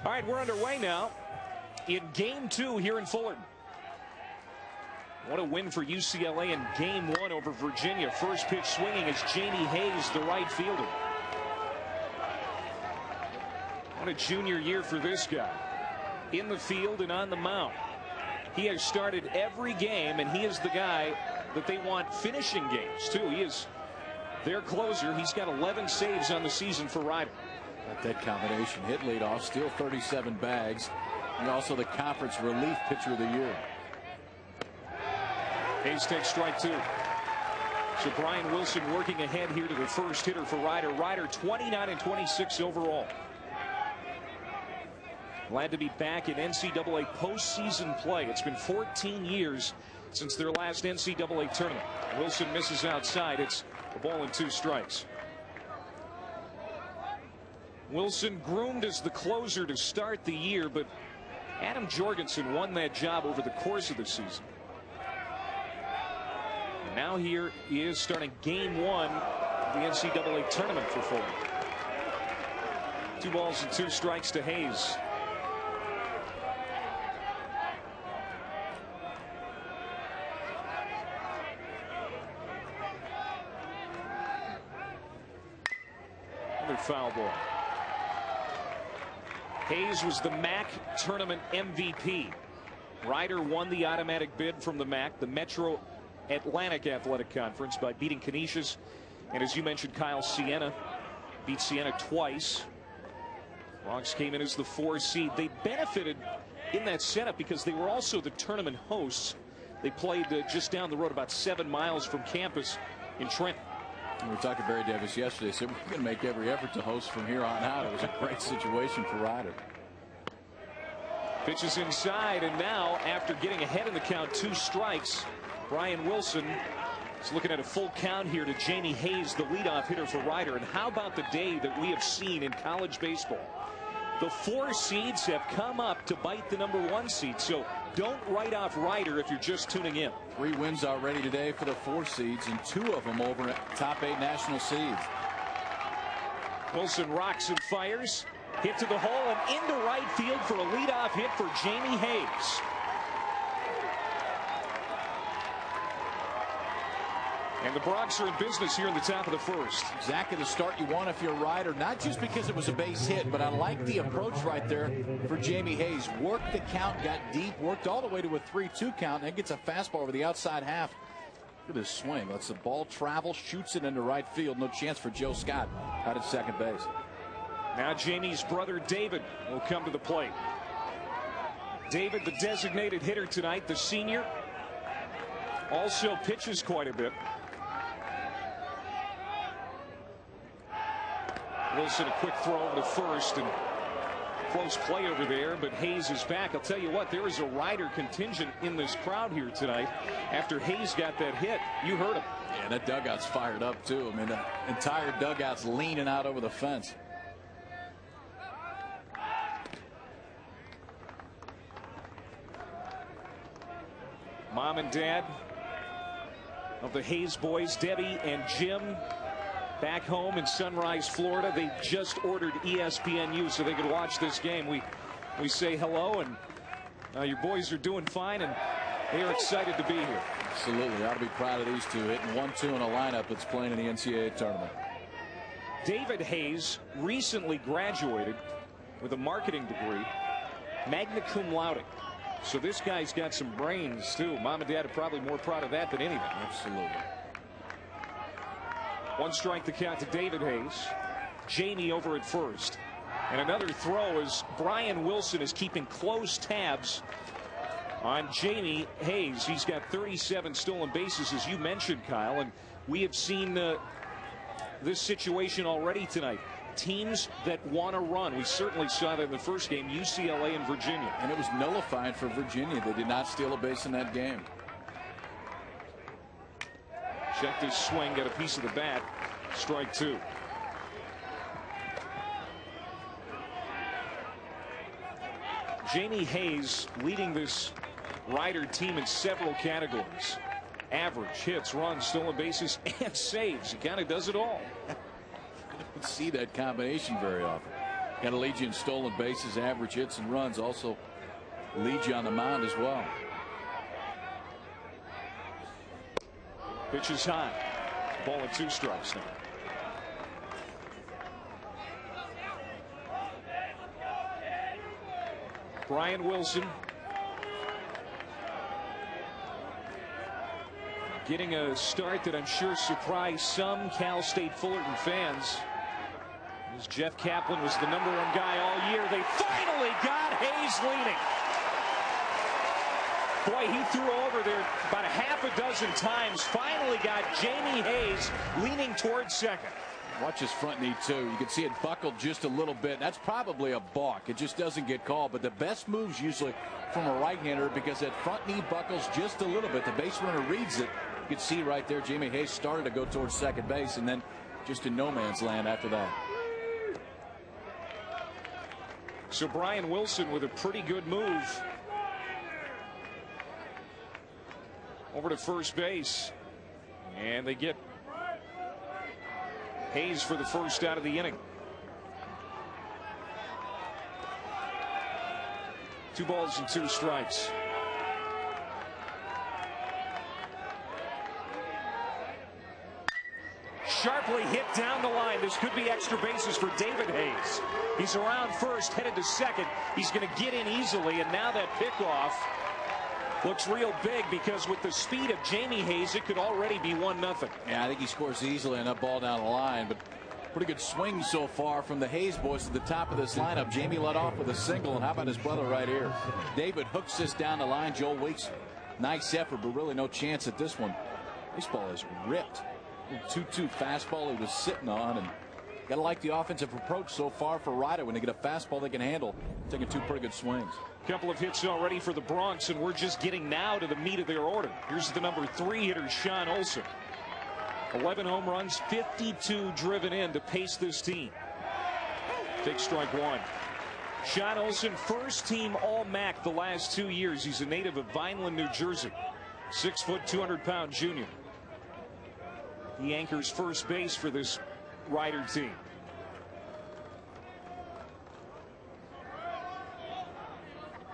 All right, we're underway now in Game 2 here in Fullerton. What a win for UCLA in Game 1 over Virginia. First pitch swinging is Jamie Hayes, the right fielder. What a junior year for this guy. In the field and on the mound. He has started every game, and he is the guy that they want finishing games, too. He is their closer. He's got 11 saves on the season for Rider. Got that combination. Hit leadoff, steal 37 bags. And also the conference relief pitcher of the year. Hayes takes strike 2. So Brian Wilson working ahead here to the first hitter for Rider. Rider 29-26 overall. Glad to be back in NCAA postseason play. It's been 14 years since their last NCAA tournament. Wilson misses outside. It's a ball and 2 strikes. Wilson groomed as the closer to start the year, but Adam Jorgensen won that job over the course of the season. And now here he is starting Game 1 of the NCAA tournament for Fullerton. 2 balls and 2 strikes to Hayes. Another foul ball. Hayes was the MAC tournament MVP. Rider won the automatic bid from the MAC, the Metro Atlantic Athletic Conference, by beating Canisius. And as you mentioned, Kyle, Siena beat Siena twice. Rocks came in as the 4 seed. They benefited in that setup because they were also the tournament hosts. They played just down the road, about 7 miles from campus in Trenton. We were talking to Barry Davis yesterday. Said we're going to make every effort to host from here on out. It was a great situation for Rider. Pitches inside, and now after getting ahead in the count, 2 strikes, Brian Wilson is looking at a full count here to Jamie Hayes, the leadoff hitter for Rider. And how about the day that we have seen in college baseball? The 4 seeds have come up to bite the number 1 seed. So don't write off Rider if you're just tuning in. 3 wins already today for the 4 seeds, and 2 of them over top 8 national seeds. Wilson rocks and fires. Hit to the hole and into right field for a leadoff hit for Jamie Hayes. And the Broncs are in business here in the top of the first. Exactly the start you want if you're a Rider, not just because it was a base hit, but I like the approach right there for Jamie Hayes. Worked the count, got deep, worked all the way to a 3-2 count, and then gets a fastball over the outside half. Look at this swing. Lets the ball travel, shoots it into right field. No chance for Joe Scott out at second base. Now Jamie's brother David will come to the plate. David, the designated hitter tonight, the senior, also pitches quite a bit. Wilson, a quick throw over to first, and close play over there, but Hayes is back. I'll tell you what, there is a Rider contingent in this crowd here tonight after Hayes got that hit. You heard him. Yeah, that dugout's fired up too. I mean, the entire dugout's leaning out over the fence. Mom and Dad of the Hayes boys, Debbie and Jim, back home in Sunrise, Florida. They just ordered ESPNU so they could watch this game. We say hello, and your boys are doing fine, and they are excited to be here. Absolutely. Ought to be proud of these two, hitting 1-2 in a lineup that's playing in the NCAA tournament. David Hayes recently graduated with a marketing degree, magna cum laude. So this guy's got some brains, too. Mom and Dad are probably more proud of that than anything. Absolutely. 1 strike the count to David Hayes. Jamie over at first. And another throw as Brian Wilson is keeping close tabs on Jamie Hayes. He's got 37 stolen bases, as you mentioned, Kyle. And we have seen this situation already tonight. Teams that want to run. We certainly saw that in the first game, UCLA and Virginia. And it was nullified for Virginia. They did not steal a base in that game. Check this swing, got a piece of the bat. Strike 2. Jamie Hayes leading this Rider team in several categories. Average, hits, runs, stolen bases, and saves. He kind of does it all. See that combination very often. Got to lead you in stolen bases, average hits and runs. Also lead you on the mound as well. Pitch is high. Ball and 2 strikes now. Brian Wilson getting a start that I'm sure surprised some Cal State Fullerton fans. As Jeff Kaplan was the #1 guy all year, they finally got Hayes leaning. Boy, he threw over there about a half a dozen times. Finally got Jamie Hayes leaning towards second. Watch his front knee, too. You can see it buckled just a little bit. That's probably a balk. It just doesn't get called. But the best move's usually from a right-hander because that front knee buckles just a little bit. The base runner reads it. You can see right there Jamie Hayes started to go towards second base and then just in no man's land after that. So Brian Wilson with a pretty good move over to first base. And they get Hayes for the first out of the inning. 2 balls and 2 strikes. Sharply hit down the line. This could be extra bases for David Hayes. He's around first, headed to second. He's going to get in easily, and now that pickoff looks real big because with the speed of Jamie Hayes, it could already be 1-0. Yeah, I think he scores easily on that ball down the line, but pretty good swing so far from the Hayes boys at the top of this lineup. Jamie led off with a single, and how about his brother right here? David hooks this down the line. Joel Weeks, nice effort, but really no chance at this one. This ball is ripped. 2-2 fastball he was sitting on, and gotta like the offensive approach so far for Ryder. When they get a fastball they can handle, taking 2 pretty good swings. Couple of hits already for the Bronx, and we're just getting now to the meat of their order. Here's the #3 hitter, Sean Olson. 11 home runs, 52 driven in to pace this team. Take strike 1. Sean Olson, first team All-MAC the last 2 years. He's a native of Vineland, New Jersey. 6 foot, 200-pound junior. He anchors first base for this Ryder team.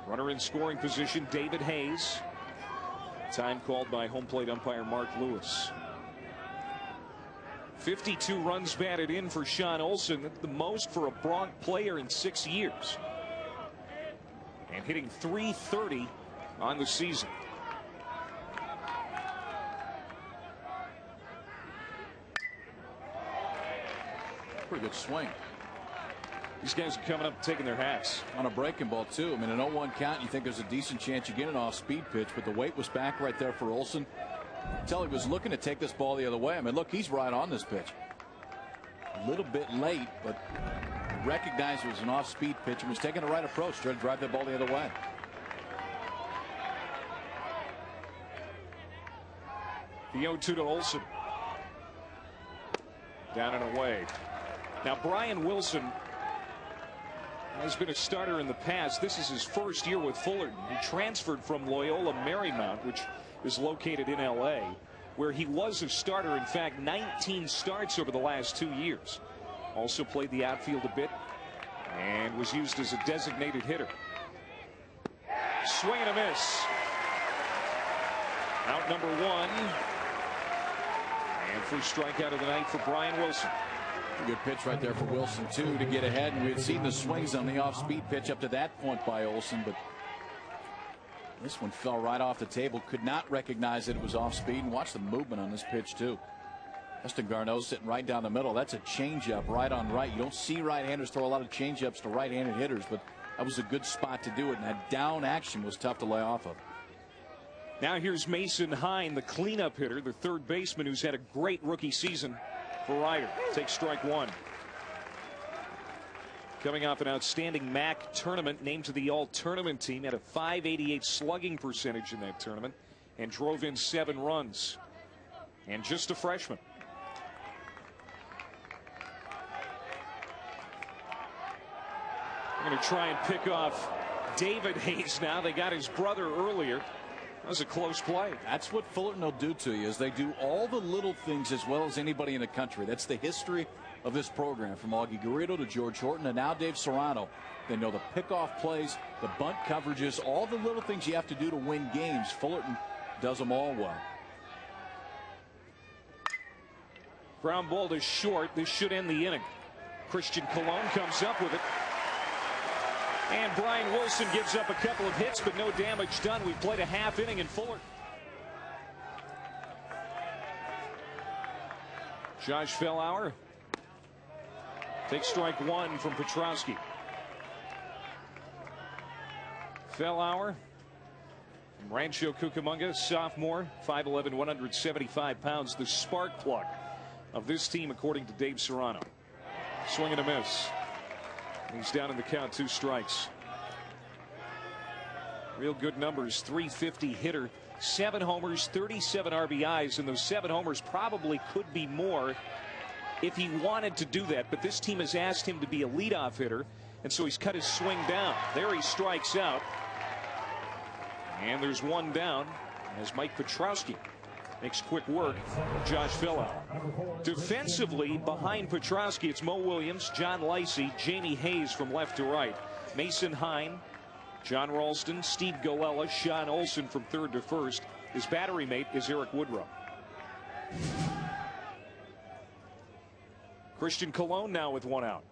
Runner in scoring position, David Hayes. Time called by home plate umpire Mark Lewis. 52 runs batted in for Sean Olson. That's the most for a Bronx player in 6 years. And hitting .330 on the season. Pretty good swing. These guys are coming up taking their hats. On a breaking ball, too. I mean, an 0-1 count, you think there's a decent chance you get an off-speed pitch, but the weight was back right there for Olson. Until he was looking to take this ball the other way. I mean, look, he's right on this pitch. A little bit late, but recognized it was an off-speed pitch and was taking the right approach, trying to drive that ball the other way. The 0-2 to Olson. Down and away. Now Brian Wilson has been a starter in the past. This is his first year with Fullerton. He transferred from Loyola Marymount, which is located in LA, where he was a starter. In fact, 19 starts over the last 2 years. Also played the outfield a bit and was used as a designated hitter. Swing and a miss. Out #1. And first strikeout of the night for Brian Wilson. A good pitch right there for Wilson, too, to get ahead. And we had seen the swings on the off-speed pitch up to that point by Olson, but this one fell right off the table. Could not recognize that it was off-speed. And watch the movement on this pitch, too. Justin Garneau sitting right down the middle. That's a changeup right on right. You don't see right-handers throw a lot of changeups to right-handed hitters, but that was a good spot to do it. And that down action was tough to lay off of. Now here's Mason Hine, the cleanup hitter, the third baseman who's had a great rookie season for Ryder. Takes strike 1. Coming off an outstanding MAC tournament, named to the all-tournament team, had a .588 slugging percentage in that tournament and drove in 7 runs. And just a freshman. They're going to try and pick off David Hayes now. They got his brother earlier. That was a close play. That's what Fullerton will do to you, is they do all the little things as well as anybody in the country. That's the history of this program, from Augie Garrido to George Horton and now Dave Serrano. They know the pickoff plays, the bunt coverages, all the little things you have to do to win games. Fullerton does them all well. Ground ball to short. This should end the inning. Christian Colon comes up with it. And Brian Wilson gives up a couple of hits, but no damage done. We've played a half inning in Fullerton. Josh Fellauer takes strike one from Petrowski. Fellauer from Rancho Cucamonga, sophomore, 5'11", 175 pounds, the spark plug of this team, according to Dave Serrano. Swing and a miss. He's down in the count, 2 strikes. Real good numbers, 350 hitter, 7 homers, 37 RBIs, and those 7 homers probably could be more if he wanted to do that. But this team has asked him to be a leadoff hitter, and so he's cut his swing down. There he strikes out. And there's 1 down as Mike Petrowski makes quick work of Josh Fellauer. Defensively, behind Petrowski, it's Mo Williams, John Lacey, Jamie Hayes from left to right, Mason Hine, John Ralston, Steve Golella, Sean Olson from third to first. His battery mate is Eric Woodrow. Christian Colon now with 1 out.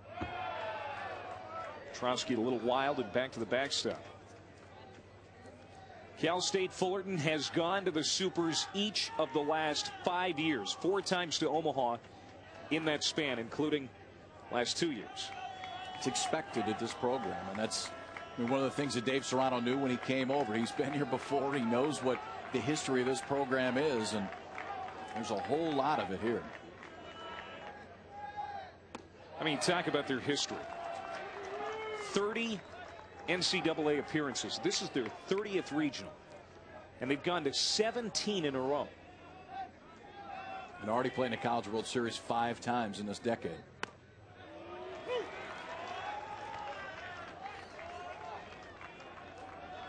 Petrowski a little wild and back to the backstop. Cal State Fullerton has gone to the Supers each of the last 5 years, 4 times to Omaha in that span, including last 2 years. It's expected at this program, and that's one of the things that Dave Serrano knew when he came over. He's been here before. He knows what the history of this program is, and there's a whole lot of it here. I mean, talk about their history. 30 NCAA appearances. This is their 30th regional, and they've gone to 17 in a row. And already played in the College World Series 5 times in this decade.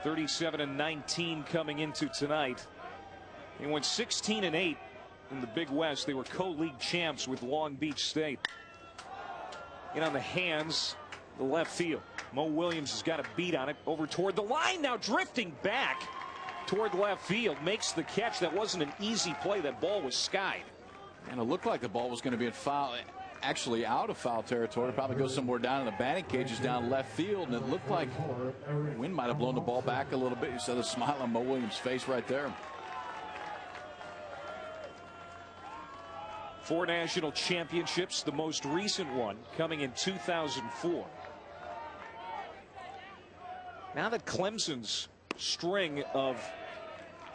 (37-19) coming into tonight. They went 16-8 in the Big West. They were co-league champs with Long Beach State. In on the hands, the left field. Mo Williams has got a beat on it over toward the line, now drifting back toward left field, makes the catch. That wasn't an easy play. That ball was skied. And it looked like the ball was going to be in foul, actually out of foul territory. Probably go somewhere down in the batting cages down left field, and it looked like the wind might have blown the ball back a little bit. You saw the smile on Mo Williams' face right there. 4 national championships, the most recent one coming in 2004. Now that Clemson's string of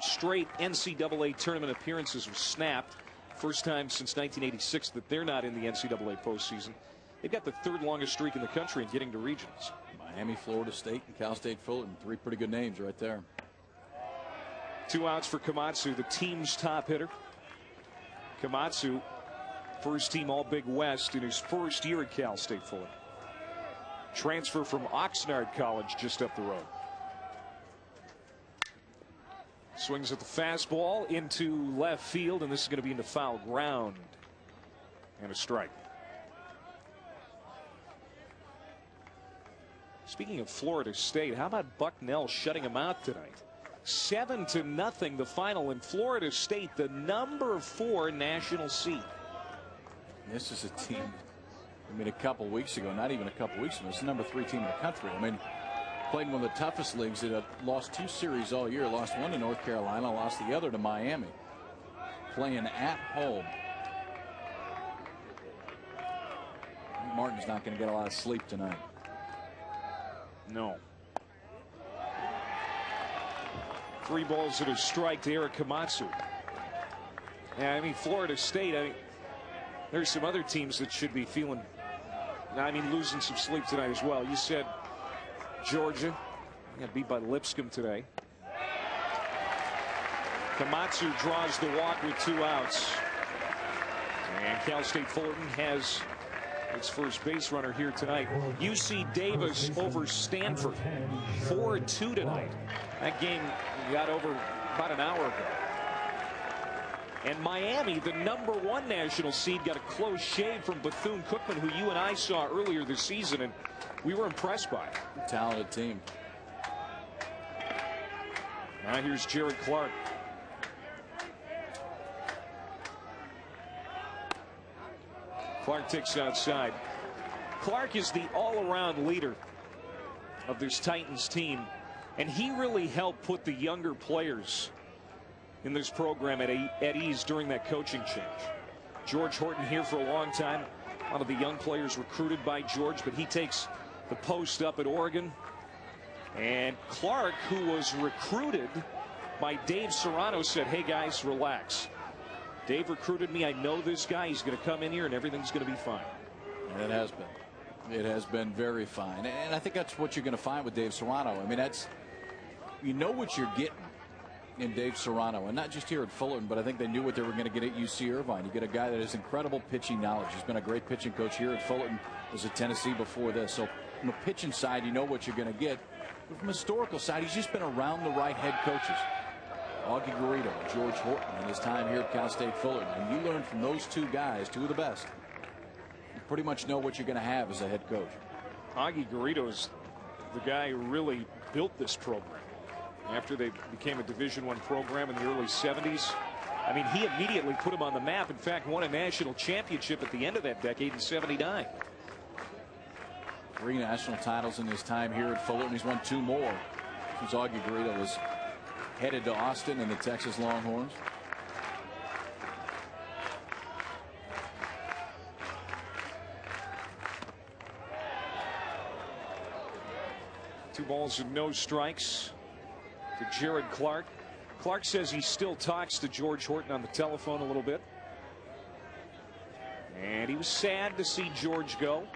straight NCAA tournament appearances was snapped, first time since 1986 that they're not in the NCAA postseason, they've got the 3rd longest streak in the country in getting to regions. Miami, Florida State, and Cal State Fullerton, 3 pretty good names right there. 2 outs for Komatsu, the team's top hitter. Komatsu, first team All Big West in his first year at Cal State Fullerton. Transfer from Oxnard College just up the road. Swings at the fastball into left field, and this is going to be into foul ground. And a strike. Speaking of Florida State, how about Bucknell shutting them out tonight? 7-0 the final, in Florida State, the number 4 national seed. This is a team, I mean, a couple weeks ago, not even a couple weeks ago, it's the number 3 team in the country. I mean, played in one of the toughest leagues. That have lost 2 series all year. Lost 1 to North Carolina, lost the other to Miami. Playing at home. Martin's not going to get a lot of sleep tonight. No. 3 balls and a strike to Eric Komatsu. Yeah, I mean, Florida State, I mean, there's some other teams that should be feeling, I mean, losing some sleep tonight as well. You said Georgia got beat by Lipscomb today. Komatsu draws the walk with 2 outs. And Cal State Fullerton has its first base runner here tonight. UC Davis over Stanford, 4-2 tonight. That game got over about an hour ago. And Miami, the #1 national seed, got a close shave from Bethune-Cookman, who you and I saw earlier this season, and we were impressed by it. Talented team. Now here's Jared Clark. Clark takes outside. Clark is the all-around leader of this Titans team, and he really helped put the younger players in this program at ease during that coaching change. George Horton here for a long time. A lot of the young players recruited by George, but he takes the post up at Oregon. And Clark, who was recruited by Dave Serrano, said, "Hey guys, relax. Dave recruited me. I know this guy. He's going to come in here and everything's going to be fine." And it has been. It has been very fine. And I think that's what you're going to find with Dave Serrano. I mean, you know what you're getting in Dave Serrano, and not just here at Fullerton, but I think they knew what they were going to get at UC Irvine. You get a guy that has incredible pitching knowledge. He's been a great pitching coach here at Fullerton. Was at Tennessee before this. So from a pitching side, you know what you're going to get. But from a historical side, he's just been around the right head coaches. Augie Garrido, George Horton, in his time here at Cal State Fullerton. And you learn from those two guys, two of the best. You pretty much know what you're going to have as a head coach. Augie Garrido is the guy who really built this program after they became a Division I program in the early 70s. I mean, he immediately put him on the map. In fact, won a national championship at the end of that decade in '79. 3 national titles in his time here at Fullerton. He's won 2 more since Augie Garrido was headed to Austin and the Texas Longhorns. Two balls and no strikes to Jared Clark. Clark says he still talks to George Horton on the telephone a little bit. And he was sad to see George go.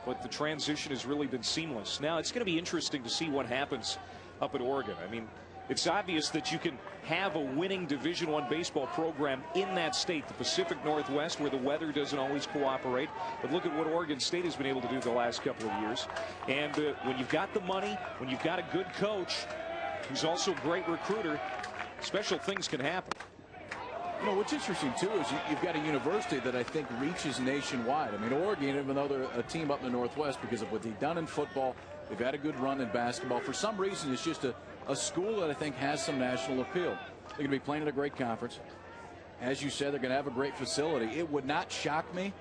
But the transition has really been seamless. Now it's going to be interesting to see what happens up at Oregon. I mean, it's obvious that you can have a winning Division I baseball program in that state, the Pacific Northwest, where the weather doesn't always cooperate. But look at what Oregon State has been able to do the last couple of years. And when you've got the money, when you've got a good coach who's also a great recruiter, special things can happen. You know, what's interesting, too, is you've got a university that I think reaches nationwide. I mean, Oregon, even though they're a team up in the Northwest, because of what they've done in football, they've had a good run in basketball. For some reason, it's just a school that I think has some national appeal. They're going to be playing in a great conference. As you said, they're going to have a great facility. It would not shock me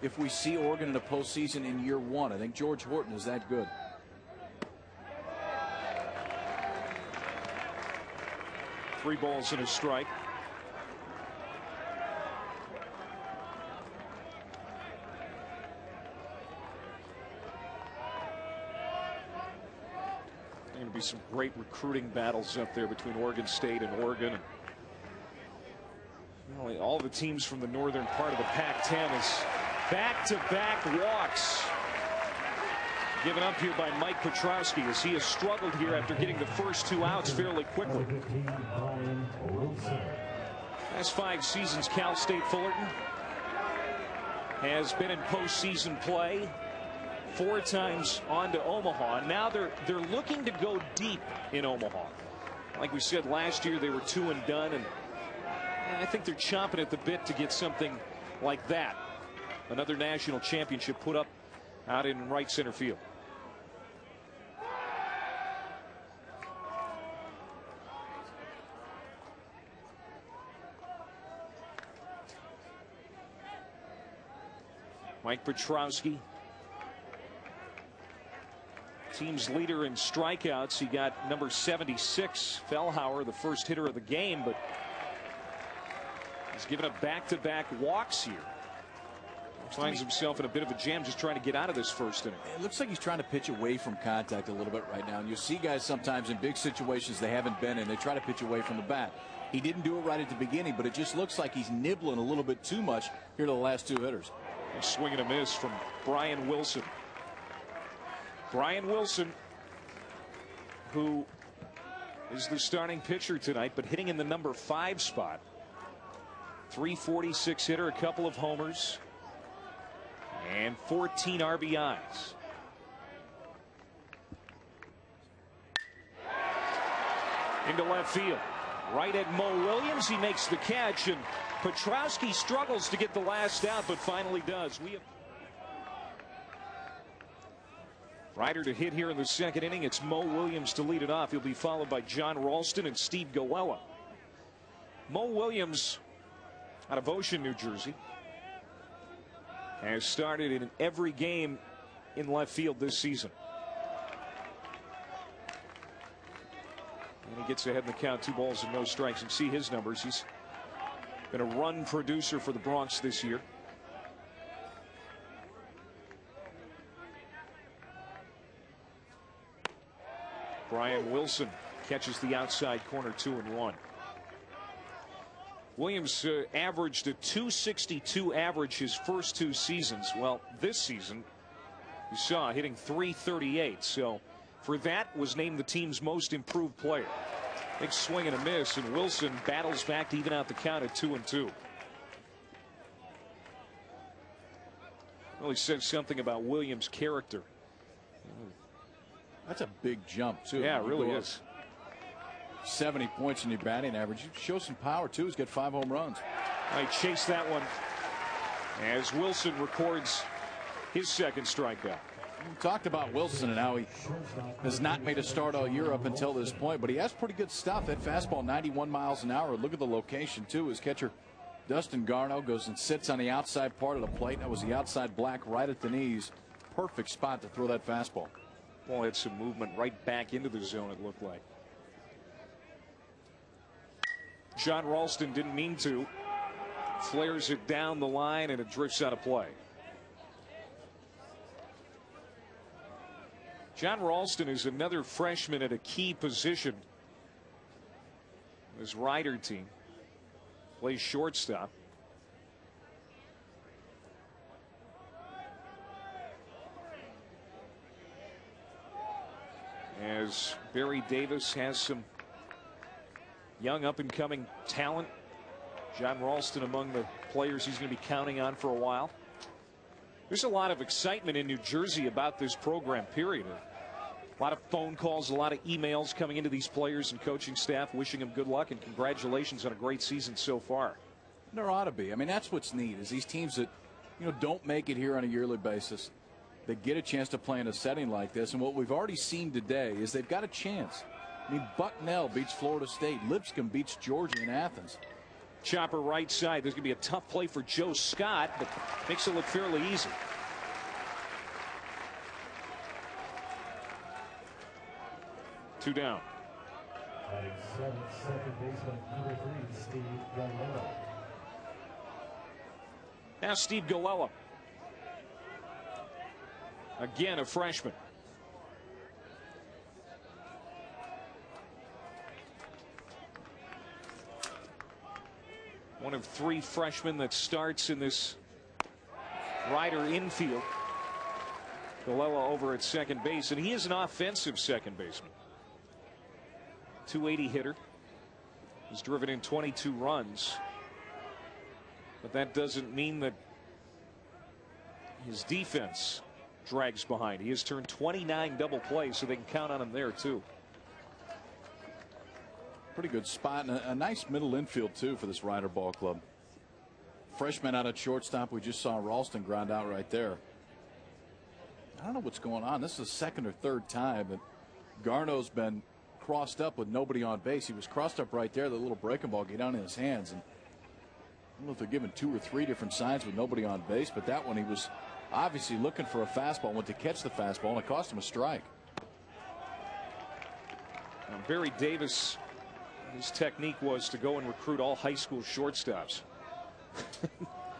if we see Oregon in a postseason in year 1. I think George Horton is that good. Three balls and a strike. Going to be some great recruiting battles up there between Oregon State and Oregon. And all the teams from the northern part of the Pac-10 is back-to-back walks given up here by Mike Petrowski, as he has struggled here after getting the first 2 outs fairly quickly. Last 5 seasons, Cal State Fullerton has been in postseason play. 4 times on to Omaha. Now they're looking to go deep in Omaha. Like we said last year, they were 2 and done, and I think they're chomping at the bit to get something like that. Another national championship put up out in right center field. Mike Petrowski, team's leader in strikeouts. He got number 76, Fellhauer, the first hitter of the game, but he's given up back-to-back walks here. Finds himself in a bit of a jam just trying to get out of this first inning. It looks like he's trying to pitch away from contact a little bit right now. And you see guys sometimes in big situations they haven't been in. They try to pitch away from the bat. He didn't do it right at the beginning, but it just looks like he's nibbling a little bit too much here to the last 2 hitters. A swing and a miss from Brian Wilson. Brian Wilson, who is the starting pitcher tonight, but hitting in the number 5 spot. 346 hitter, a couple of homers, and 14 RBIs. Into left field. Right at Mo Williams. He makes the catch, and Petrowski struggles to get the last out, but finally does. Ryder to hit here in the second inning. It's Mo Williams to lead it off. He'll be followed by John Ralston and Steve Goella. Mo Williams, out of Ocean, New Jersey, has started in every game in left field this season. And he gets ahead in the count, 2 balls and no strikes. And see his numbers. He's been a run producer for the Bronx this year. Brian Wilson catches the outside corner, 2-1. Williams averaged a .262 average his first 2 seasons. Well, this season, you saw hitting .338. So for that, was named the team's most improved player. Big swing and a miss, and Wilson battles back to even out the count at 2-2. Really says something about Williams' character. That's a big jump, too. Yeah, it really is. 70 points in your batting average. You show some power, too. He's got 5 home runs. I chase that one as Wilson records his second strikeout. We talked about Wilson and how he has not made a start all year up until this point, but he has pretty good stuff. That fastball, 91 miles an hour. Look at the location, too. His catcher, Dustin Garneau, goes and sits on the outside part of the plate. That was the outside black right at the knees. Perfect spot to throw that fastball. Ball had some movement right back into the zone, it looked like. John Ralston didn't mean to. Flares it down the line, and it drifts out of play. John Ralston is another freshman at a key position. His Ryder team plays shortstop. As Barry Davis has some young up-and-coming talent. John Ralston among the players he's going to be counting on for a while. There's a lot of excitement in New Jersey about this program, period. A lot of phone calls, a lot of emails coming into these players and coaching staff wishing them good luck and congratulations on a great season so far. There ought to be. I mean, that's what's neat, is these teams that, don't make it here on a yearly basis. They get a chance to play in a setting like this, and what we've already seen today is they've got a chance. I mean, Bucknell beats Florida State. Lipscomb beats Georgia in Athens. Chopper right side. There's going to be a tough play for Joe Scott, but makes it look fairly easy. Two down. Second baseman number 3, Steve Goella. Now Steve Goella. Again, a freshman. One of 3 freshmen that starts in this Ryder infield. Goella over at second base, and he is an offensive second baseman. .280 hitter. He's driven in 22 runs. But that doesn't mean that his defense drags behind. He has turned 29 double plays, so they can count on him there, too. Pretty good spot, and a nice middle infield, too, for this Ryder ball club. Freshman out at shortstop. We just saw Ralston ground out right there. I don't know what's going on. This is the second or third time that Garneau's been crossed up with nobody on base. He was crossed up right there. The little breaking ball get down in his hands. And I don't know if they're giving 2 or 3 different signs with nobody on base, but that one he was obviously looking for a fastball, went to catch the fastball, and it cost him a strike. Now, Barry Davis, his technique was to go and recruit all high school shortstops.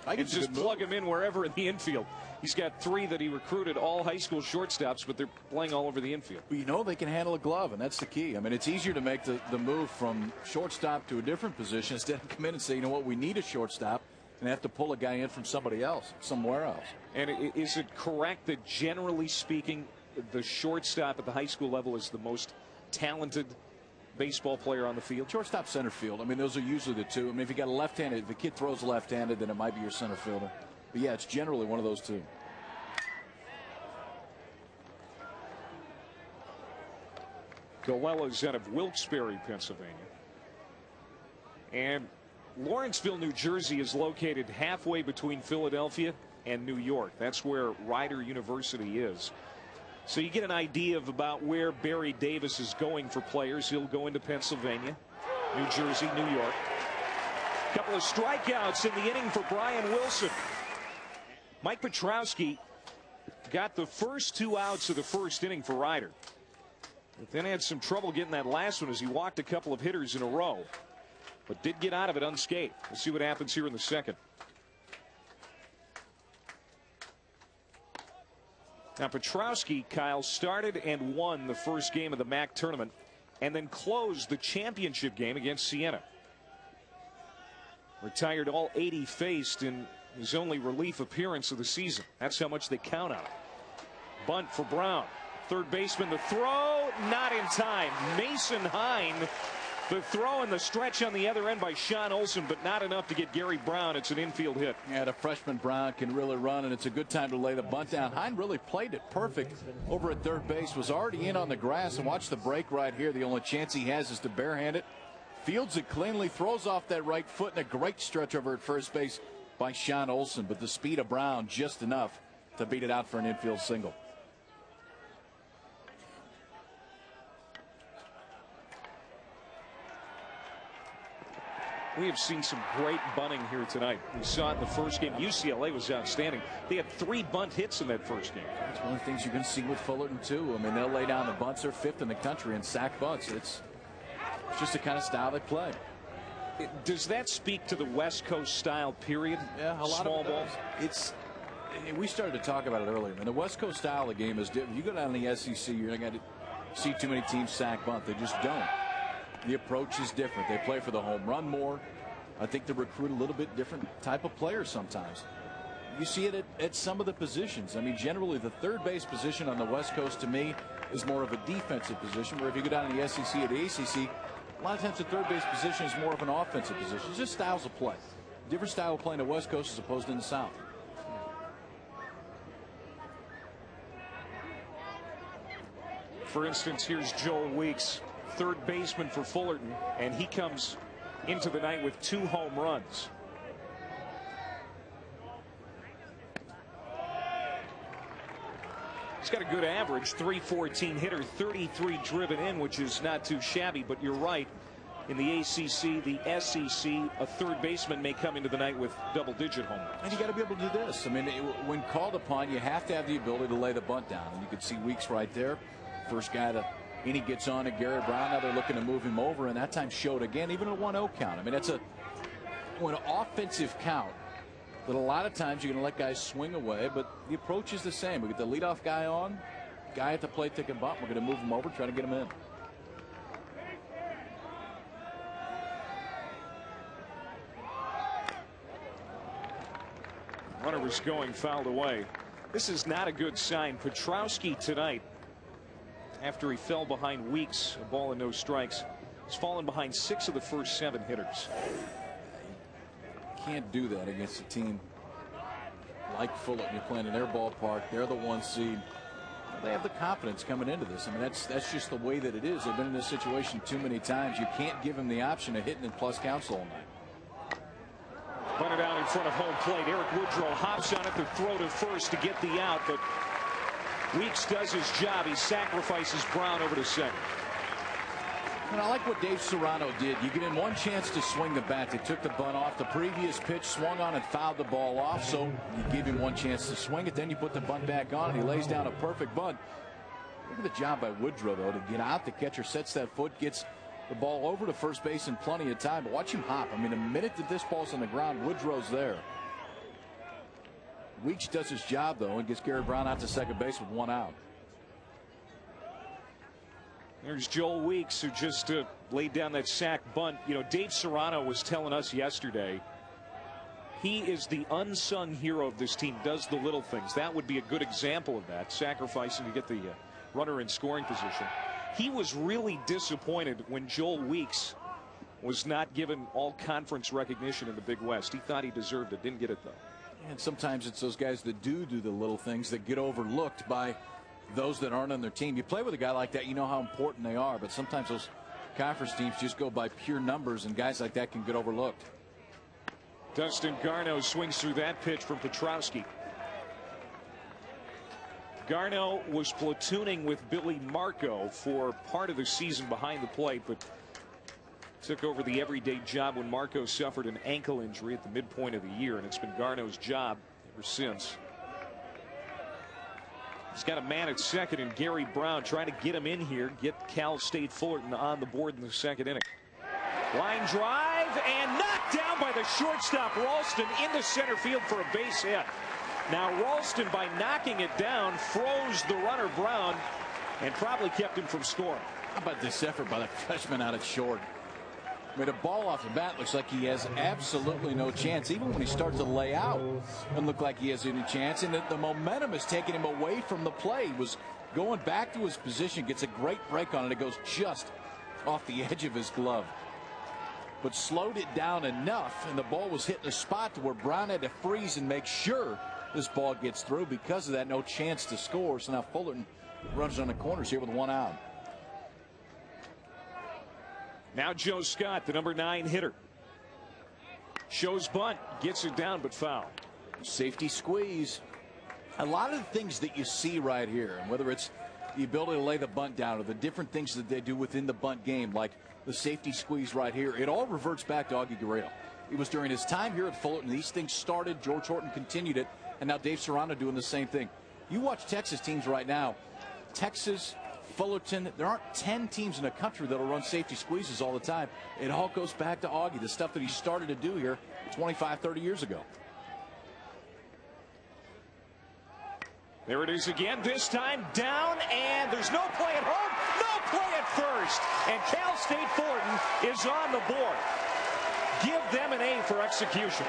And just plug him in wherever in the infield. He's got 3 that he recruited, all high school shortstops, but they're playing all over the infield. Well, they can handle a glove, and that's the key. I mean, it's easier to make the move from shortstop to a different position instead of come in and say, you know what, we need a shortstop, and have to pull a guy in from somebody else, somewhere else. And is it correct that generally speaking, the shortstop at the high school level is the most talented baseball player on the field? Shortstop, center field. I mean, those are usually the 2. I mean, if you got a left-handed, if a kid throws left-handed, then it might be your center fielder. But yeah, it's generally one of those 2. Goella's out of Wilkes-Barre, Pennsylvania. And Lawrenceville, New Jersey is located halfway between Philadelphia and New York. That's where Rider University is. So you get an idea of about where Barry Davis is going for players. He'll go into Pennsylvania, New Jersey, New York. A couple of strikeouts in the inning for Brian Wilson. Mike Petrowski got the first 2 outs of the first inning for Rider. But then had some trouble getting that last one as he walked a couple of hitters in a row. But did get out of it unscathed. We'll see what happens here in the second. Now Petrowski, Kyle, started and won the first game of the MAC tournament and then closed the championship game against Siena. Retired all 80 faced in his only relief appearance of the season. That's how much they count on it. Bunt for Brown. Third baseman, the throw, not in time. Mason Hine, the throw and the stretch on the other end by Sean Olson, but not enough to get Gary Brown. It's an infield hit. Yeah, the freshman Brown can really run, and it's a good time to lay the bunt down. Hine really played it perfect over at third base, was already in on the grass, and watch the break right here. The only chance he has is to barehand it. Fields it cleanly, throws off that right foot, and a great stretch over at first base by Sean Olson, but the speed of Brown just enough to beat it out for an infield single. We have seen some great bunting here tonight. We saw it in the first game. UCLA was outstanding. They had 3 bunt hits in that first game. That's one of the things you can see with Fullerton, too. I mean, they'll lay down the bunts. They're 5th in the country in sack bunts. It's just the kind of style they play. Does that speak to the West Coast style, period? Yeah, a lot Small of it balls. It's. We started to talk about it earlier. I mean, the West Coast style of the game is different. You go down to the SEC, you're not going to see too many teams sack bunt. They just don't. The approach is different. They play for the home run more. I think they recruit a little bit different type of players sometimes. You see it at some of the positions. I mean, generally the third base position on the West Coast to me is more of a defensive position, where if you go down to the SEC or the ACC, a lot of times the third base position is more of an offensive position. It's just styles of play. Different style of play in the West Coast as opposed to in the South. For instance, here's Joel Weeks, third baseman for Fullerton, and he comes into the night with 2 home runs. He's got a good average, .314 hitter, 33 driven in, which is not too shabby, but you're right. In the ACC, the SEC, a third baseman may come into the night with double-digit home runs. And you got to be able to do this. I mean, when called upon, you have to have the ability to lay the bunt down. And you can see Weeks right there. First guy to, and he gets on to Gary Brown. Now they're looking to move him over, and that time showed again, even a 1-0 count. I mean, that's an offensive count that a lot of times you're going to let guys swing away, but the approach is the same. We get the leadoff guy on, guy at the plate taking bunt. We're going to move him over, try to get him in. Runner was going, fouled away. This is not a good sign. Petrowski tonight, after he fell behind Weeks, a ball and no strikes, has fallen behind 6 of the first 7 hitters. Can't do that against a team like Fullerton. You're playing in their ballpark. They're the 1 seed. They have the confidence coming into this. I mean, that's just the way that it is. They've been in this situation too many times. You can't give them the option of hitting in plus counts all night. Runner down in front of home plate. Eric Woodrow hops on it to throw to first to get the out, but Weeks does his job. He sacrifices Brown over to second. And I like what Dave Serrano did. You get in one chance to swing the bat. They took the bunt off. The previous pitch swung on and fouled the ball off, so you give him one chance to swing it. Then you put the bunt back on, and he lays down a perfect bunt. Look at the job by Woodrow, though, to get out. The catcher sets that foot, gets the ball over to first base in plenty of time. But watch him hop. I mean, the minute that this ball's on the ground, Woodrow's there. Weeks does his job, though, and gets Gary Brown out to second base with 1 out. There's Joel Weeks, who just laid down that sac bunt. You know, Dave Serrano was telling us yesterday he is the unsung hero of this team, does the little things. That would be a good example of that, sacrificing to get the runner in scoring position. He was really disappointed when Joel Weeks was not given all conference recognition in the Big West. He thought he deserved it, didn't get it, though. And sometimes it's those guys that do the little things that get overlooked by those that aren't on their team. You play with a guy like that, you know how important they are, but sometimes those conference teams just go by pure numbers, and guys like that can get overlooked. Dustin Garneau swings through that pitch from Petrowski. Garneau was platooning with Billy Marco for part of the season behind the plate, but took over the everyday job when Marco suffered an ankle injury at the midpoint of the year, and it's been Garneau's job ever since. He's got a man at second, and Gary Brown trying to get him in here, get Cal State Fullerton on the board in the second inning. Line drive and knocked down by the shortstop Ralston into center field for a base hit. Now Ralston, by knocking it down, froze the runner Brown and probably kept him from scoring. How about this effort by the freshman out at short? I mean, a ball off the bat looks like he has absolutely no chance. Even when he starts to lay out, it doesn't look like he has any chance. And the momentum is taking him away from the play. He was going back to his position, gets a great break on it. It goes just off the edge of his glove. But slowed it down enough, and the ball was hitting a spot to where Brown had to freeze and make sure this ball gets through. Because of that, no chance to score. So now Fullerton runs on the corners here with one out. Now Joe Scott, the number 9 hitter. Shows bunt, gets it down, but foul. Safety squeeze. A lot of the things that you see right here, and whether it's the ability to lay the bunt down or the different things that they do within the bunt game, like the safety squeeze right here, it all reverts back to Augie Guerrero. It was during his time here at Fullerton. These things started. George Horton continued it, and now Dave Serrano doing the same thing. You watch Texas teams right now. Texas, Fullerton, there aren't 10 teams in the country that'll run safety squeezes all the time. It all goes back to Augie, the stuff that he started to do here 25, 30 years ago. There it is again, this time down, and there's no play at home, no play at first. And Cal State Fullerton is on the board. Give them an A for execution.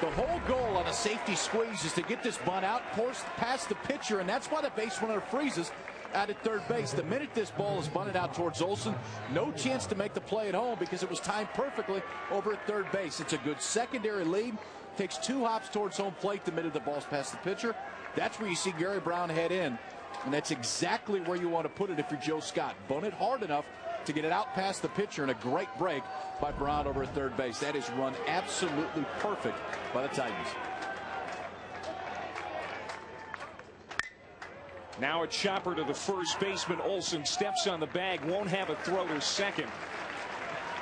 The whole goal on a safety squeeze is to get this bunt out past the pitcher, and that's why the base runner freezes out at third base. The minute this ball is bunted out towards Olson, no chance to make the play at home because it was timed perfectly over at third base. It's a good secondary lead. Takes 2 hops towards home plate the minute the ball's past the pitcher. That's where you see Gary Brown head in, and that's exactly where you want to put it if you're Joe Scott. Bunt it hard enough to get it out past the pitcher, and a great break by Brown over at third base. That is run absolutely perfect by the Titans. Now a chopper to the first baseman. Olson steps on the bag, won't have a throw to second.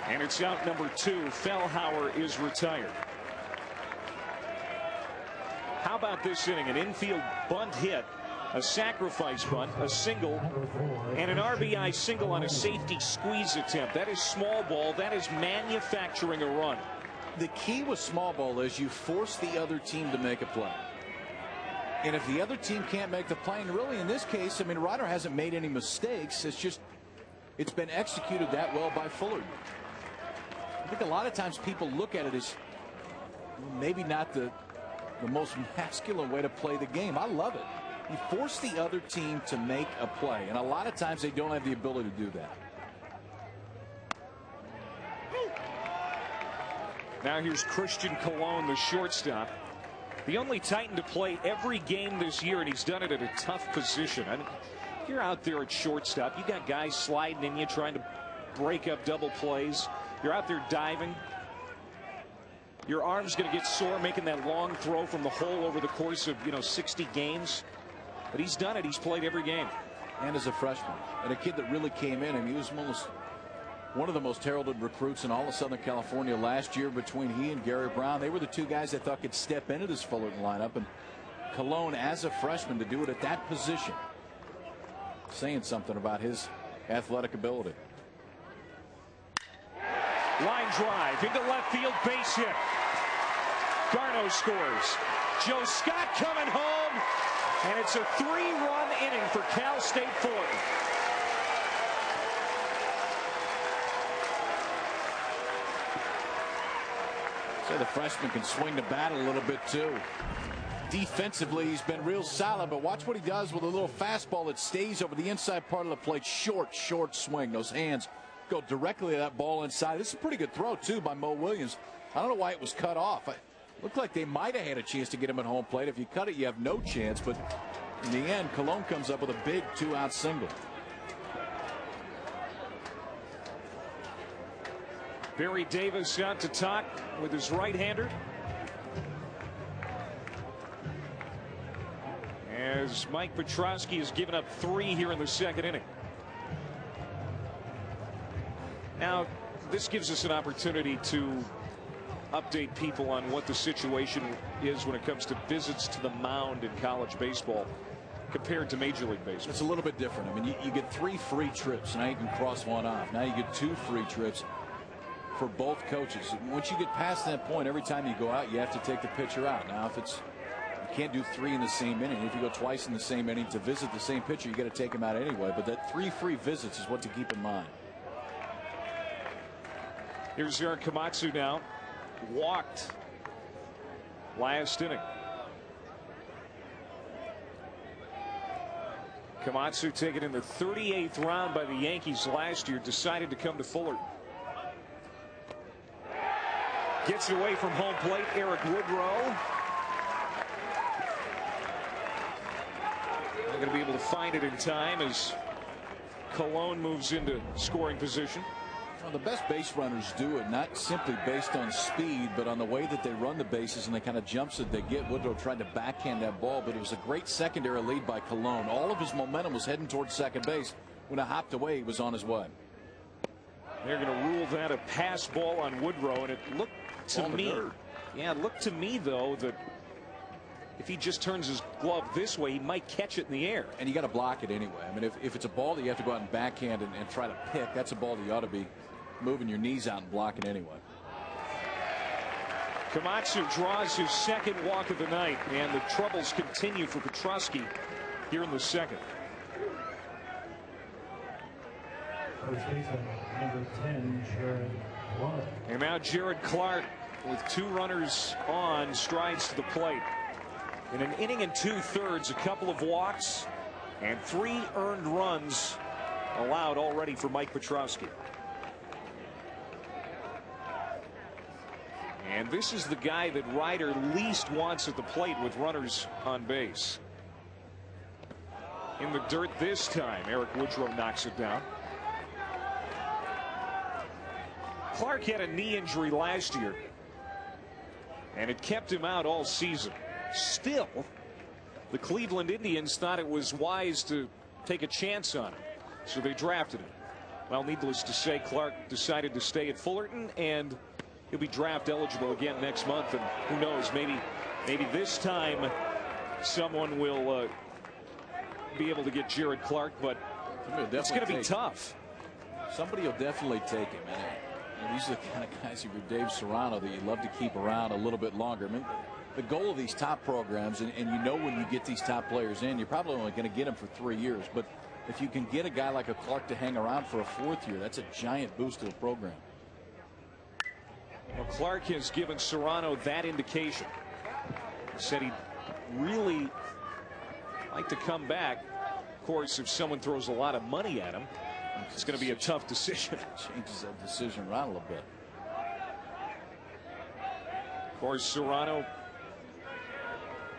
And it's out number 2. Fellhauer is retired. How about this inning? An infield bunt hit, a sacrifice bunt, a single, and an RBI single on a safety squeeze attempt. That is small ball. That is manufacturing a run. The key with small ball is you force the other team to make a play. And if the other team can't make the play, and really in this case, I mean, Ryder hasn't made any mistakes. It's been executed that well by Fullerton. I think a lot of times people look at it as maybe not the most masculine way to play the game. I love it. You force the other team to make a play, and a lot of times they don't have the ability to do that. Now here's Christian Colon, the shortstop. The only Titan to play every game this year, and he's done it at a tough position. I mean, you're out there at shortstop. You got guys sliding in you, trying to break up double plays. You're out there diving. Your arm's going to get sore making that long throw from the hole over the course of 60 games. But he's done it. He's played every game. And as a freshman, and a kid that really came in, and he was almost one of the most heralded recruits in all of Southern California last year. Between he and Gary Brown, they were the 2 guys I thought could step into this Fullerton lineup. And Colon, as a freshman, to do it at that position, saying something about his athletic ability. Line drive into left field, base hit. Garneau scores. Joe Scott coming home, and it's a 3-run inning for Cal State Fullerton. So the freshman can swing the bat a little bit too. Defensively, he's been real solid, but watch what he does with a little fastball that stays over the inside part of the plate. Short swing. Those hands go directly to that ball inside. This is a pretty good throw too by Mo Williams. I don't know why it was cut off. It looked like they might have had a chance to get him at home plate. If you cut it, you have no chance, but In the end, Cologne comes up with a big 2-out single. Barry Davis out to talk with his right-hander. As Mike Petrosky has given up 3 here in the second inning. Now, this gives us an opportunity to update people on what the situation is when it comes to visits to the mound in college baseball compared to Major League Baseball. It's a little bit different. I mean, you get 3 free trips. Now you can cross one off. Now you get 2 free trips for both coaches. Once you get past that point, every time you go out, you have to take the pitcher out. Now, if it's you can't do 3 in the same inning. If you go twice in the same inning to visit the same pitcher, you got to take him out anyway. But that 3 free visits is what to keep in mind. Here's Eric Komatsu now. Walked last inning. Komatsu taken in the 38th round by the Yankees last year, decided to come to Fullerton. Gets it away from home plate, Eric Woodrow. Not going to be able to find it in time as Cologne moves into scoring position. Well, the best base runners do it not simply based on speed, but on the way that they run the bases and the kind of jumps that they get. Woodrow tried to backhand that ball, but it was a great secondary lead by Cologne. All of his momentum was heading towards second base. When it hopped away, he was on his way. They're going to rule that a pass ball on Woodrow, and it looked to me, yeah, it looked to me though that if he just turns his glove this way, he might catch it in the air. And you got to block it anyway. I mean, if it's a ball that you have to go out and backhand and try to pick, that's a ball that you ought to be moving your knees out and blocking anyway. Komatsu draws his second walk of the night, and the troubles continue for Petrosky here in the second. First baseman, number 10, Jared Clark. And now Jared Clark, with 2 runners on, strides to the plate. In an inning and 2/3, a couple of walks and 3 earned runs allowed already for Mike Petrosky. And this is the guy that Ryder least wants at the plate with runners on base. In the dirt this time, Eric Woodrow knocks it down. Clark had a knee injury last year, and it kept him out all season. Still, the Cleveland Indians thought it was wise to take a chance on him, so they drafted him. Well, needless to say, Clark decided to stay at Fullerton, and he'll be draft eligible again next month. And who knows, maybe this time someone will be able to get Jared Clark, but it's going to be tough. Somebody will definitely take him. And these are the kind of guys, if you're Dave Serrano, that you love to keep around a little bit longer. I mean, the goal of these top programs, and you know when you get these top players in, you're probably only going to get them for 3 years. But if you can get a guy like a Clark to hang around for a 4th year, that's a giant boost to the program. Well, Clark has given Serrano that indication. He said he'd really like to come back. Of course, if someone throws a lot of money at him, it's going to be a tough decision. Changes that decision around a little bit. Of course, Serrano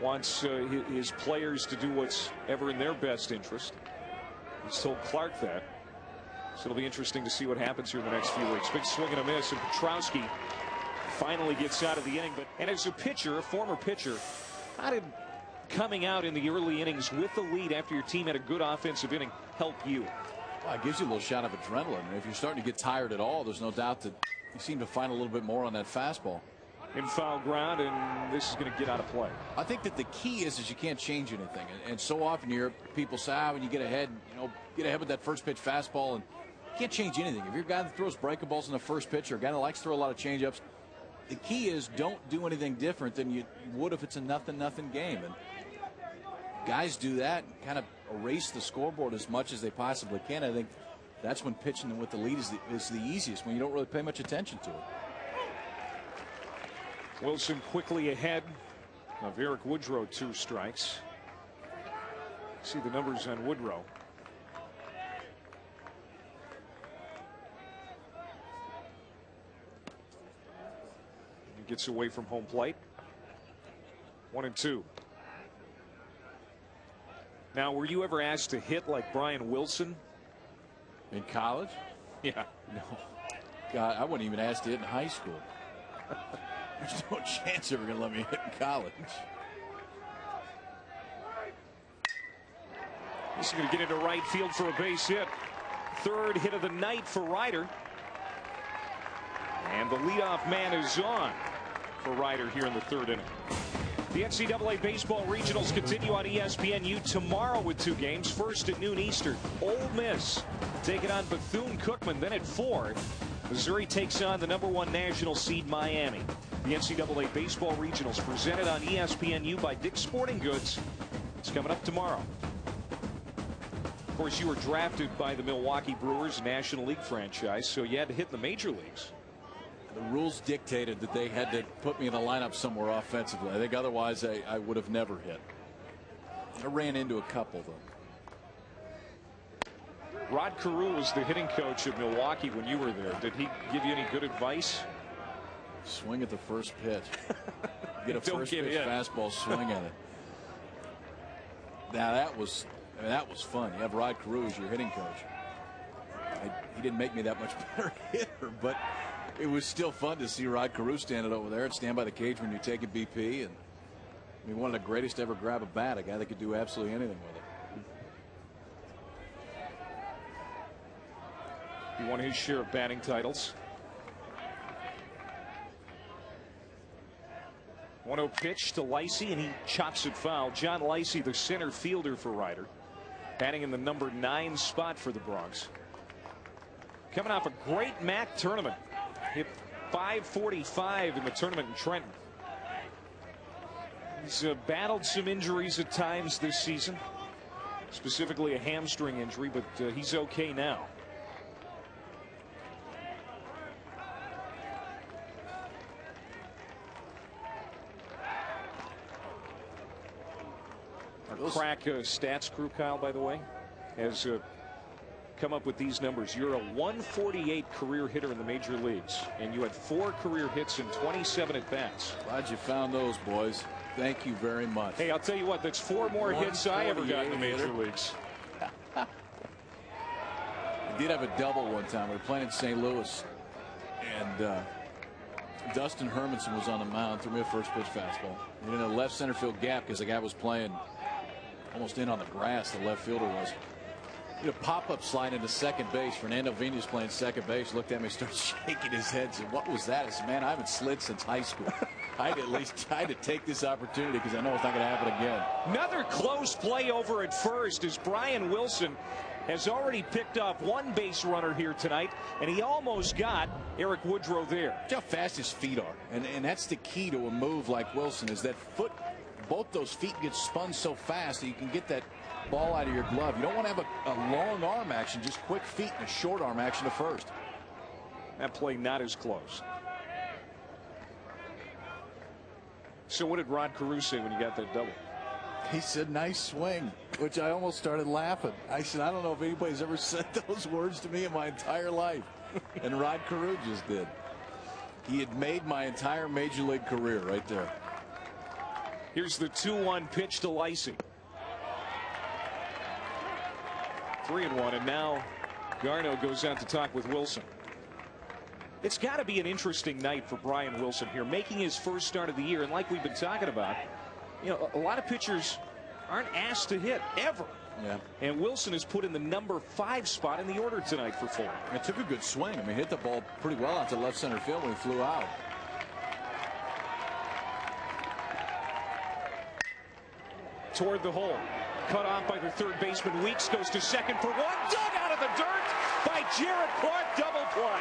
wants his players to do what's ever in their best interest. He's told Clark that. So it'll be interesting to see what happens here in the next few weeks. Big swing and a miss, and Petrosky finally gets out of the inning. And as a pitcher, a former pitcher, how did coming out in the early innings with the lead after your team had a good offensive inning help you? Well, it gives you a little shot of adrenaline. And if you're starting to get tired at all, there's no doubt that you seem to find a little bit more on that fastball. In foul ground, and this is going to get out of play. I think that the key is you can't change anything. And so often you hear people say, when you get ahead, get ahead with that first pitch fastball, and you can't change anything. If you're a guy that throws breaking balls in the first pitch, or a guy that likes to throw a lot of changeups, the key is don't do anything different than you would if it's a 0-0 game. And guys do that and kind of erase the scoreboard as much as they possibly can. I think that's when pitching with the lead is the easiest, when you don't really pay much attention to it. Wilson quickly ahead of Eric Woodrow, 2 strikes. See the numbers on Woodrow. He gets away from home plate. 1-2. Now, were you ever asked to hit like Brian Wilson? In college? Yeah. No. God, I wasn't even asked to hit in high school. There's no chance they were going to let me hit in college. He's going to get into right field for a base hit. Third hit of the night for Ryder. And the leadoff man is on for Ryder here in the third inning. The NCAA baseball regionals continue on ESPNU tomorrow with 2 games. First at noon Eastern, Ole Miss taking on Bethune-Cookman. Then at 4, Missouri takes on the #1 national seed Miami. The NCAA baseball regionals presented on ESPNU by Dick's Sporting Goods. It's coming up tomorrow. Of course, you were drafted by the Milwaukee Brewers National League franchise, so you had to hit in the major leagues. The rules dictated that they had to put me in the lineup somewhere offensively. I think otherwise I would have never hit. I ran into a couple, though. Rod Carew was the hitting coach at Milwaukee when you were there. Did he give you any good advice? Swing at the first pitch. Get a Don't first give pitch in. fastball, swing at it. Now that was fun. You have Rod Carew as your hitting coach. He didn't make me that much better hitter, but it was still fun to see Rod Carew standing over there and stand by the cage when you take a BP. And I mean, one of the greatest to ever grab a bat, a guy that could do absolutely anything with it. He won his share of batting titles. 1-0 pitch to Lacey, and he chops it foul. John Lacey, the center fielder for Ryder, batting in the #9 spot for the Bronx. Coming off a great MAC tournament. Hit .545 in the tournament in Trenton. He's battled some injuries at times this season, specifically a hamstring injury, but he's okay now. Our crack stats crew, Kyle, by the way, has come up with these numbers. You're a .148 career hitter in the major leagues, and you had 4 career hits and 27 at bats. Glad you found those, boys. Thank you very much. Hey, I'll tell you what, that's 4 more hits I ever got in the major leagues. I did have a double one time. We were playing in St. Louis, and Dustin Hermanson was on the mound, threw me a first pitch fastball. And in a left center field gap because the guy was playing almost in on the grass, the left fielder was. A pop-up slide into second base. Fernando Venus playing second base looked at me, started shaking his head, said, "What was that?" I said, "Man, I haven't slid since high school. I had to at least try to take this opportunity because I know it's not going to happen again." Another close play over at first as Brian Wilson has already picked up 1 base runner here tonight, and he almost got Eric Woodrow there. That's how fast his feet are, and that's the key to a move like Wilson, is that foot. Both those feet get spun so fast that you can get that ball out of your glove. You don't want to have a long arm action, just quick feet and a short arm action to first. That play not as close. So what did Rod Carew say when you got that double? He said, "Nice swing," which I almost started laughing. I said, "I don't know if anybody's ever said those words to me in my entire life." And Rod Carew just did. He had made my entire major league career right there. Here's the 2-1 pitch to Lacey. 3-1, and now Garneau goes out to talk with Wilson. It's got to be an interesting night for Brian Wilson here, making his first start of the year. And like we've been talking about, you know, a lot of pitchers aren't asked to hit ever. Yeah. And Wilson is put in the #5 spot in the order tonight for Fullerton. It took a good swing. I mean, hit the ball pretty well out to left center field when he flew out. Toward the hole. Cut off by the third baseman. Weeks goes to second for 1. Dug out of the dirt by Jared Clark. Double play.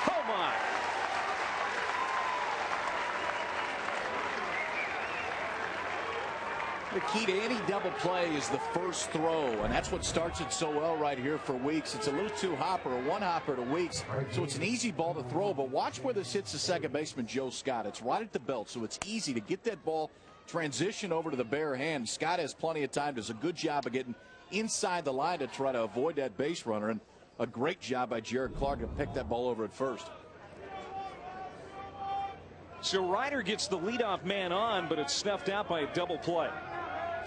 Oh, my. The key to any double play is the first throw, and that's what starts it so well right here for Weeks. It's a little two-hopper, a one-hopper to Weeks, so it's an easy ball to throw. But watch where this hits the second baseman, Joe Scott. It's right at the belt, so it's easy to get that ball transition over to the bare hand. Scott has plenty of time, does a good job of getting inside the line to try to avoid that base runner, and a great job by Jared Clark to pick that ball over at first. So Ryder gets the leadoff man on, but it's snuffed out by a double play.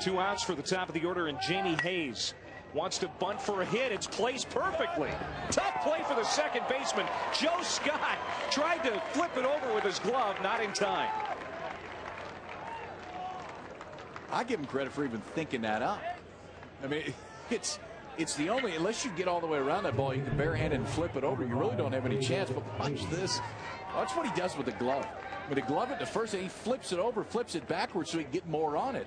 2 outs for the top of the order, and Jamie Hayes wants to bunt for a hit. It's placed perfectly. Tough play for the second baseman. Joe Scott tried to flip it over with his glove, not in time. I give him credit for even thinking that up. I mean, it's the only, unless you get all the way around that ball, you can barehand and flip it over. You really don't have any chance. But watch this. Watch what he does with the glove. With the glove at the first, and he flips it over, flips it backwards so he can get more on it.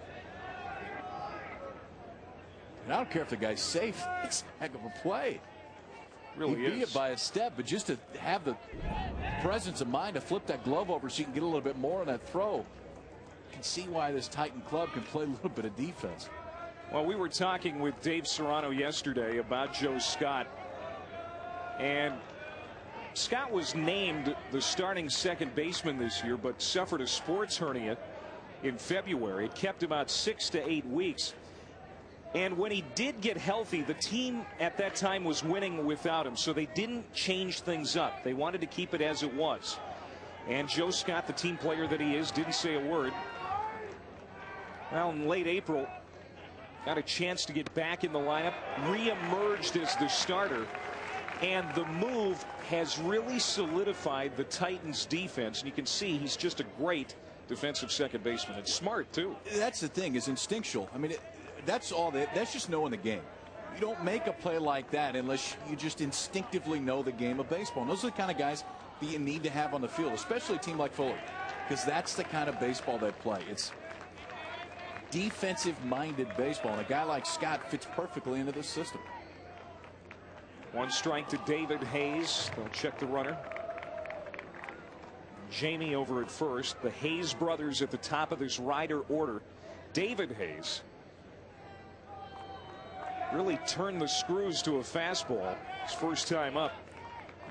And I don't care if the guy's safe. It's a heck of a play. Really he beat it by a step, but just to have the presence of mind to flip that glove over so you can get a little bit more on that throw. You can see why this Titan club can play a little bit of defense. Well, we were talking with Dave Serrano yesterday about Joe Scott. And Scott was named the starting second baseman this year, but suffered a sports hernia in February. It kept him out 6 to 8 weeks. And when he did get healthy, the team at that time was winning without him, so they didn't change things up. They wanted to keep it as it was. And Joe Scott, the team player that he is, didn't say a word. Well, in late April, got a chance to get back in the lineup, re-emerged as the starter, and the move has really solidified the Titans' defense. And you can see he's just a great defensive second baseman. It's smart, too. That's the thing, is instinctual. I mean, that's all. That's just knowing the game. You don't make a play like that unless you just instinctively know the game of baseball. And those are the kind of guys that you need to have on the field, especially a team like Fullerton, because that's the kind of baseball they play. It's defensive-minded baseball, and a guy like Scott fits perfectly into this system. 1 strike to David Hayes. They'll check the runner. Jamie over at first. The Hayes brothers at the top of this rider order. David Hayes really turned the screws to a fastball his first time up.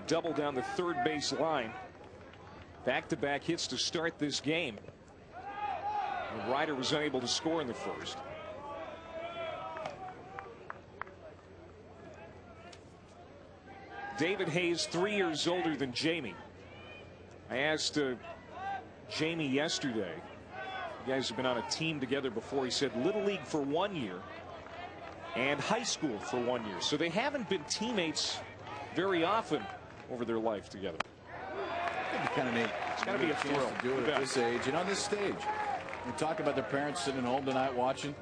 Double down the third base line. Back-to-back hits to start this game. The Ryder was unable to score in the first. David Hayes, 3 years older than Jamie. I asked Jamie yesterday. You guys have been on a team together before. He said Little League for 1 year and high school for 1 year. So they haven't been teammates very often over their life together. That'd be kind of neat. It's got to be a thrill to do it at this age and on this stage. We talk about their parents sitting at home tonight watching.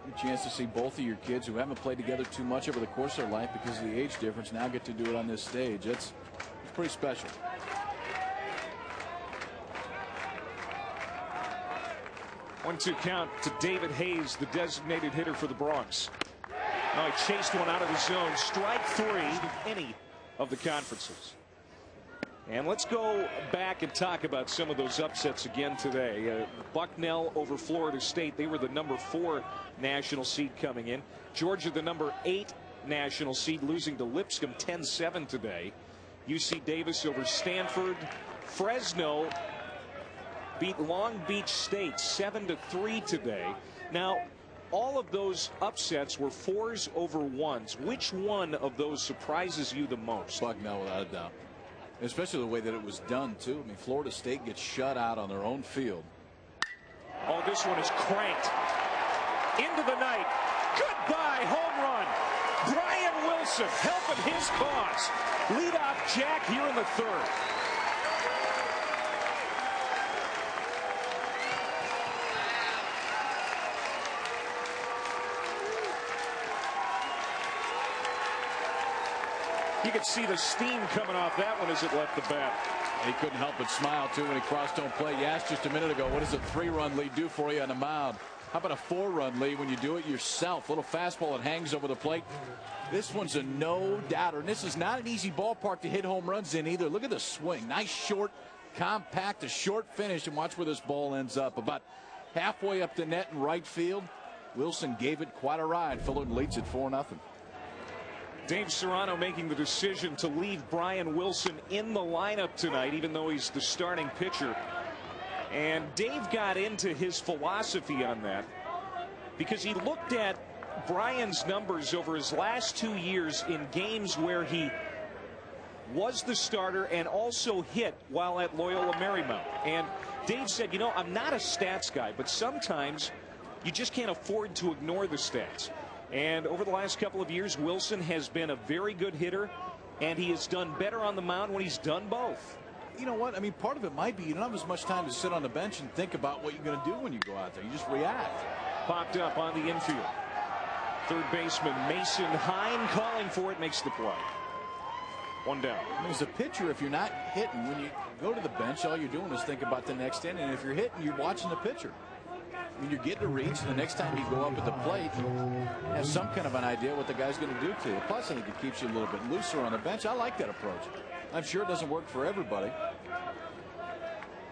A chance to see both of your kids who haven't played together too much over the course of their life because of the age difference now get to do it on this stage. It's pretty special. One-two count to David Hayes, the designated hitter for the Bronx. Now he chased one out of the zone. Strike 3 in any of the conferences. And let's go back and talk about some of those upsets again today. Bucknell over Florida State. They were the number 4 national seed coming in. Georgia, the number 8 national seed, losing to Lipscomb 10-7 today. UC Davis over Stanford. Fresno beat Long Beach State 7-3 today. Now, all of those upsets were 4s over 1s. Which one of those surprises you the most? Bucknell, without a doubt. Especially the way that it was done, too. I mean, Florida State gets shut out on their own field. Oh, this one is cranked into the night. Goodbye home run. Brian Wilson helping his cause. Leadoff jack here in the 3rd. You could see the steam coming off that one as it left the bat. He couldn't help but smile, too, when he crossed home plate. You asked just a minute ago, what does a 3-run lead do for you on the mound? How about a 4-run lead when you do it yourself? Little fastball that hangs over the plate. This one's a no-doubter. And this is not an easy ballpark to hit home runs in either. Look at the swing. Nice, short, compact, a short finish. And watch where this ball ends up. About halfway up the net in right field. Wilson gave it quite a ride. Fullerton leads it 4-0. Dave Serrano making the decision to leave Brian Wilson in the lineup tonight, even though he's the starting pitcher. And Dave got into his philosophy on that because he looked at Brian's numbers over his last 2 years in games where he was the starter and also hit while at Loyola Marymount. And Dave said, you know, I'm not a stats guy, but sometimes You just can't afford to ignore the stats. And over the last couple of years, Wilson has been a very good hitter, and he has done better on the mound when he's done both. You know what? I mean, part of it might be you don't have as much time to sit on the bench and think about what you're going to do when you go out there. You just react. Popped up on the infield. Third baseman Mason Hine calling for it, makes the play. One down. As a pitcher, if you're not hitting, when you go to the bench, all you're doing is think about the next inning. And if you're hitting, you're watching the pitcher. I mean, you're getting a reach, and the next time you go up at the plate, you have some kind of an idea what the guy's going to do to you. Plus, I think it keeps you a little bit looser on the bench. I like that approach. I'm sure it doesn't work for everybody.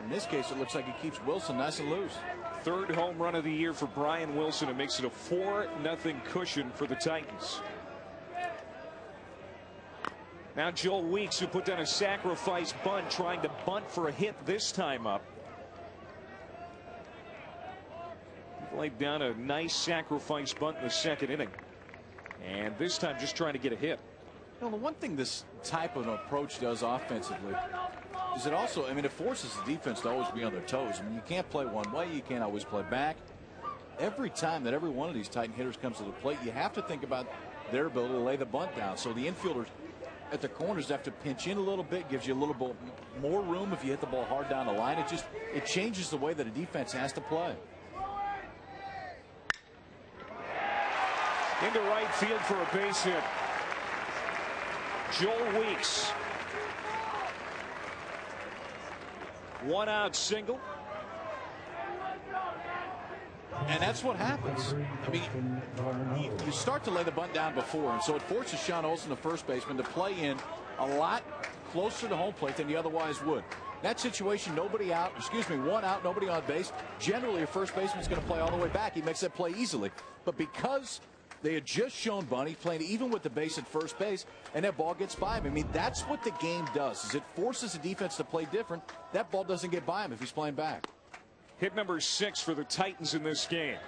In this case, it looks like it keeps Wilson nice and loose. Third home run of the year for Brian Wilson. It makes it a 4-0 cushion for the Titans. Now Joel Weeks, who put down a sacrifice bunt, trying to bunt for a hit this time up. He laid down a nice sacrifice bunt in the second inning. And this time just trying to get a hit. You know, the one thing this type of approach does offensively is it also, I mean, it forces the defense to always be on their toes. I mean, you can't play one way, you can't always play back. Every time that every one of these Titan hitters comes to the plate, you have to think about their ability to lay the bunt down. So the infielders at the corners have to pinch in a little bit, gives you a little bit more room if you hit the ball hard down the line. It changes the way that a defense has to play. Into right field for a base hit. Joel Weeks. One out single. And that's what happens. I mean, you start to lay the bunt down before, and so it forces Sean Olson, the first baseman, to play in a lot closer to home plate than he otherwise would. That situation, one out, nobody on base. Generally, a first baseman's going to play all the way back. He makes that play easily. But because they had just shown Bunny playing even with the base at first base, and that ball gets by him. I mean, that's what the game does, is it forces the defense to play different. That ball doesn't get by him if he's playing back. Hit number 6 for the Titans in this game.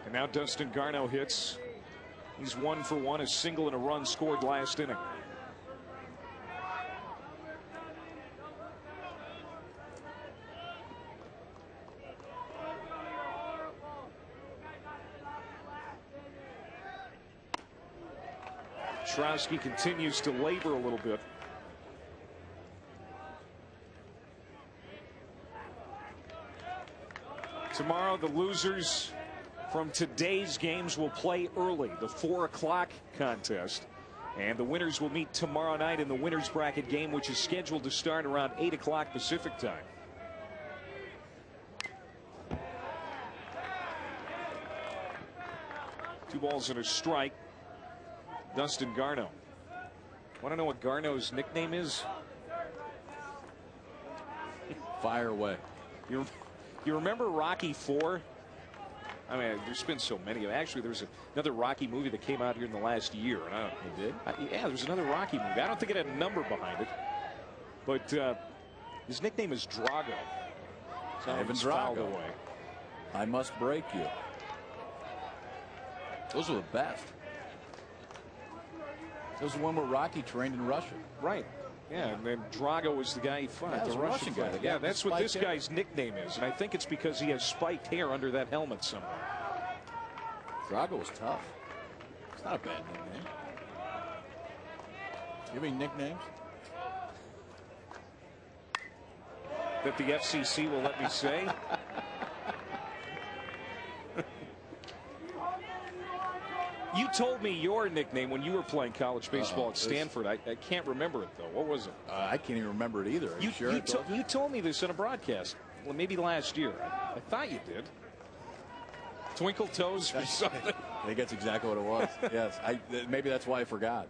And now Dustin Garneau hits. He's 1 for 1, a single and a run scored last inning. Trowski continues to labor a little bit. Tomorrow, the losers from today's games will play early, the 4 o'clock contest. And the winners will meet tomorrow night in the winners bracket game, which is scheduled to start around 8 o'clock Pacific time. Two balls and a strike. Dustin Garneau. Want to know what Garneau's nickname is? Fire away. You remember Rocky IV? I mean, there's been so many. Actually, there's another Rocky movie that came out here in the last year. And He did? Yeah, there's another Rocky movie. I don't think it had a number behind it. But his nickname is Drago. Ivan Drago. Drago. Away. I must break you. Those are the best. Those are the one where Rocky trained in Russia. Right. Yeah, and then Drago was the guy he fought. Yeah, the the Russian guy. Yeah, that's what this hair. guy's nickname is. And I think it's because he has spiked hair under that helmet somewhere. Drago was tough. It's not a bad nickname. You have any nicknames? That the FCC will let me say? You told me your nickname when you were playing college baseball at Stanford. I can't remember it, though. What was it? I can't even remember it either. Are you sure? You told me this in a broadcast. Well, maybe last year. I thought you did. Twinkle Toes or something. I think that's exactly what it was. Yes. Maybe that's why I forgot.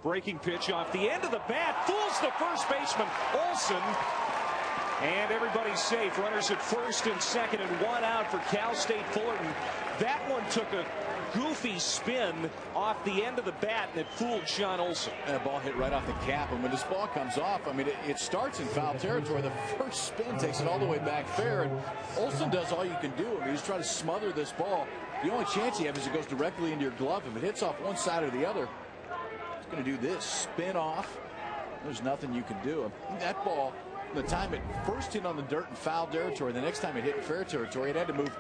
Breaking pitch off the end of the bat. Fools the first baseman, Olson. And everybody's safe. Runners at first and second and one out for Cal State Fullerton. That one took a goofy spin off the end of the bat, and it fooled Sean Olson. That ball hit right off the cap, and when this ball comes off, I mean, it starts in foul territory. The first spin takes it all the way back fair, and Olson does all you can do. I mean, he's trying to smother this ball. The only chance you have is it goes directly into your glove. If it hits off one side or the other, it's going to do this, spin off. There's nothing you can do. I mean, that ball, the time it first hit on the dirt in foul territory, the next time it hit in fair territory, it had to move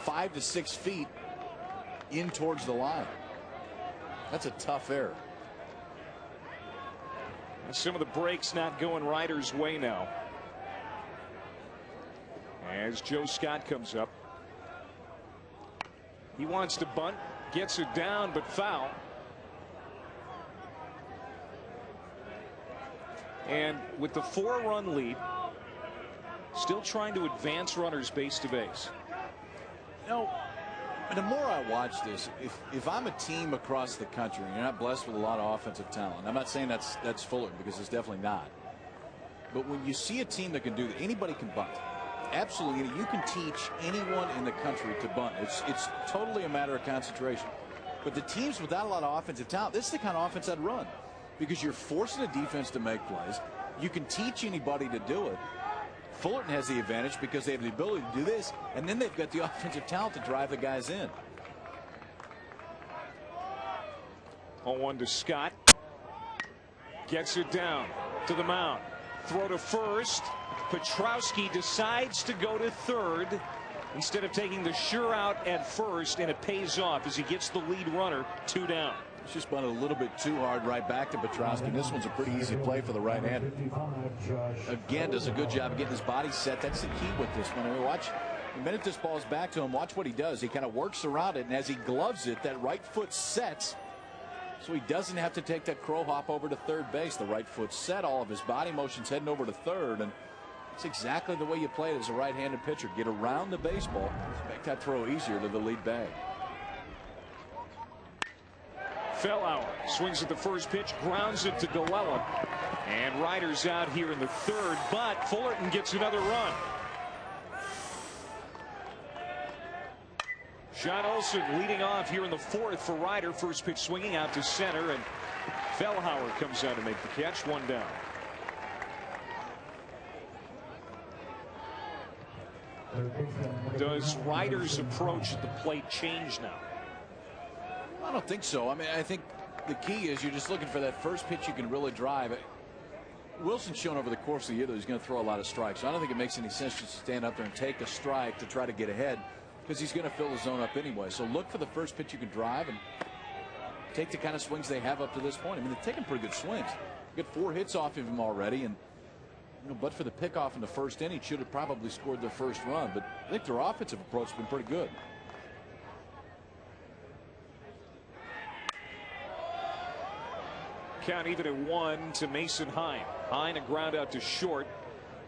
5 to 6 feet in towards the line. That's a tough error. Some of the breaks not going Ryder's way now. As Joe Scott comes up. He wants to bunt, gets it down, but foul. And with the 4-run lead, still trying to advance runners base to base. You know, the more I watch this, if I'm a team across the country and you're not blessed with a lot of offensive talent, I'm not saying that's Fullerton, because it's definitely not. But when you see a team that can do that, anybody can bunt. Absolutely, you can teach anyone in the country to bunt. It's totally a matter of concentration. But the teams without a lot of offensive talent, this is the kind of offense I'd run, because you're forcing a defense to make plays. You can teach anybody to do it. Fullerton has the advantage because they have the ability to do this, and then they've got the offensive talent to drive the guys in. 0-1 to Scott. Gets it down to the mound. Throw to first. Petrowski decides to go to third instead of taking the sure out at first, and it pays off as he gets the lead runner 2 down. It's just bunted a little bit too hard right back to Petrowski. This one's a pretty easy play for the right-hander. Again, does a good job of getting his body set. That's the key with this one. I mean, watch the minute this ball's back to him, watch what he does. He kind of works around it, and as he gloves it, that right foot sets, so he doesn't have to take that crow hop over to third base. The right foot set, all of his body motion's heading over to third, and it's exactly the way you play it as a right-handed pitcher. Get around the baseball, make that throw easier to the lead bag. Fellauer swings at the first pitch, grounds it to Galella, and Ryder's out here in the third, but Fullerton gets another run. Sean Olsen leading off here in the fourth for Ryder. First pitch swinging out to center, and Fellauer comes out to make the catch. 1 down. Does Ryder's approach at the plate change now? I don't think so. I mean, I think the key is you're just looking for that first pitch you can really drive. Wilson's shown over the course of the year that he's going to throw a lot of strikes. So I don't think it makes any sense just to stand up there and take a strike to try to get ahead, because he's going to fill the zone up anyway. So look for the first pitch you can drive and take the kind of swings they have up to this point. I mean, they're taking pretty good swings. Got 4 hits off of him already, and but for the pickoff in the first inning, should have probably scored their first run. But I think their offensive approach has been pretty good. Count even at 1 to Mason Hine. Hine a ground out to short.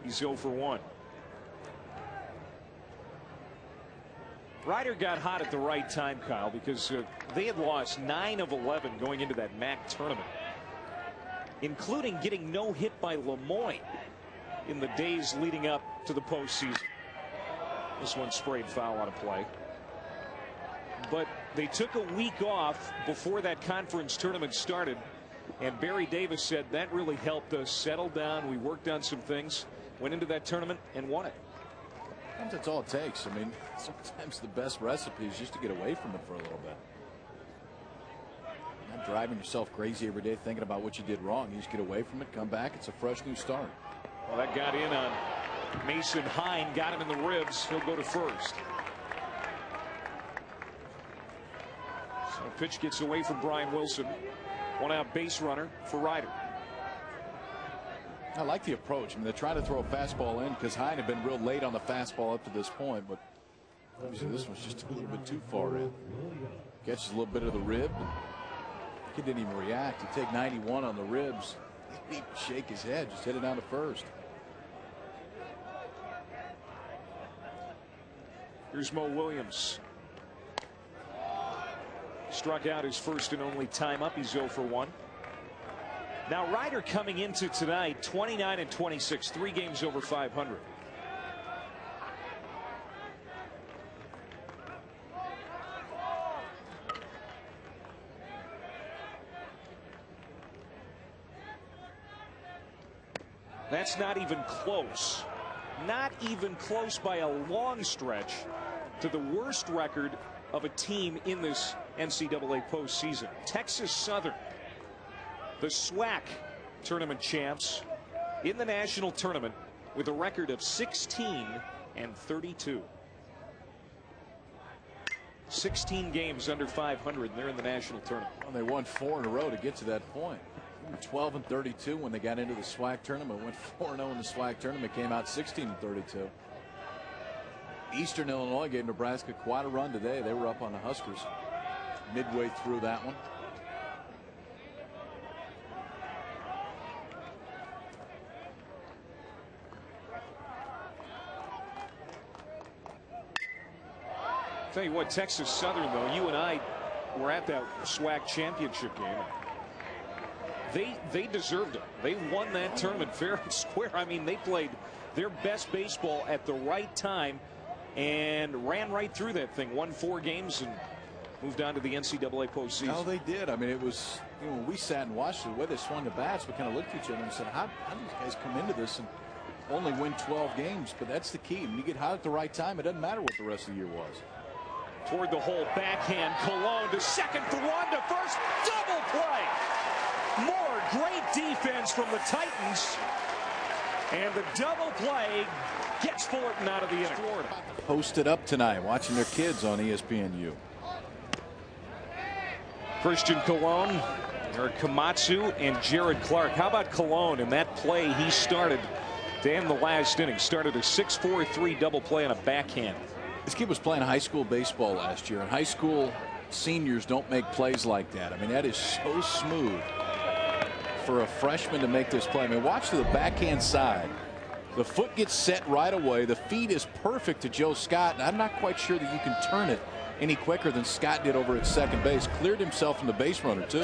He's 0 for 1. Ryder got hot at the right time, Kyle, because they had lost 9 of 11 going into that MAC tournament, including getting no hit by Lemoyne in the days leading up to the postseason. This one sprayed foul out of play. But they took a week off before that conference tournament started, and Barry Davis said that really helped us settle down. We worked on some things, went into that tournament and won it. Sometimes that's all it takes. I mean, sometimes the best recipe is just to get away from it for a little bit. Not driving yourself crazy every day thinking about what you did wrong. You just get away from it, come back, it's a fresh new start. Well, that got in on Mason Hine, got him in the ribs. He'll go to first. So pitch gets away from Brian Wilson. 1 out base runner for Ryder. I like the approach. I mean, they're trying to throw a fastball in because Hine had been real late on the fastball up to this point, but obviously this one's just a little bit too far in. Catches a little bit of the rib. He didn't even react. He'd take 91 on the ribs. He'd shake his head, just hit it down to first. Here's Mo Williams. Struck out his first and only time up. He's 0 for 1. Now Ryder coming into tonight 29 and 26, 3 games over 500. That's not even close. Not even close by a long stretch to the worst record of a team in this NCAA postseason. Texas Southern, the SWAC tournament champs in the national tournament with a record of 16 and 32. 16 games under 500, and they're in the national tournament. Well, they won 4 in a row to get to that point. 12-32 when they got into the SWAC tournament. Went 4-0 in the SWAC tournament. Came out 16-32. Eastern Illinois gave Nebraska quite a run today. They were up on the Huskers midway through that one. Tell you what, Texas Southern, though, you and I were at that SWAC championship game. They deserved it. They won that tournament fair and square. I mean, they played their best baseball at the right time and ran right through that thing. Won 4 games and moved on to the NCAA postseason. No, they did. I mean, it was, you know, when we sat and watched the way they swung the bats, we kind of looked at each other and said, how do these guys come into this and only win 12 games? But that's the key. When you get hot at the right time, it doesn't matter what the rest of the year was. Toward the hole, backhand, Cologne to second for one, to first, double play. More great defense from the Titans, and the double play gets Fullerton out of the inning. Florida posted up tonight, watching their kids on ESPNU. Christian Cologne, Eric Komatsu, and Jared Clark. How about Cologne in that play he started to end the last inning? Started a 6-4-3 double play on a backhand. This kid was playing high school baseball last year, and high school seniors don't make plays like that. I mean, that is so smooth for a freshman to make this play. I mean, watch to the backhand side. The foot gets set right away. The feed is perfect to Joe Scott, and I'm not quite sure that you can turn it any quicker than Scott did over at second base. Cleared himself from the base runner, too.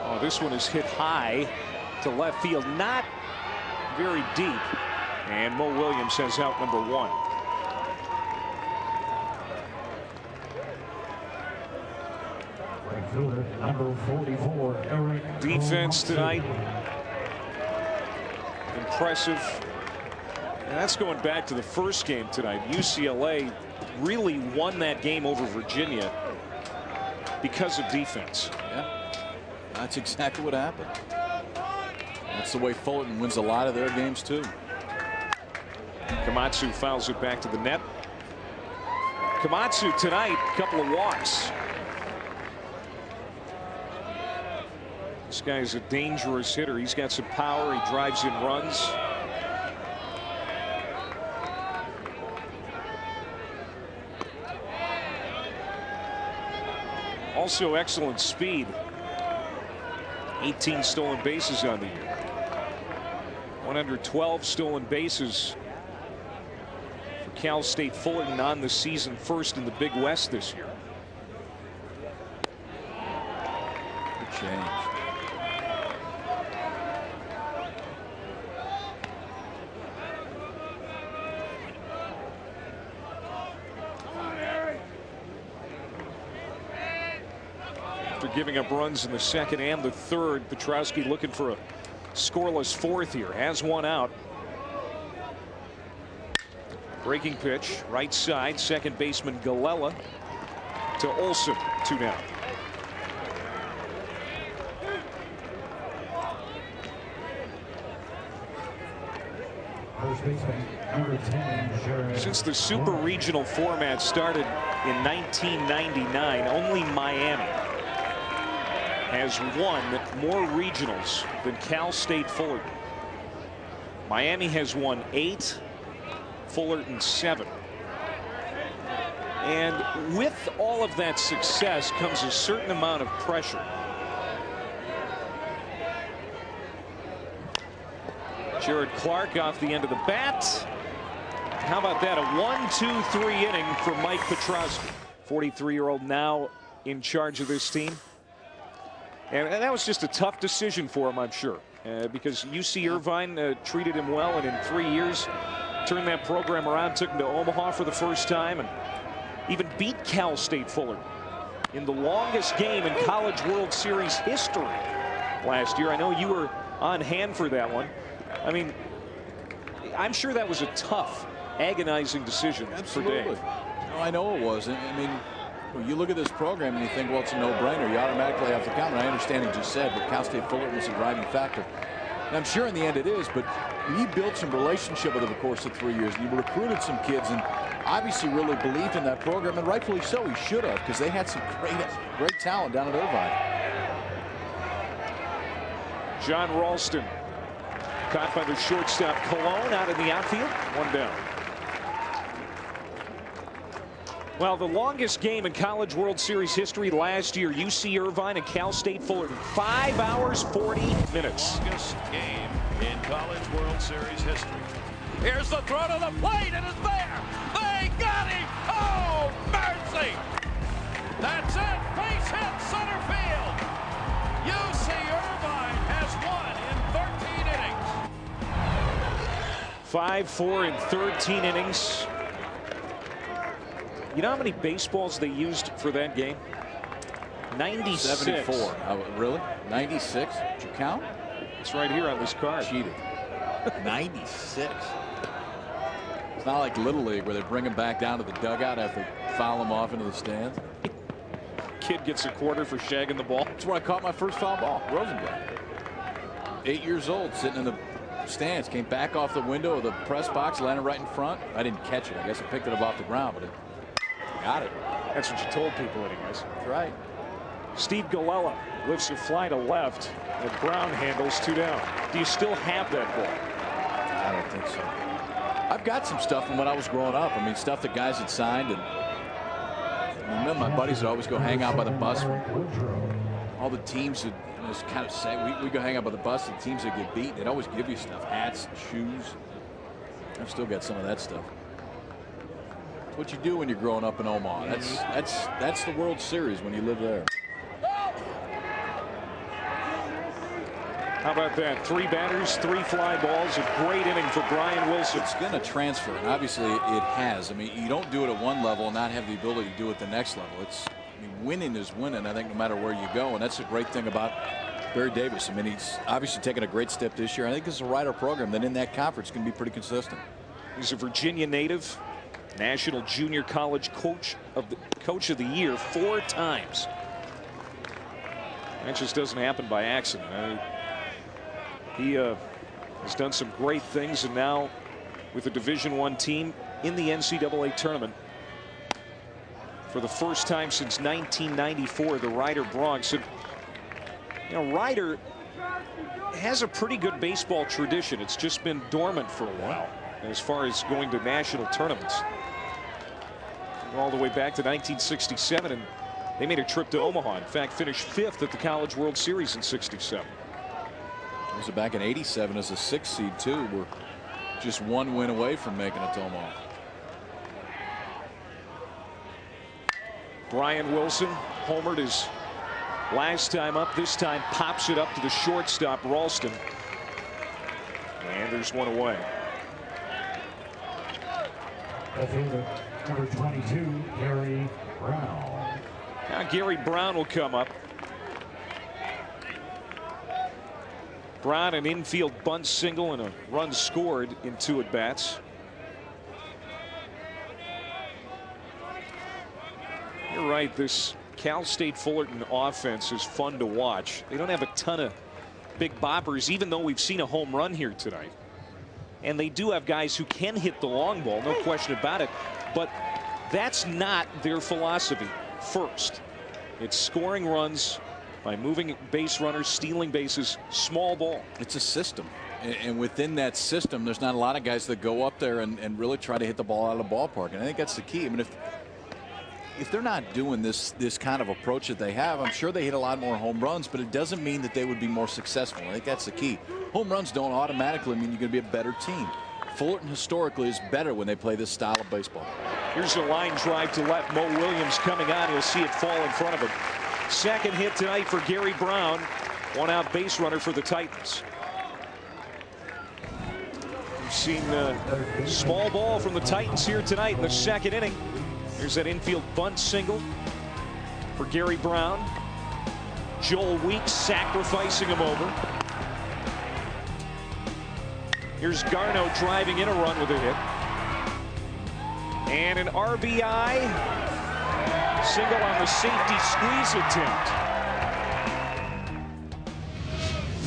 Oh, this one is hit high to left field, not very deep. And Mo Williams has out number 1. Number 44, Eric. Defense tonight. Impressive. And that's going back to the first game tonight. UCLA really won that game over Virginia because of defense. Yeah, that's exactly what happened. That's the way Fullerton wins a lot of their games, too. Komatsu fouls it back to the net. Komatsu tonight, a couple of walks. This guy's a dangerous hitter. He's got some power. He drives in runs. Also excellent speed. 18 stolen bases on the year. 112 stolen bases for Cal State Fullerton on the season, first in the Big West this year. Good change. Giving up runs in the second and the third, Petrowski looking for a scoreless fourth here. Has one out. Breaking pitch, right side, second baseman Galella to Olson, 2 down. First baseman, number 10, Jared. Since the super regional format started in 1999, only Miami has won more regionals than Cal State Fullerton. Miami has won 8, Fullerton 7. And with all of that success comes a certain amount of pressure. Jared Clark off the end of the bat. How about that? A 1-2-3 inning for Mike Petrowski. 43-year-old now in charge of this team. And that was just a tough decision for him, I'm sure, because UC Irvine treated him well, and in 3 years turned that program around, took him to Omaha for the first time, and even beat Cal State Fullerton in the longest game in College World Series history last year. I know you were on hand for that one. I mean, I'm sure that was a tough, agonizing decision. Absolutely. For Dave. No, I know it was. I mean, when you look at this program and you think, well, it's a no-brainer, you automatically have to count. And I understand he just said, but Cal State Fullerton was a driving factor. And I'm sure in the end it is, but when you build some relationship over the course of 3 years, and you recruited some kids, and obviously really believed in that program, and rightfully so. He should have, because they had some great talent down at Irvine. John Ralston caught by the shortstop Cologne out in the outfield. One down. Well, the longest game in College World Series history last year, UC Irvine and Cal State Fullerton, 5 hours 40 minutes. Longest game in College World Series history. Here's the throw to the plate, and it's there. They got him. Oh, mercy. That's it. Base hit center field. UC Irvine has won in 13 innings. 5-4 in 13 innings. You know how many baseballs they used for that game? 96. 74. Really? 96? Did you count? It's right here on this card. Cheated. 96. It's not like Little League where they bring him back down to the dugout after they foul him off into the stands. Kid gets a quarter for shagging the ball. That's where I caught my first foul ball. Rosenblatt. 8 years old, sitting in the stands. Came back off the window of the press box, landed right in front. I didn't catch it. I guess I picked it up off the ground, but it got it. That's what you told people anyways. That's right. Steve Galella lifts a fly to left, and Brown handles 2 down. Do you still have that ball? I don't think so. I've got some stuff from when I was growing up. I mean, stuff that guys had signed, and I remember my buddies would always go hang out by the bus. All the teams would just kind of say, we go hang out by the bus, and teams that get beat, they'd always give you stuff, hats, shoes. I've still got some of that stuff. It's what you do when you're growing up in Omaha. That's the World Series when you live there. How about that? 3 batters, 3 fly balls. A great inning for Brian Wilson. It's going to transfer, and obviously it has. I mean, you don't do it at one level and not have the ability to do it at the next level. I mean, winning is winning, I think, no matter where you go, and that's a great thing about Barry Davis. I mean, he's obviously taken a great step this year. I think it's a Ryder program that in that conference can be pretty consistent. He's a Virginia native, National Junior College Coach of the Year 4 times. That just doesn't happen by accident. He has done some great things, and now with a Division I team in the NCAA tournament for the first time since 1994, the Ryder Bronx. And, you know, Ryder has a pretty good baseball tradition. It's just been dormant for a while as far as going to national tournaments. All the way back to 1967, and they made a trip to Omaha. In fact, finished 5th at the College World Series in '67. It was back in '87 as a 6th seed too. We're just 1 win away from making it to Omaha. Brian Wilson homered his last time up. This time pops it up to the shortstop Ralston, and there's 1 away. The fielder, number 22, Gary Brown. Now Gary Brown will come up. Brown, an infield bunt single and a run scored in 2 at-bats. You're right, this Cal State Fullerton offense is fun to watch. They don't have a ton of big boppers, even though we've seen a home run here tonight. And they do have guys who can hit the long ball, no question about it. But that's not their philosophy. First, it's scoring runs by moving base runners, stealing bases, small ball. It's a system, and within that system, there's not a lot of guys that go up there and really try to hit the ball out of the ballpark. And I think that's the key. I mean, if they're not doing this kind of approach that they have, I'm sure they hit a lot more home runs, but it doesn't mean that they would be more successful. I think that's the key. Home runs don't automatically mean you're going to be a better team. Fullerton historically is better when they play this style of baseball. Here's a line drive to left. Mo Williams coming on. He'll see it fall in front of him. Second hit tonight for Gary Brown. 1 out base runner for the Titans. We've seen small ball from the Titans here tonight in the 2nd inning. There's that infield bunt single for Gary Brown. Joel Weeks sacrificing him over. Here's Garneau driving in a run with a hit. And an RBI single on the safety squeeze attempt.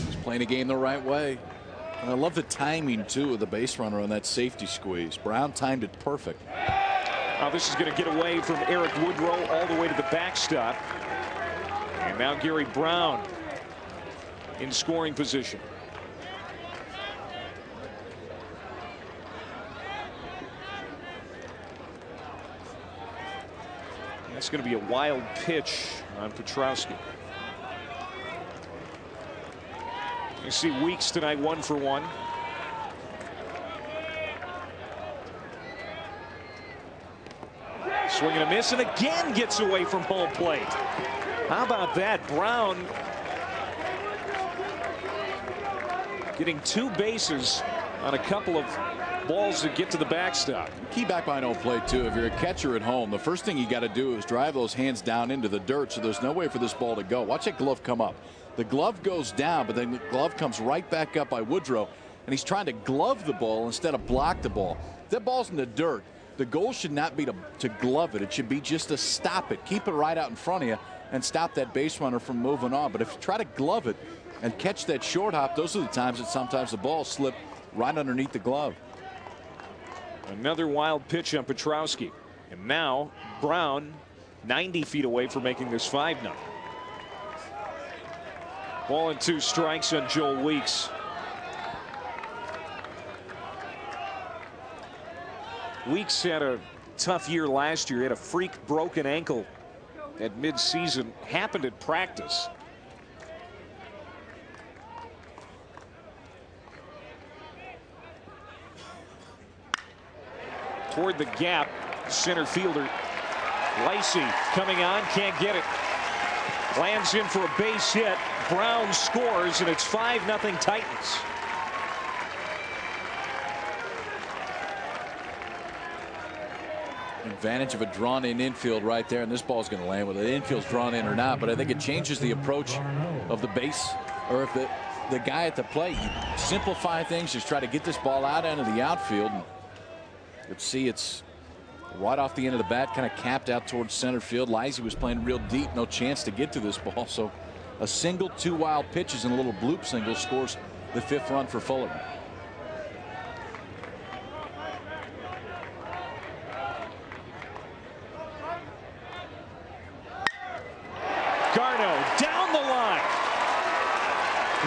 He's playing a game the right way. And I love the timing too of the base runner on that safety squeeze. Brown timed it perfect. Now this is going to get away from Eric Woodrow all the way to the backstop. And now Gary Brown in scoring position. That's going to be a wild pitch on Petrowski. You see Weeks tonight 1 for 1. Swing and a miss, and again gets away from home plate. How about that? Brown getting 2 bases on a couple of balls that get to the backstop. Key back behind home plate too. If you're a catcher at home, the first thing you got to do is drive those hands down into the dirt, so there's no way for this ball to go. Watch that glove come up. The glove goes down, but then the glove comes right back up by Woodrow, and he's trying to glove the ball instead of block the ball. If that ball's in the dirt, the goal should not be to glove it. It should be just to stop it. Keep it right out in front of you and stop that base runner from moving on. But if you try to glove it and catch that short hop, those are the times that sometimes the ball slip right underneath the glove. Another wild pitch on Petrowski. And now Brown 90 feet away from making this 5-0. Ball and 2 strikes on Joel Weeks. Weeks had a tough year last year. He had a freak broken ankle at midseason. Happened at practice. Toward the gap, center fielder Lacey coming on, can't get it. Lands in for a base hit. Brown scores, and it's 5-0 Titans. Advantage of a drawn-in infield right there, and this ball's going to land whether the infield's drawn in or not. But I think it changes the approach of the base, or if the guy at the plate, you simplify things, just try to get this ball out into the outfield. And let's see, it's right off the end of the bat, kind of capped out towards center field. Lizzie was playing real deep, no chance to get to this ball. So a single, 2 wild pitches, and a little bloop single scores the 5th run for Fullerton. Down the line.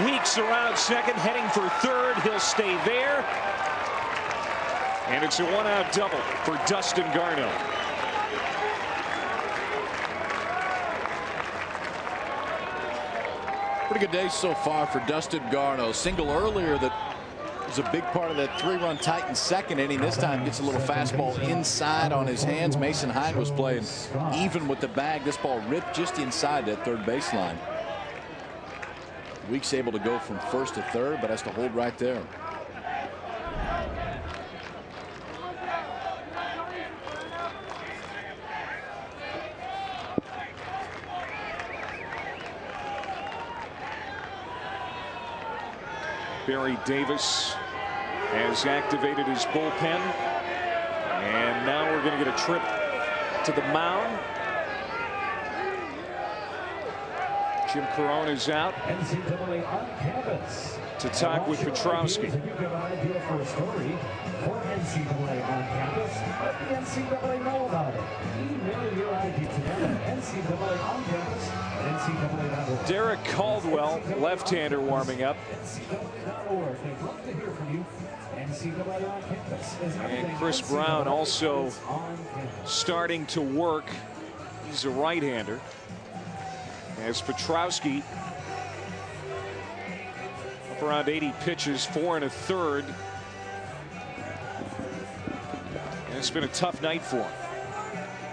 Weeks around second, heading for third. He'll stay there. And it's a 1-out double for Dustin Garneau. Pretty good day so far for Dustin Garneau. Single earlier that was a big part of that 3-run Titans second inning. This time gets a little fastball inside on his hands. Mason Hyde was playing even with the bag. This ball ripped just inside that third baseline. Weeks able to go from first to third, but has to hold right there. Barry Davis has activated his bullpen, and now we're going to get a trip to the mound. Jim Corona is out to talk with Petrowski. Derek Caldwell, left-hander, warming up. And Chris Brown also starting to work. He's a right-hander. As Petrowski up around 80 pitches, 4 1/3. And it's been a tough night for him.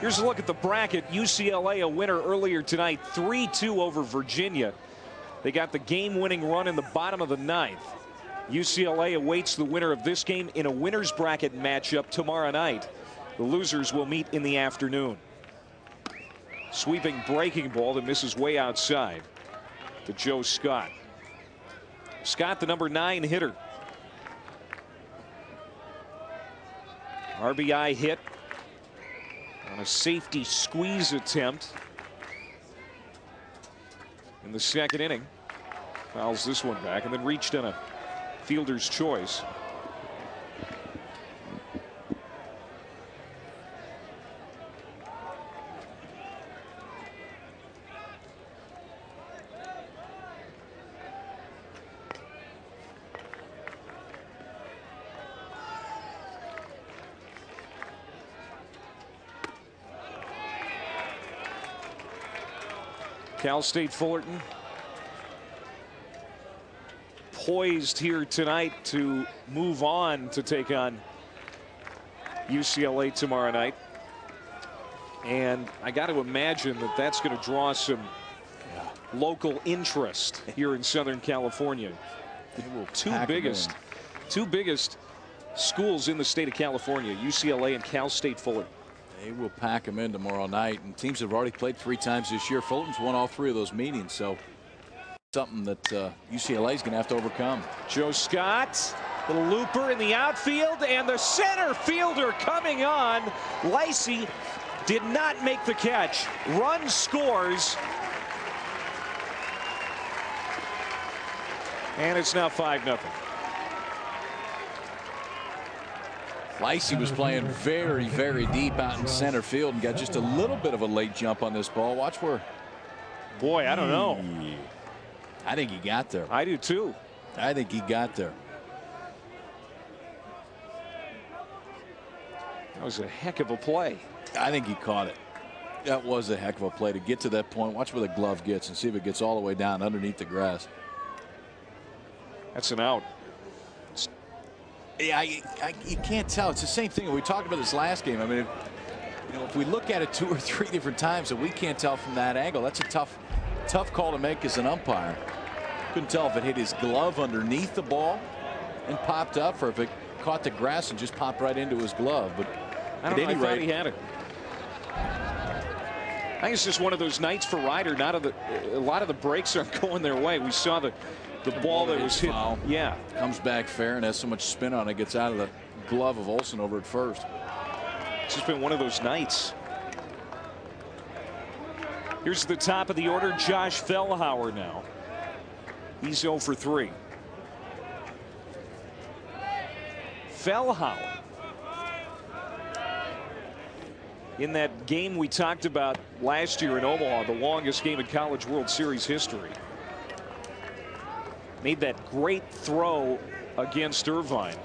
Here's a look at the bracket. UCLA a winner earlier tonight, 3-2 over Virginia. They got the game-winning run in the bottom of the 9th. UCLA awaits the winner of this game in a winner's bracket matchup tomorrow night. The losers will meet in the afternoon. Sweeping breaking ball that misses way outside to Joe Scott. Scott, the number 9 hitter. RBI hit on a safety squeeze attempt in the second inning. Fouls this one back and then reached on a fielder's choice. Cal State Fullerton poised here tonight to move on to take on UCLA tomorrow night. And I got to imagine that that's going to draw some local interest here in Southern California. The two biggest schools in the state of California, UCLA and Cal State Fullerton. They will pack them in tomorrow night, and teams have already played 3 times this year. Fullerton's won all 3 of those meetings, so something that UCLA is going to have to overcome. Joe Scott, little looper in the outfield, and the center fielder coming on. Lacey did not make the catch. Run scores. And it's now 5-0. Lacey was playing very, very deep out in center field and got just a little bit of a late jump on this ball. Watch where. Boy, I don't know. I think he got there. I do too. I think he got there. That was a heck of a play. I think he caught it. That was a heck of a play to get to that point. Watch where the glove gets and see if it gets all the way down underneath the grass. That's an out. Yeah, you can't tell. It's the same thing. We talked about this last game. I mean, if we look at it 2 or 3 different times and we can't tell from that angle, that's a tough call to make as an umpire. Couldn't tell if it hit his glove underneath the ball and popped up, or if it caught the grass and just popped right into his glove. But I don't know, I thought he had it. I think it's just one of those nights for Ryder. A lot of the breaks aren't going their way. We saw the ball that was hit. Foul. Yeah. Comes back fair and has so much spin on it, gets out of the glove of Olsen over at first. It's just been one of those nights. Here's the top of the order, Josh Fellhauer now. He's 0 for 3. Fellhauer, in that game we talked about last year in Omaha, the longest game in College World Series history, made that great throw against Irvine.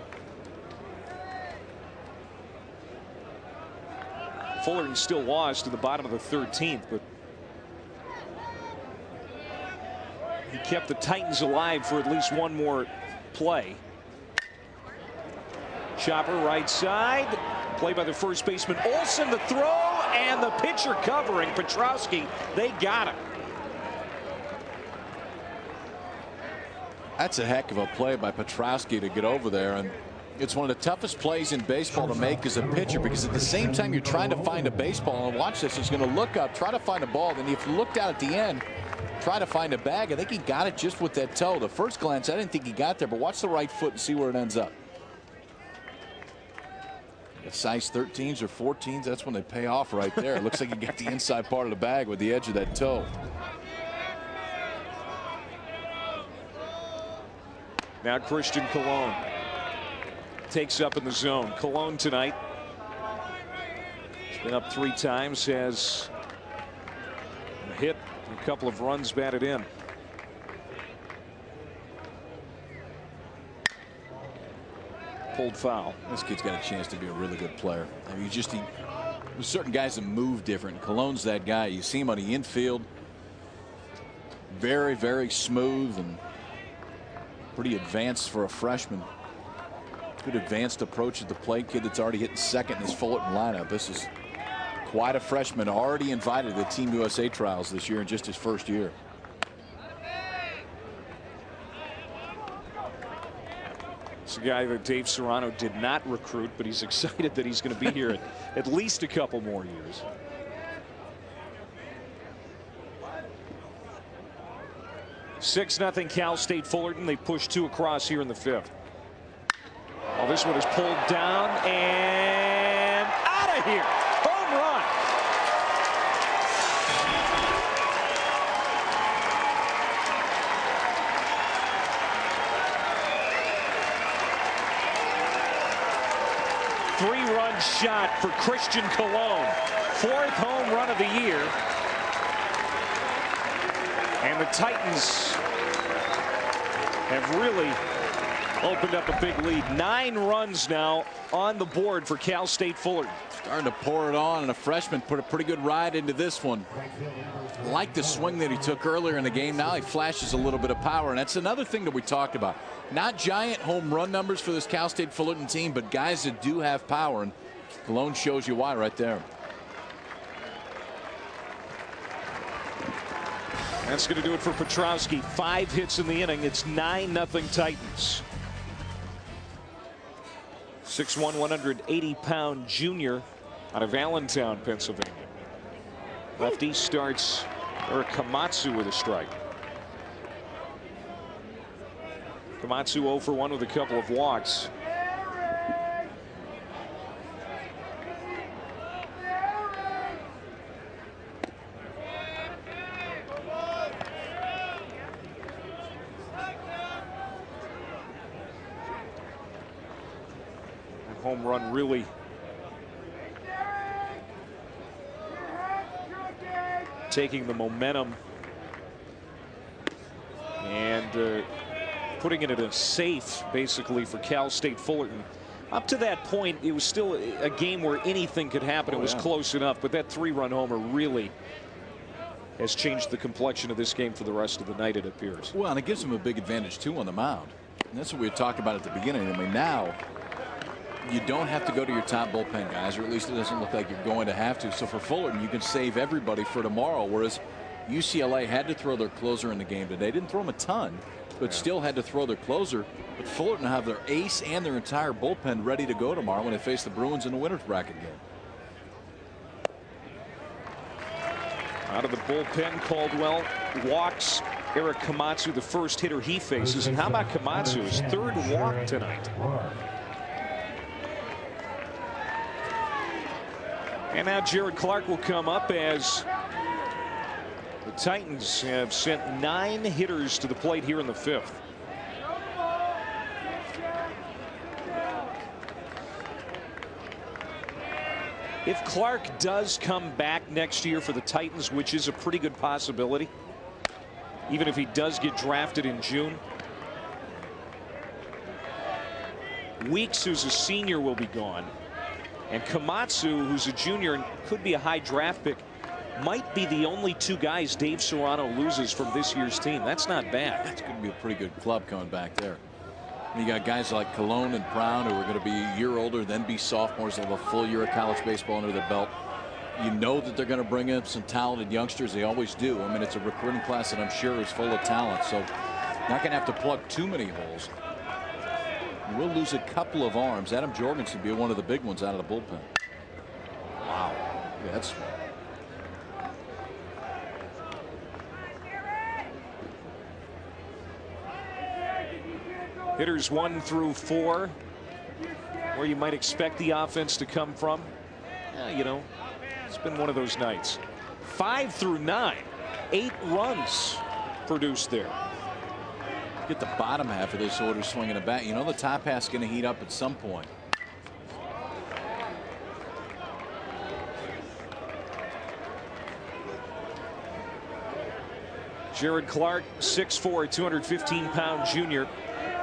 Fullerton still lost to the bottom of the 13th, but he kept the Titans alive for at least one more play. Chopper right side, play by the first baseman Olsen, the throw, and the pitcher covering Petrowski. They got him. That's a heck of a play by Petrowski to get over there, and it's one of the toughest plays in baseball to make as a pitcher, because at the same time you're trying to find a baseball, and watch this, he's going to look up, try to find a ball, then if you look down at the end, try to find a bag. I think he got it just with that toe. The first glance, I didn't think he got there, but watch the right foot and see where it ends up. Size 13s or 14s, that's when they pay off right there. It looks like he got the inside part of the bag with the edge of that toe. Now Christian Colon takes up in the zone. Colon tonight, he's been up 3 times, has a hit, a couple of runs batted in. Pulled foul. This kid's got a chance to be a really good player. I mean, there's certain guys that move different. Colon's that guy. You see him on the infield, very, very smooth and pretty advanced for a freshman. Good advanced approach at the plate. Kid that's already hitting second in his Fullerton lineup. This is quite a freshman, already invited to the Team USA trials this year in just his first year. It's a guy that Dave Serrano did not recruit, but he's excited that he's going to be here at least a couple more years. (6-0) Cal State Fullerton. They push 2 across here in the 5th. Oh, this one is pulled down and out of here. Home run. Three-run shot for Christian Colon. 4th home run of the year. And the Titans have really opened up a big lead. 9 runs now on the board for Cal State Fullerton. Starting to pour it on, and a freshman put a pretty good ride into this one. Like the swing that he took earlier in the game. Now he flashes a little bit of power, and that's another thing that we talked about. Not giant home run numbers for this Cal State Fullerton team, but guys that do have power, and Cologne shows you why right there. That's going to do it for Petrowski. 5 hits in the inning. It's 9-0 Titans. 6'1", 180-pound junior out of Allentown, Pennsylvania. Lefty starts Eric Komatsu with a strike. Komatsu 0 for 1 with a couple of walks. Home run really taking the momentum and putting it in a safe basically for Cal State Fullerton. Up to that point, it was still a game where anything could happen. It was close enough, but that 3-run homer really has changed the complexion of this game for the rest of the night, it appears. Well, and it gives him a big advantage too on the mound. And that's what we were talking about at the beginning. I mean, now you don't have to go to your top bullpen guys, or at least it doesn't look like you're going to have to. So for Fullerton, you can save everybody for tomorrow, whereas UCLA had to throw their closer in the game today. Didn't throw him a ton, but still had to throw their closer. But Fullerton have their ace and their entire bullpen ready to go tomorrow when they face the Bruins in the winner's bracket game. Out of the bullpen, Caldwell walks Eric Komatsu, the first hitter he faces. And how about Komatsu, his 3rd walk tonight? And now Jared Clark will come up as the Titans have sent 9 hitters to the plate here in the 5th. If Clark does come back next year for the Titans, which is a pretty good possibility, even if he does get drafted in June, Weeks, who's a senior, will be gone. And Komatsu, who's a junior and could be a high draft pick, might be the only 2 guys Dave Serrano loses from this year's team. That's not bad. That's going to be a pretty good club coming back there. And you got guys like Cologne and Brown, who are going to be a year older, then be sophomores. They'll have a full year of college baseball under their belt. You know that they're going to bring in some talented youngsters. They always do. I mean, it's a recruiting class that I'm sure is full of talent. So not going to have to plug too many holes. We'll lose a couple of arms. Adam Jorgensen will be one of the big ones out of the bullpen. Wow. Yeah, that's hitters 1 through 4, where you might expect the offense to come from. You know, it's been one of those nights. 5 through 9, 8 runs produced there. Get the bottom half of this order swinging a bat. You know the top half's going to heat up at some point. Jared Clark, 6'4", 215-pound junior.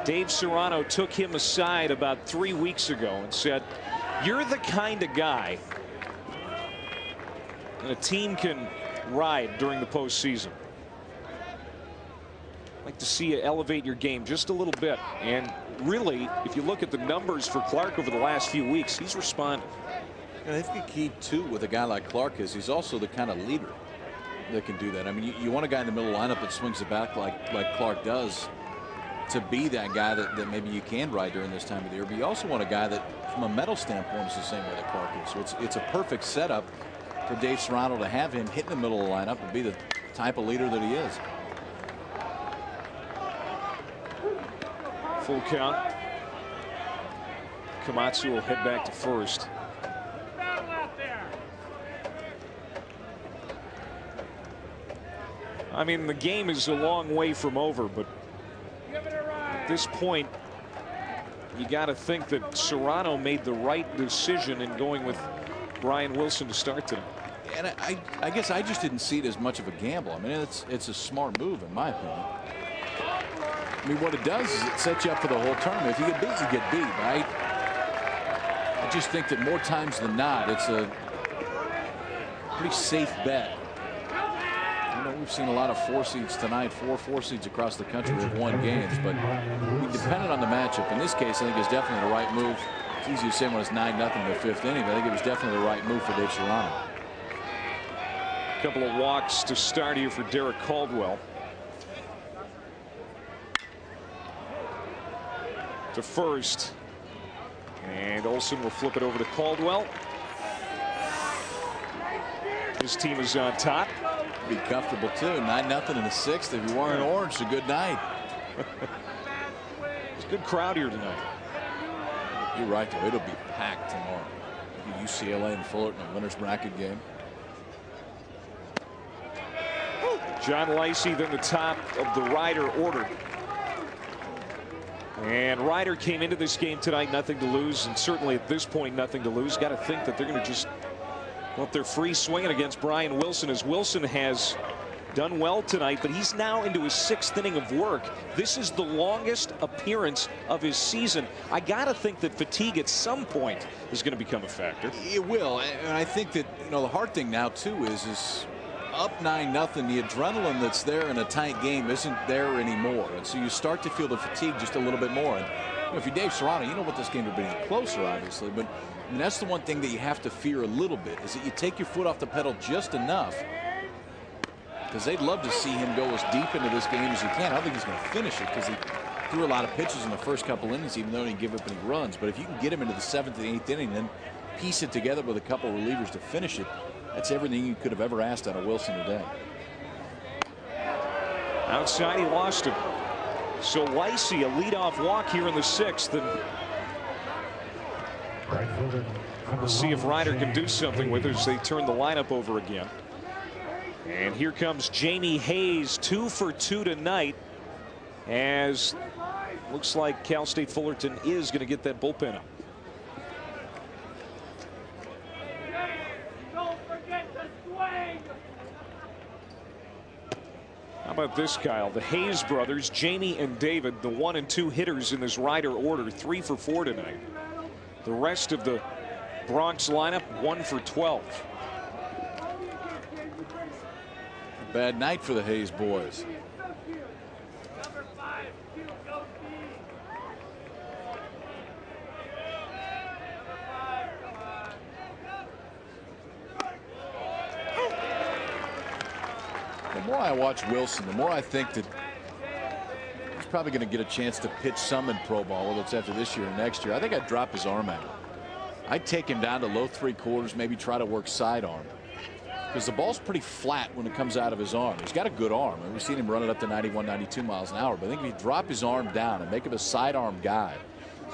Dave Serrano took him aside about 3 weeks ago and said, "You're the kind of guy that a team can ride during the postseason. I'd like to see you elevate your game just a little bit." And really, if you look at the numbers for Clark over the last few weeks, he's responded. And I think the key too with a guy like Clark is he's also the kind of leader that can do that. I mean, you want a guy in the middle lineup that swings the bat like Clark does, to be that guy that maybe you can ride during this time of the year. But you also want a guy that, from a mental standpoint, is the same way that Clark is. So it's a perfect setup for Dave Serrano to have him hit in the middle of the lineup and be the type of leader that he is. Full count. Komatsu will head back to first. I mean, the game is a long way from over, but at this point, you got to think that Serrano made the right decision in going with Brian Wilson to start today. And I guess I just didn't see it as much of a gamble. I mean, it's a smart move in my opinion. I mean, what it does is it sets you up for the whole tournament. If you get beat, you get beat, right? I just think that more times than not, it's a pretty safe bet. I know we've seen a lot of 4 seeds tonight, 4 seeds across the country have won games, but depending on the matchup, in this case, I think it's definitely the right move. It's easy to say when it's 9-0 in the 5th inning, but I think it was definitely the right move for Dave Serrano. A couple of walks to start here for Derek Caldwell. To first, and Olsen will flip it over to Caldwell. His team is on top. Be comfortable too. 9-0 in the 6th. If you weren't orange, it's a good night. It's a good crowd here tonight. You're right, though. It'll be packed tomorrow. UCLA and Fullerton, a winner's bracket game. John Lacey then the top of the Ryder order. And Ryder came into this game tonight nothing to lose, and certainly at this point nothing to lose. Got to think that they're going to just, well, if they're free swinging against Brian Wilson, as Wilson has done well tonight, but he's now into his 6th inning of work. This is the longest appearance of his season. I got to think that fatigue at some point is going to become a factor. It will, and I think that, you know, the hard thing now too is up 9-0, the adrenaline that's there in a tight game isn't there anymore, and so you start to feel the fatigue just a little bit more. And you know, if you're Dave Serrano, you know what this game would be closer, obviously, but I mean, that's the one thing that you have to fear a little bit, is that you take your foot off the pedal just enough, because they'd love to see him go as deep into this game as he can. I don't think he's going to finish it, because he threw a lot of pitches in the first couple innings, even though he didn't give up any runs. But if you can get him into the 7th and 8th inning, then piece it together with a couple relievers to finish it, that's everything you could have ever asked out of Wilson today. Outside, he lost him. So Lacey, a leadoff walk here in the 6th, and we'll see if Ryder can do something with it as they turn the lineup over again. And here comes Jamie Hayes, 2 for 2 tonight, as looks like Cal State Fullerton is going to get that bullpen up. How about this, Kyle? The Hayes brothers, Jamie and David, the 1 and 2 hitters in this Ryder order, 3 for 4 tonight. The rest of the Bronx lineup, 1 for 12. Bad night for the Hayes boys. The more I watch Wilson, the more I think that he's probably going to get a chance to pitch some in pro ball, whether it's after this year or next year. I think I'd drop his arm angle. I'd take him down to low 3/4, maybe try to work sidearm, because the ball's pretty flat when it comes out of his arm. He's got a good arm, and we've seen him run it up to 91, 92 miles an hour. But I think if you drop his arm down and make him a sidearm guy,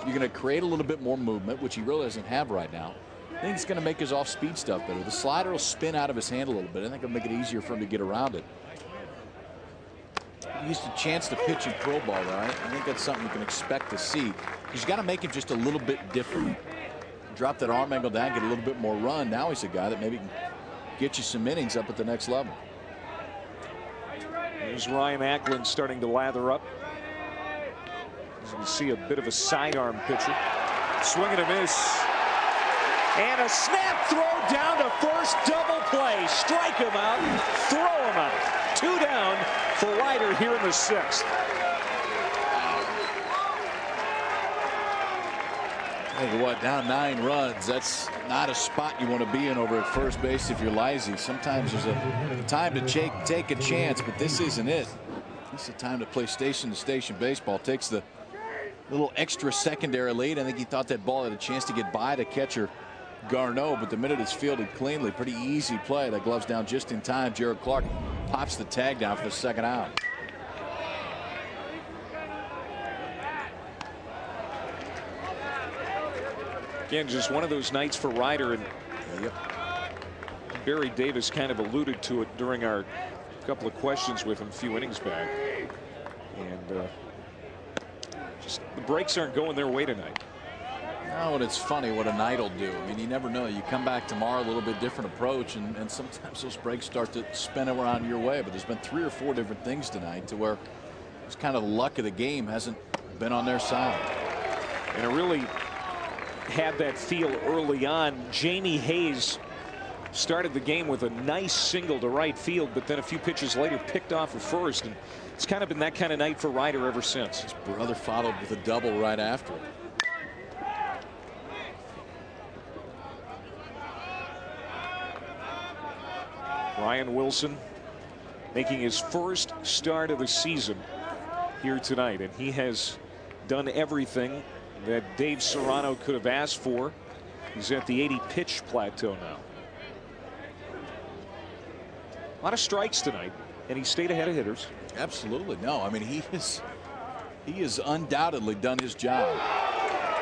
you're going to create a little bit more movement, which he really doesn't have right now. I think it's going to make his off-speed stuff better. The slider will spin out of his hand a little bit. I think it'll make it easier for him to get around it. He used a chance to pitch in pro ball, right? I think that's something you can expect to see. He's got to make him just a little bit different. Drop that arm angle down, get a little bit more run. Now he's a guy that maybe can get you some innings up at the next level. There's Ryan Ackland starting to lather up. As you can see, a bit of a sidearm pitcher. Swing and a miss. And a snap throw down to first, double play. Strike him out, throw him out. 2 down for Ryder here in the 6th. Tell you what, down 9 runs, that's not a spot you want to be in over at first base if you're lazy. Sometimes there's a time to take a chance, but this isn't it. This is the time to play station-to-station baseball. Takes the little extra secondary lead. I think he thought that ball had a chance to get by to catcher Garneau, but the minute it's fielded cleanly, pretty easy play. That glove's down just in time. Jared Clark pops the tag down for the 2nd out. Again, just one of those nights for Ryder, and Barry Davis kind of alluded to it during our couple of questions with him a few innings back. And just the breaks aren't going their way tonight. No, and it's funny what a night will do. I mean, you never know. You come back tomorrow, a little bit different approach, and sometimes those breaks start to spin around your way. But there's been 3 or 4 different things tonight to where It's kind of the luck of the game hasn't been on their side. And it really had that feel early on. Jamie Hayes started the game with a nice single to right field, but then a few pitches later picked off at first, and it's kind of been that kind of night for Ryder ever since. His brother followed with a double right after it. Ryan Wilson making his first start of the season here tonight, and he has done everything that Dave Serrano could have asked for. He's at the 80 pitch plateau now. A lot of strikes tonight, and he stayed ahead of hitters. Absolutely. No, I mean, he has undoubtedly done his job.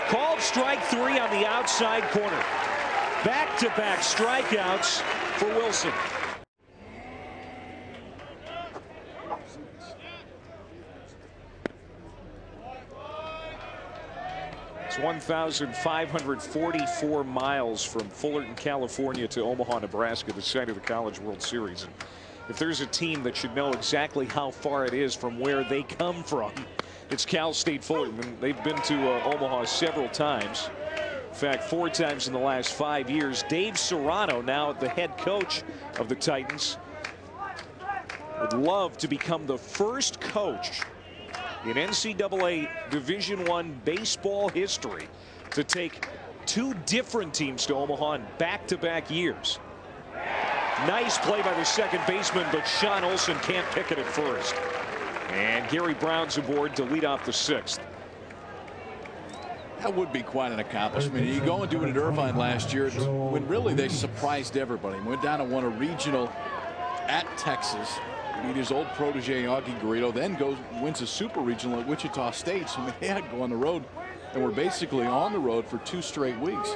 Called strike 3 on the outside corner. Back-to-back strikeouts for Wilson. It's 1,544 miles from Fullerton, California to Omaha, Nebraska, the site of the College World Series. And if there's a team that should know exactly how far it is from where they come from, it's Cal State Fullerton. And they've been to Omaha several times. In fact, 4 times in the last 5 years. Dave Serrano, now the head coach of the Titans, would love to become the first coach in NCAA Division I baseball history to take 2 different teams to Omaha in back-to-back years. Nice play by the second baseman, but Sean Olson can't pick it at first. And Gary Brown's aboard to lead off the 6th. That would be quite an accomplishment. You go and do it at Irvine last year when really they surprised everybody. Went down and won a regional at Texas. Beat his old protege Augie Garrido, then wins a super regional at Wichita State. So they had to go on the road, and were basically on the road for 2 straight weeks.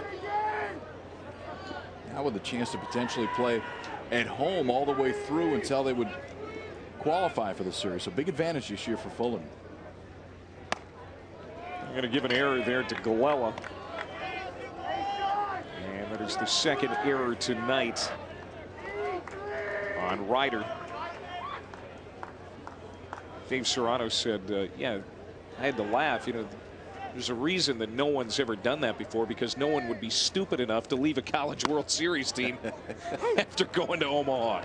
Now with a chance to potentially play at home all the way through until they would qualify for the series. So big advantage this year for Fullerton. I'm going to give an error there to Galella. And that is the second error tonight on Ryder. Dave Serrano said, yeah, I had to laugh. You know, there's a reason that no one's ever done that before, because no one would be stupid enough to leave a College World Series team after going to Omaha.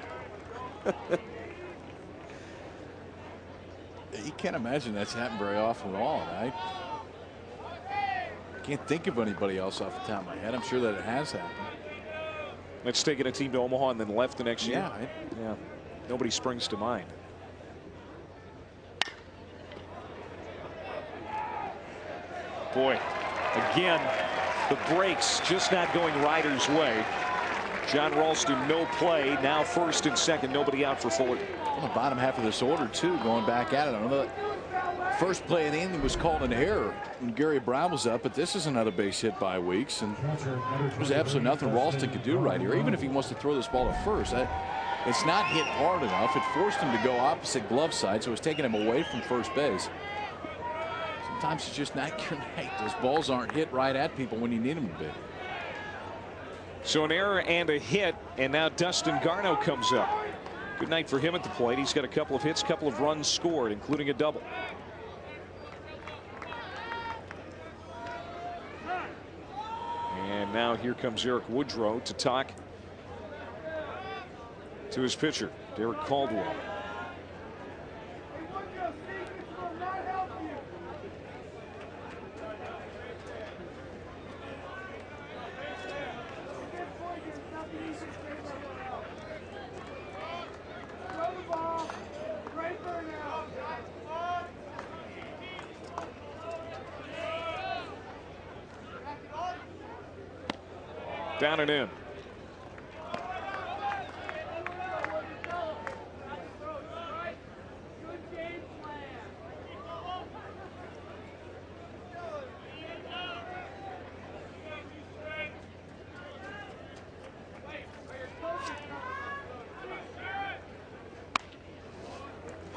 You can't imagine that's happened very often at all. I can't think of anybody else off the top of my head. I'm sure that it has happened. Let's taking a team to Omaha and then left the next year. Yeah. Yeah. Nobody springs to mind. Boy, again, the breaks just not going Ryder's way. John Ralston, no play. Now first and second, nobody out for Fullerton. On the bottom half of this order, too, going back at it. I don't know. First play of the inning was called an error when Gary Brown was up, but this is another base hit by Weeks, and there's absolutely nothing Ralston could do right here, even if he wants to throw this ball to first. It's not hit hard enough. It forced him to go opposite glove side, so it's taking him away from first base. Sometimes it's just not your night. Those balls aren't hit right at people when you need them to be. So an error and a hit, and now Dustin Garno comes up. Good night for him at the plate. He's got a couple of hits, couple of runs scored, including a double. And now here comes Eric Woodrow to talk to his pitcher, Derek Caldwell. Down and in.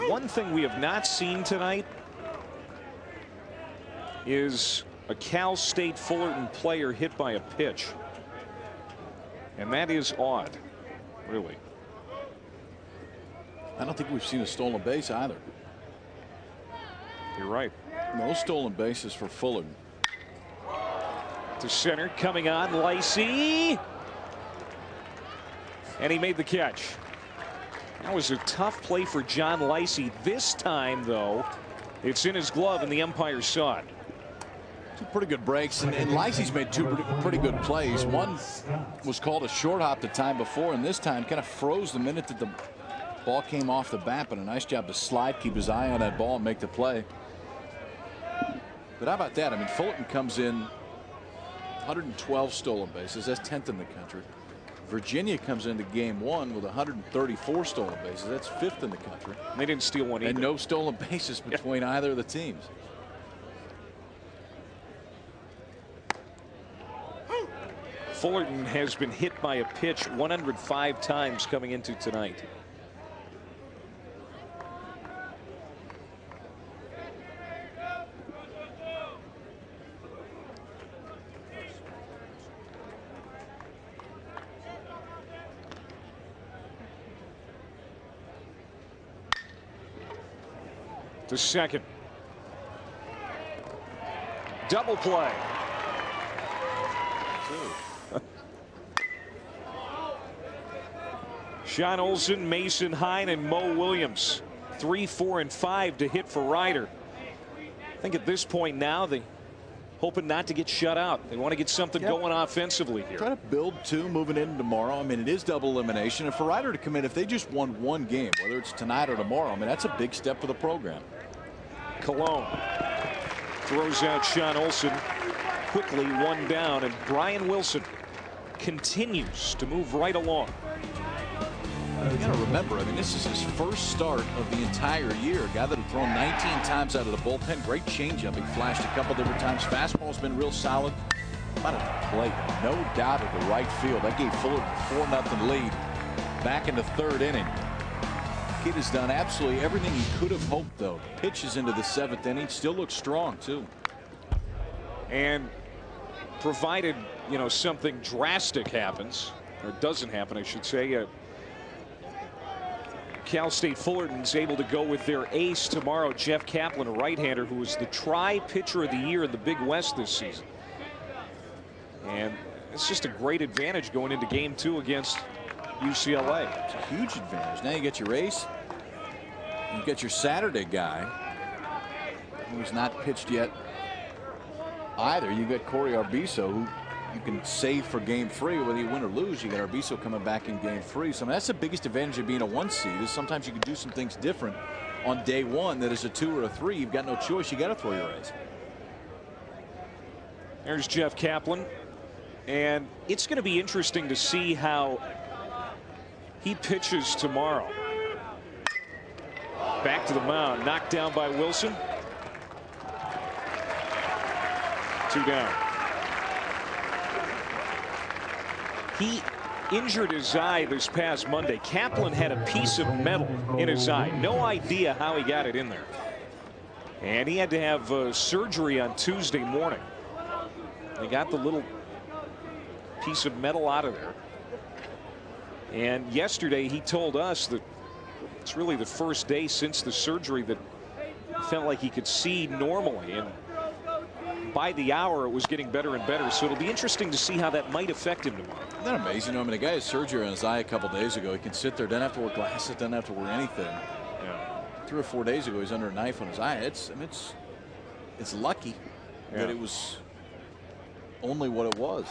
One thing we have not seen tonight is a Cal State Fullerton player hit by a pitch. And that is odd, really. I don't think we've seen a stolen base either. You're right. No stolen bases for Fullerton. To center, coming on, Lacey. And he made the catch. That was a tough play for John Lacey. This time, though, it's in his glove, and the umpire saw it. Two pretty good breaks, and Lacey's made two pretty good plays. One was called a short hop the time before, and this time kind of froze the minute that the ball came off the bat, but a nice job to slide, keep his eye on that ball, and make the play. But how about that? I mean, Fullerton comes in 112 stolen bases. That's 10th in the country. Virginia comes into game one with 134 stolen bases. That's 5th in the country. They didn't steal one either. And no stolen bases between either of the teams. Fullerton has been hit by a pitch 105 times coming into tonight. To second. Double play. Sean Olsen, Mason Hine, and Mo Williams. 3, 4, and 5 to hit for Ryder. I think at this point now they hoping not to get shut out. They want to get something going offensively here. Try to build two moving in tomorrow. I mean, it is double elimination. And for Ryder to come in, if they just won one game, whether it's tonight or tomorrow, I mean, that's a big step for the program. Cologne throws out Sean Olsen. Quickly one down, and Brian Wilson continues to move right along. You got to remember, I mean, this is his first start of the entire year. A guy that had thrown 19 times out of the bullpen. Great changeup. He flashed a couple different times. Fastball's been real solid. About a play, no doubt at the right field. That gave Fullerton a 4-0 lead back in the 3rd inning. Kid has done absolutely everything he could have hoped, though. Pitches into the 7th inning. Still looks strong, too. And provided, you know, something drastic happens, or doesn't happen, I should say, Cal State Fullerton's able to go with their ace tomorrow, Jeff Kaplan, a right-hander who was the Tri-Pitcher of the Year in the Big West this season. And it's just a great advantage going into Game 2 against UCLA. It's a huge advantage. Now you get your ace. You get your Saturday guy who's not pitched yet either. You got Corey Arbizo, who you can save for Game 3, whether you win or lose. You got Arbizo coming back in Game 3. So I mean, that's the biggest advantage of being a 1 seed, is sometimes you can do some things different on day 1 that is a 2 or a 3. You've got no choice. You got to throw your ace. There's Jeff Kaplan, and it's going to be interesting to see how he pitches tomorrow. Back to the mound, knocked down by Wilson. 2 down. He injured his eye this past Monday. Kaplan had a piece of metal in his eye. No idea how he got it in there. And he had to have surgery on Tuesday morning. They got the little piece of metal out of there. And yesterday he told us that it's really the first day since the surgery that he felt like he could see normally. And by the hour, it was getting better and better. So it'll be interesting to see how that might affect him tomorrow. Isn't that amazing? I mean, the guy had surgery on his eye a couple days ago. He can sit there, doesn't have to wear glasses, doesn't have to wear anything. Yeah. 3 or 4 days ago, he's under a knife on his eye. It's lucky that it was only what it was.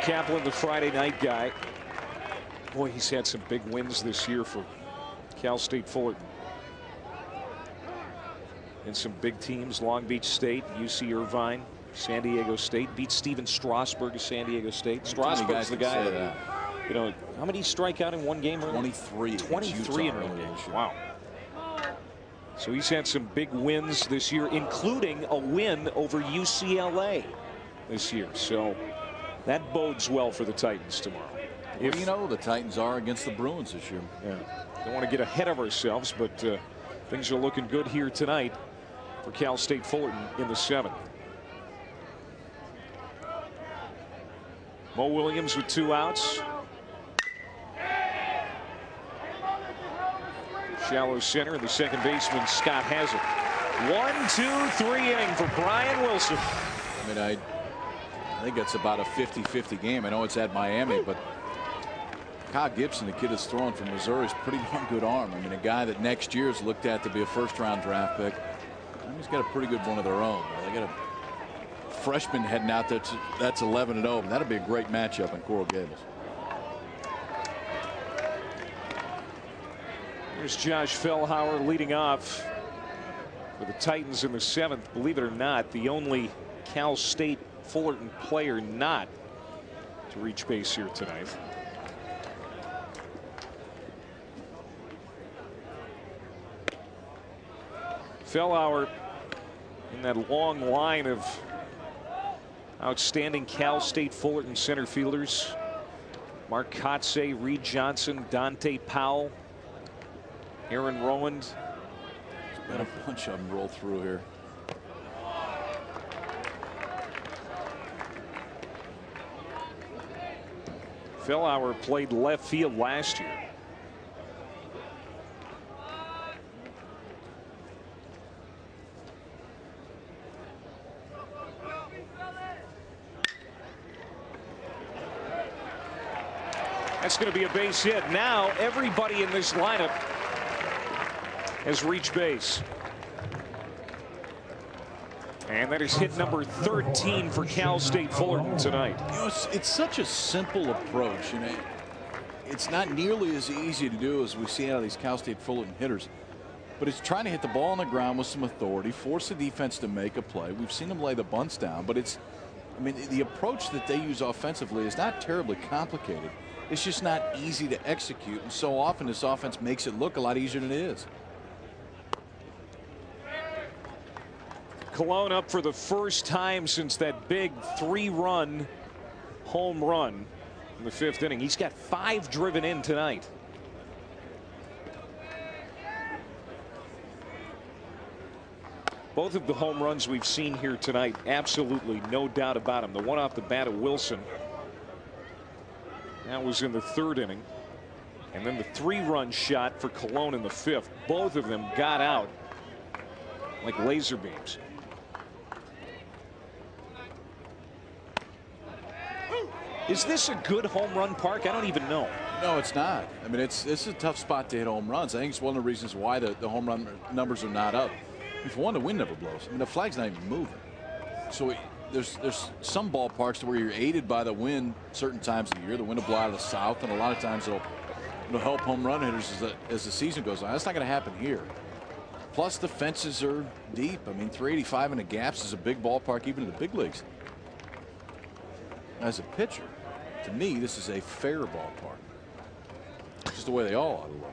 Kaplan, the Friday night guy. Boy, he's had some big wins this year for Cal State Fullerton. And some big teams, Long Beach State, UC Irvine, San Diego State, beat Steven Strasburg of San Diego State. Strasburg's the guy that, you know, how many strike out in one game? 23. 23 in one game. Wow. So he's had some big wins this year, including a win over UCLA this year. So that bodes well for the Titans tomorrow. Well, you know, the Titans are against the Bruins this year. Yeah. Don't want to get ahead of ourselves, but things are looking good here tonight for Cal State Fullerton in the 7th. Mo Williams with 2 outs. Shallow center, and the second baseman, Scott, has it. 1-2-3 inning for Brian Wilson. I mean, I think that's about a 50-50 game. I know it's at Miami, but Kyle Gibson, the kid that's throwing from Missouri, is pretty darn good arm. I mean, a guy that next year is looked at to be a first-round draft pick. I mean, he's got a pretty good one of their own. They got a freshman heading out there. That's 11-0, and that'll be a great matchup in Coral Gables. Here's Josh Fellhauer leading off for the Titans in the 7th. Believe it or not, the only Cal State Fullerton player not to reach base here tonight. Fellhauer in that long line of outstanding Cal State Fullerton center fielders. Mark Kotze, Reed Johnson, Dante Powell, Aaron Rowand. Got a bunch of them roll through here. Fellhauer played left field last year. That's going to be a base hit. Now everybody in this lineup has reached base. And that is hit number 13 for Cal State Fullerton tonight. You know, it's such a simple approach. You know, it's not nearly as easy to do as we see out of these Cal State Fullerton hitters. But it's trying to hit the ball on the ground with some authority, force the defense to make a play. We've seen them lay the bunts down, but it's, I mean, the approach that they use offensively is not terribly complicated. It's just not easy to execute, and so often this offense makes it look a lot easier than it is. Colon up for the first time since that big 3-run home run in the 5th inning. He's got 5 driven in tonight. Both of the home runs we've seen here tonight, absolutely no doubt about them. The one off the bat of Wilson, that was in the 3rd inning. And then the 3-run shot for Colon in the 5th. Both of them got out like laser beams. Is this a good home run park? I don't even know. No, it's not. I mean, this is a tough spot to hit home runs. I think it's one of the reasons why the home run numbers are not up. For one, the wind never blows. I mean, the flag's not even moving. So there's some ballparks where you're aided by the wind certain times of the year. The wind will blow out of the south, and a lot of times it'll help home run hitters as the season goes on. That's not going to happen here. Plus, the fences are deep. I mean, 385 in the gaps is a big ballpark, even in the big leagues. As a pitcher, to me, this is a fair ballpark. Just the way they all ought to look.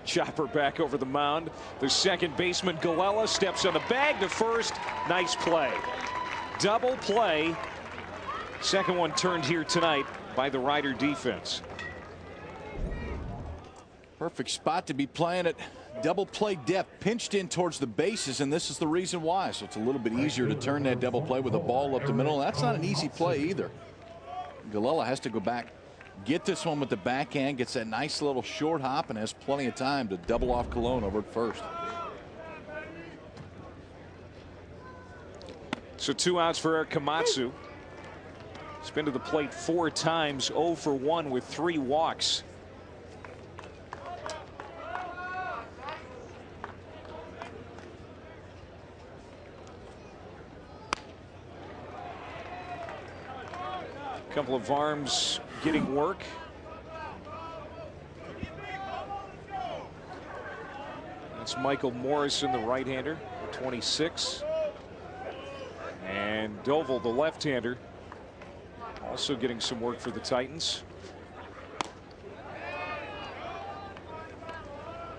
Chopper back over the mound. The second baseman, Galella, steps on the bag to first. Nice play. Double play. Second one turned here tonight by the Rider defense. Perfect spot to be playing at double play depth, pinched in towards the bases, and this is the reason why. So it's a little bit easier to turn that double play with a ball up the middle. And that's not an easy play either. Galella has to go back, get this one with the backhand, gets that nice little short hop, and has plenty of time to double off Colon over at first. So 2 outs for Eric Komatsu. He's been to the plate 4 times, 0 for 1 with 3 walks. Couple of arms getting work. That's Michael Morrison, the right-hander, 26. And Doval, the left-hander, also getting some work for the Titans.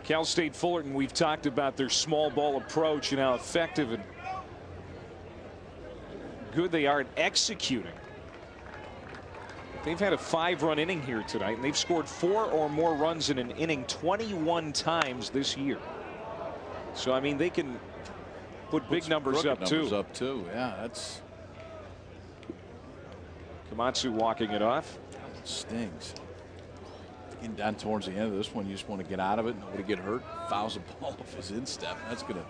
Cal State Fullerton, we've talked about their small ball approach and how effective and good they are at executing. They've had a 5-run inning here tonight, and they've scored 4 or more runs in an inning 21 times this year. So, I mean, they can put big numbers up, too. Yeah, that's. Komatsu walking it off. Stings. Getting down towards the end of this one, you just want to get out of it. Nobody get hurt. Fouls the ball off his instep. That's going to.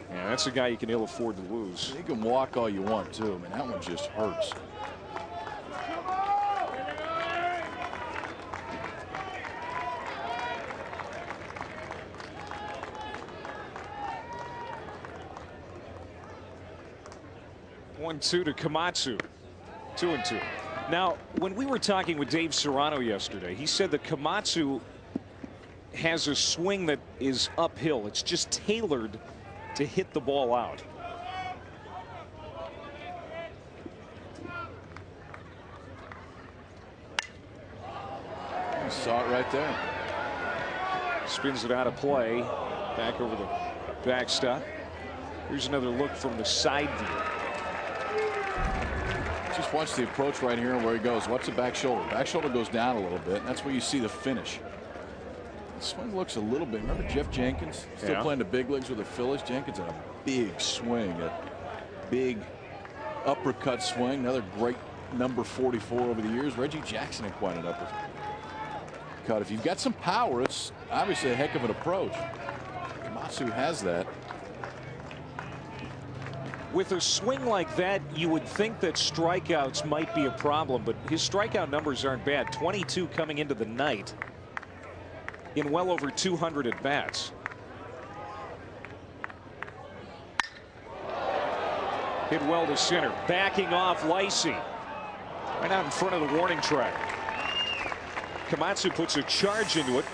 Yeah, that's a guy you can ill afford to lose. You can walk all you want to. I mean, that one just hurts. One-two to Komatsu. 2-2. Now, when we were talking with Dave Serrano yesterday, he said that Komatsu has a swing that is uphill. It's just tailored to hit the ball out. You saw it right there. Spins it out of play. Back over the backstop. Here's another look from the side view. Just watch the approach right here and where he goes. Watch the back shoulder. Back shoulder goes down a little bit, and that's where you see the finish. The swing looks a little bit. Remember Jeff Jenkins? Still playing the big leagues with the Phillies. Jenkins had a big swing, a big uppercut swing. Another great number 44 over the years. Reggie Jackson had quite an uppercut. If you've got some power, it's obviously a heck of an approach. Komatsu has that. With a swing like that, you would think that strikeouts might be a problem, but his strikeout numbers aren't bad. 22 coming into the night in well over 200 at bats. Hit well to center. Backing off Lacey. Right out in front of the warning track. Komatsu puts a charge into it.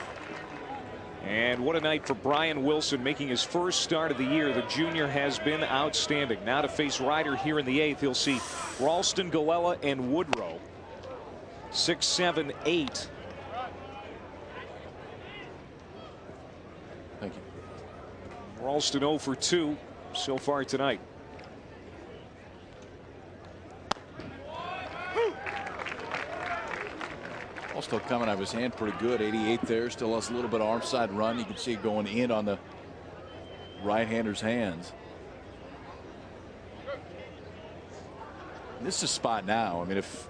And what a night for Brian Wilson, making his first start of the year. The junior has been outstanding. Now to face Ryder here in the 8th. He'll see Ralston, Galella, and Woodrow. 6, 7, 8. Thank you. Ralston 0 for 2 so far tonight. Still coming out of his hand pretty good. 88 there. Still has a little bit of arm side run. You can see it going in on the right-hander's hands. This is a spot now. I mean, if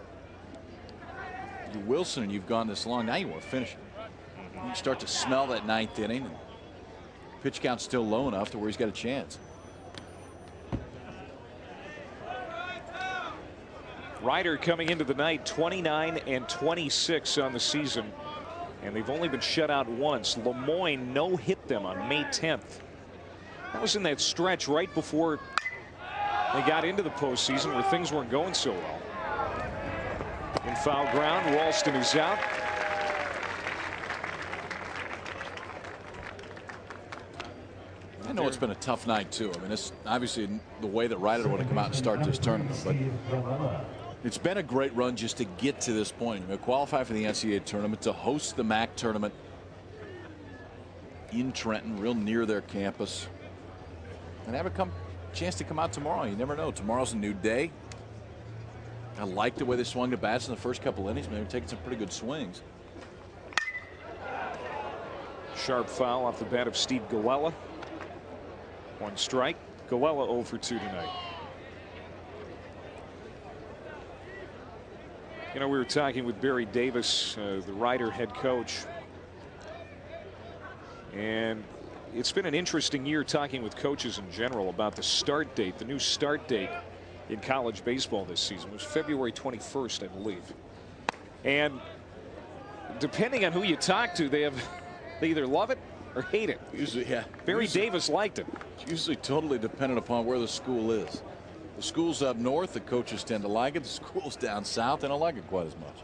you're Wilson and you've gone this long, now you want to finish it. You start to smell that 9th inning. And pitch count's still low enough to where he's got a chance. Ryder coming into the night 29 and 26 on the season, and they've only been shut out once. Lemoyne no-hit them on May 10th. That was in that stretch right before they got into the postseason where things weren't going so well. In foul ground, Ralston is out. I know it's been a tough night too. I mean, it's obviously the way that Ryder would have come out and start this tournament, but it's been a great run just to get to this point. You know, qualify for the NCAA tournament, to host the MAC tournament in Trenton, real near their campus, and have a chance to come out tomorrow. You never know. Tomorrow's a new day. I like the way they swung the bats in the first couple innings. Maybe taking some pretty good swings. Sharp foul off the bat of Steve Galella. 1 strike. Galella 0 for 2 tonight. You know, we were talking with Barry Davis, the Ryder head coach, and it's been an interesting year talking with coaches in general about the start date. The new start date in college baseball this season was February 21st, I believe. And depending on who you talk to, they either love it or hate it. Usually, yeah. Barry Davis liked it. It's usually totally dependent upon where the school is. The schools up north, the coaches tend to like it. The schools down south, they don't like it quite as much.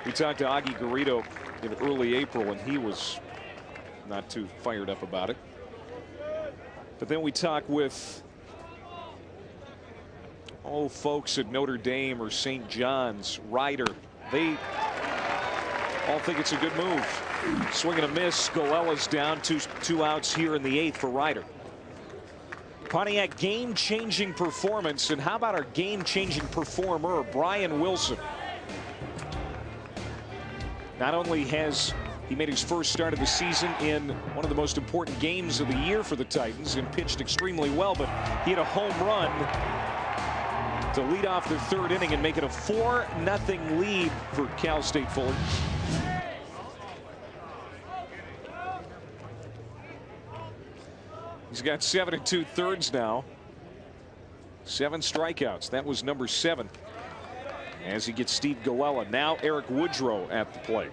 We talked to Augie Garrido in early April, and he was not too fired up about it. But then we talk with folks at Notre Dame or St. John's, Ryder. They all think it's a good move. Swing and a miss. Galella's down. Two outs here in the 8th for Ryder. Pontiac game-changing performance, and how about our game-changing performer, Brian Wilson? Not only has he made his first start of the season in one of the most important games of the year for the Titans and pitched extremely well, but he had a home run to lead off the third inning and make it a 4-0 lead for Cal State Fullerton. He's got 7 2/3 now. 7 strikeouts. That was number 7. As he gets Steve Galella. Now Eric Woodrow at the plate.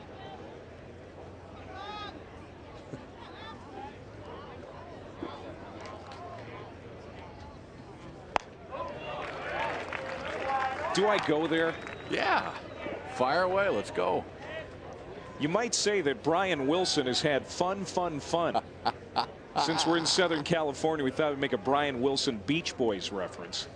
Do I go there? Yeah. Fire away. Let's go. You might say that Brian Wilson has had fun. Since we're in Southern California, we thought we'd make a Brian Wilson Beach Boys reference.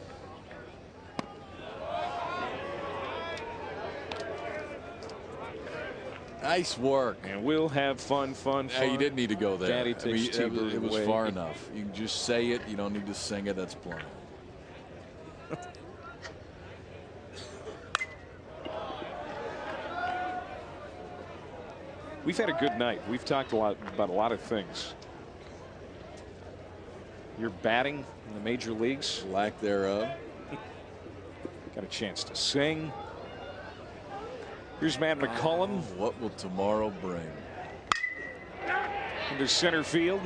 Nice work. And we'll have fun. Hey, you didn't need to go there. Daddy takes T-Bird it was away. far enough. You can just say it. You don't need to sing it. That's plenty. We've had a good night. We've talked about a lot of things. You're batting in the major leagues. Lack thereof. Got a chance to sing. Here's Matt McCullum. What will tomorrow bring? Into center field.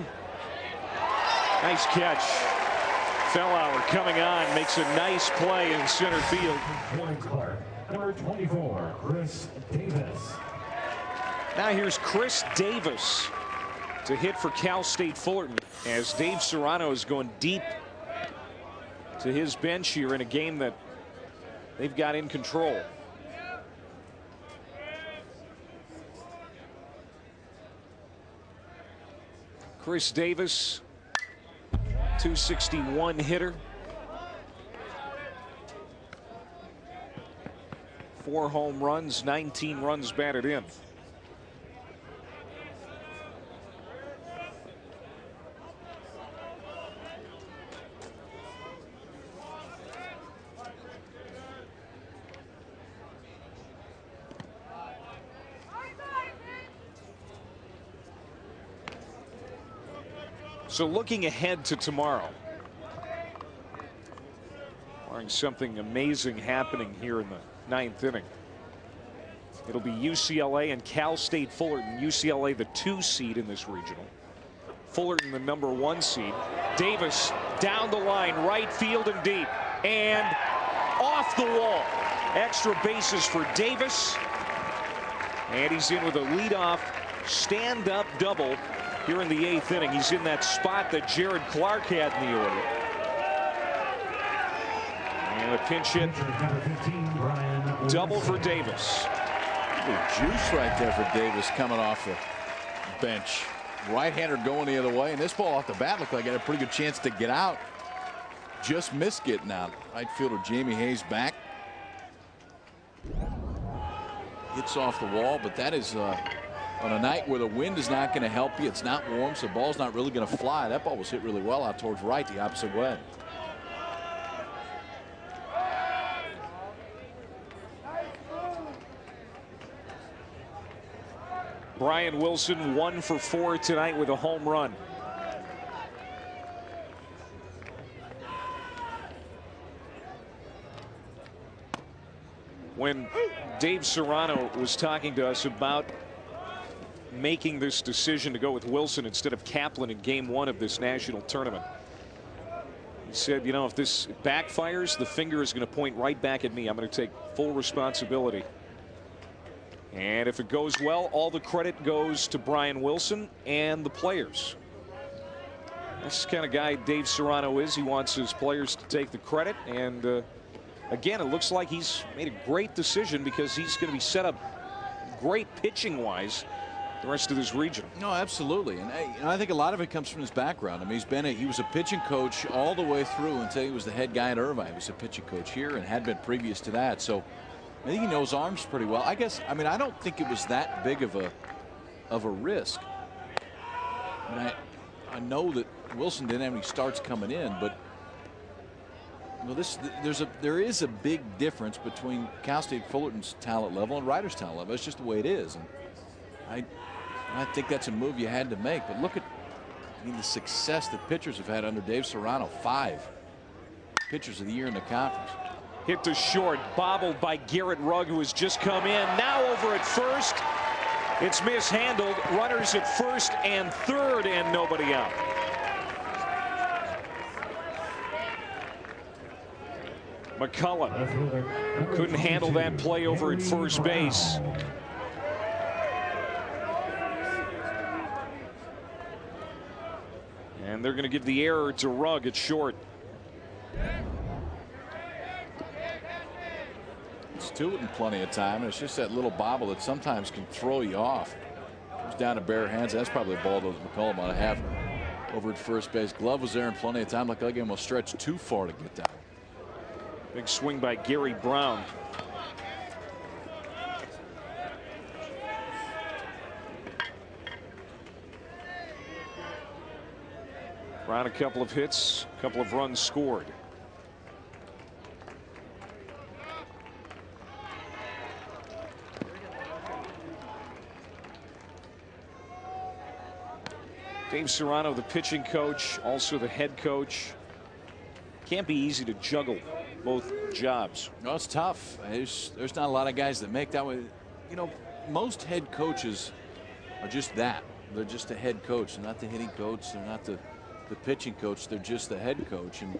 Nice catch. Fellauer coming on, makes a nice play in center field. Number 24, Chris Davis. Now here's Chris Davis to hit for Cal State Fullerton as Dave Serrano is going deep to his bench here in a game that they've got in control. Chris Davis, 261 hitter. 4 home runs, 19 runs batted in. So looking ahead to tomorrow, barring something amazing happening here in the 9th inning, it'll be UCLA and Cal State Fullerton. UCLA the 2 seed in this regional. Fullerton the number 1 seed. Davis down the line, right field and deep, and off the wall. Extra bases for Davis, and he's in with a leadoff stand-up double. Here in the 8th inning, he's in that spot that Jared Clark had in the order. And a pinch hit double for Davis. Good juice right there for Davis coming off the bench. Right-hander going the other way, and this ball off the bat looked like it had a pretty good chance to get out. Just missed getting out. Right fielder Jamie Hayes back. Hits off the wall, but that is on a night where the wind is not going to help you. It's not warm, so the ball's not really going to fly. That ball was hit really well out towards right, the opposite way. Brian Wilson 1 for 4 tonight with a home run. When Dave Serrano was talking to us about making this decision to go with Wilson instead of Kaplan in game 1 of this national tournament, he said, you know, if this backfires, the finger is going to point right back at me. I'm going to take full responsibility. And if it goes well, all the credit goes to Brian Wilson and the players. That's the kind of guy Dave Serrano is. He wants his players to take the credit. And again, it looks like he's made a great decision because he's going to be set up great pitching wise the rest of this region. No, absolutely. And I think a lot of it comes from his background. I mean, he was a pitching coach all the way through until he was the head guy at Irvine. He was a pitching coach here and had been previous to that. So I think he knows arms pretty well. I guess, I mean, I don't think it was that big of a risk. I mean, I know that Wilson didn't have any starts coming in, but well, there is a big difference between Cal State Fullerton's talent level and Ryder's talent level. It's just the way it is. And I think that's a move you had to make. But look at, I mean, the success that pitchers have had under Dave Serrano. 5 pitchers of the year in the conference. Hit to short, bobbled by Garrett Rugg, who has just come in. Now over at first. It's mishandled. Runners at first and third, and nobody out. McCullough couldn't handle that play over at first base. And they're going to give the error to Rugg at short. It's two in plenty of time, and it's just that little bobble that sometimes can throw you off. Comes down to bare hands. That's probably a ball that McCullough might have over at first base. Glove was there in plenty of time. Looked like he almost stretched too far to get down. Big swing by Gary Brown. Brown, a couple of hits, a couple of runs scored. Dave Serrano, the pitching coach, also the head coach. Can't be easy to juggle both jobs. No, it's tough. There's not a lot of guys that make that way. You know, most head coaches are just that. They're just a head coach. They're not the hitting coach. They're not the pitching coach. They're just the head coach. And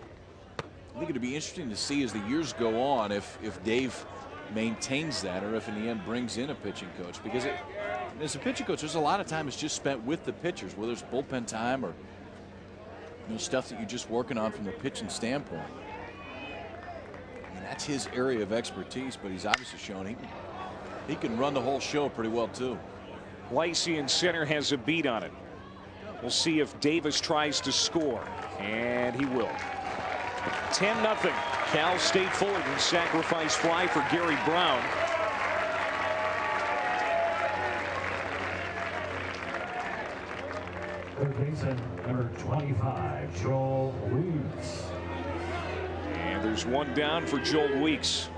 I think it'd be interesting to see as the years go on if Dave maintains that, or if in the end brings in a pitching coach. Because as a pitching coach, there's a lot of time it's just spent with the pitchers, whether it's bullpen time or stuff that you're just working on from the pitching standpoint. I mean, that's his area of expertise, but he's obviously shown he can run the whole show pretty well too. Lacey in center has a beat on it. We'll see if Davis tries to score, and he will. 10-0. Cal State Fullerton sacrifice fly for Gary Brown. Third baseman, number 25, Joel Weeks. And there's one down for Joel Weeks.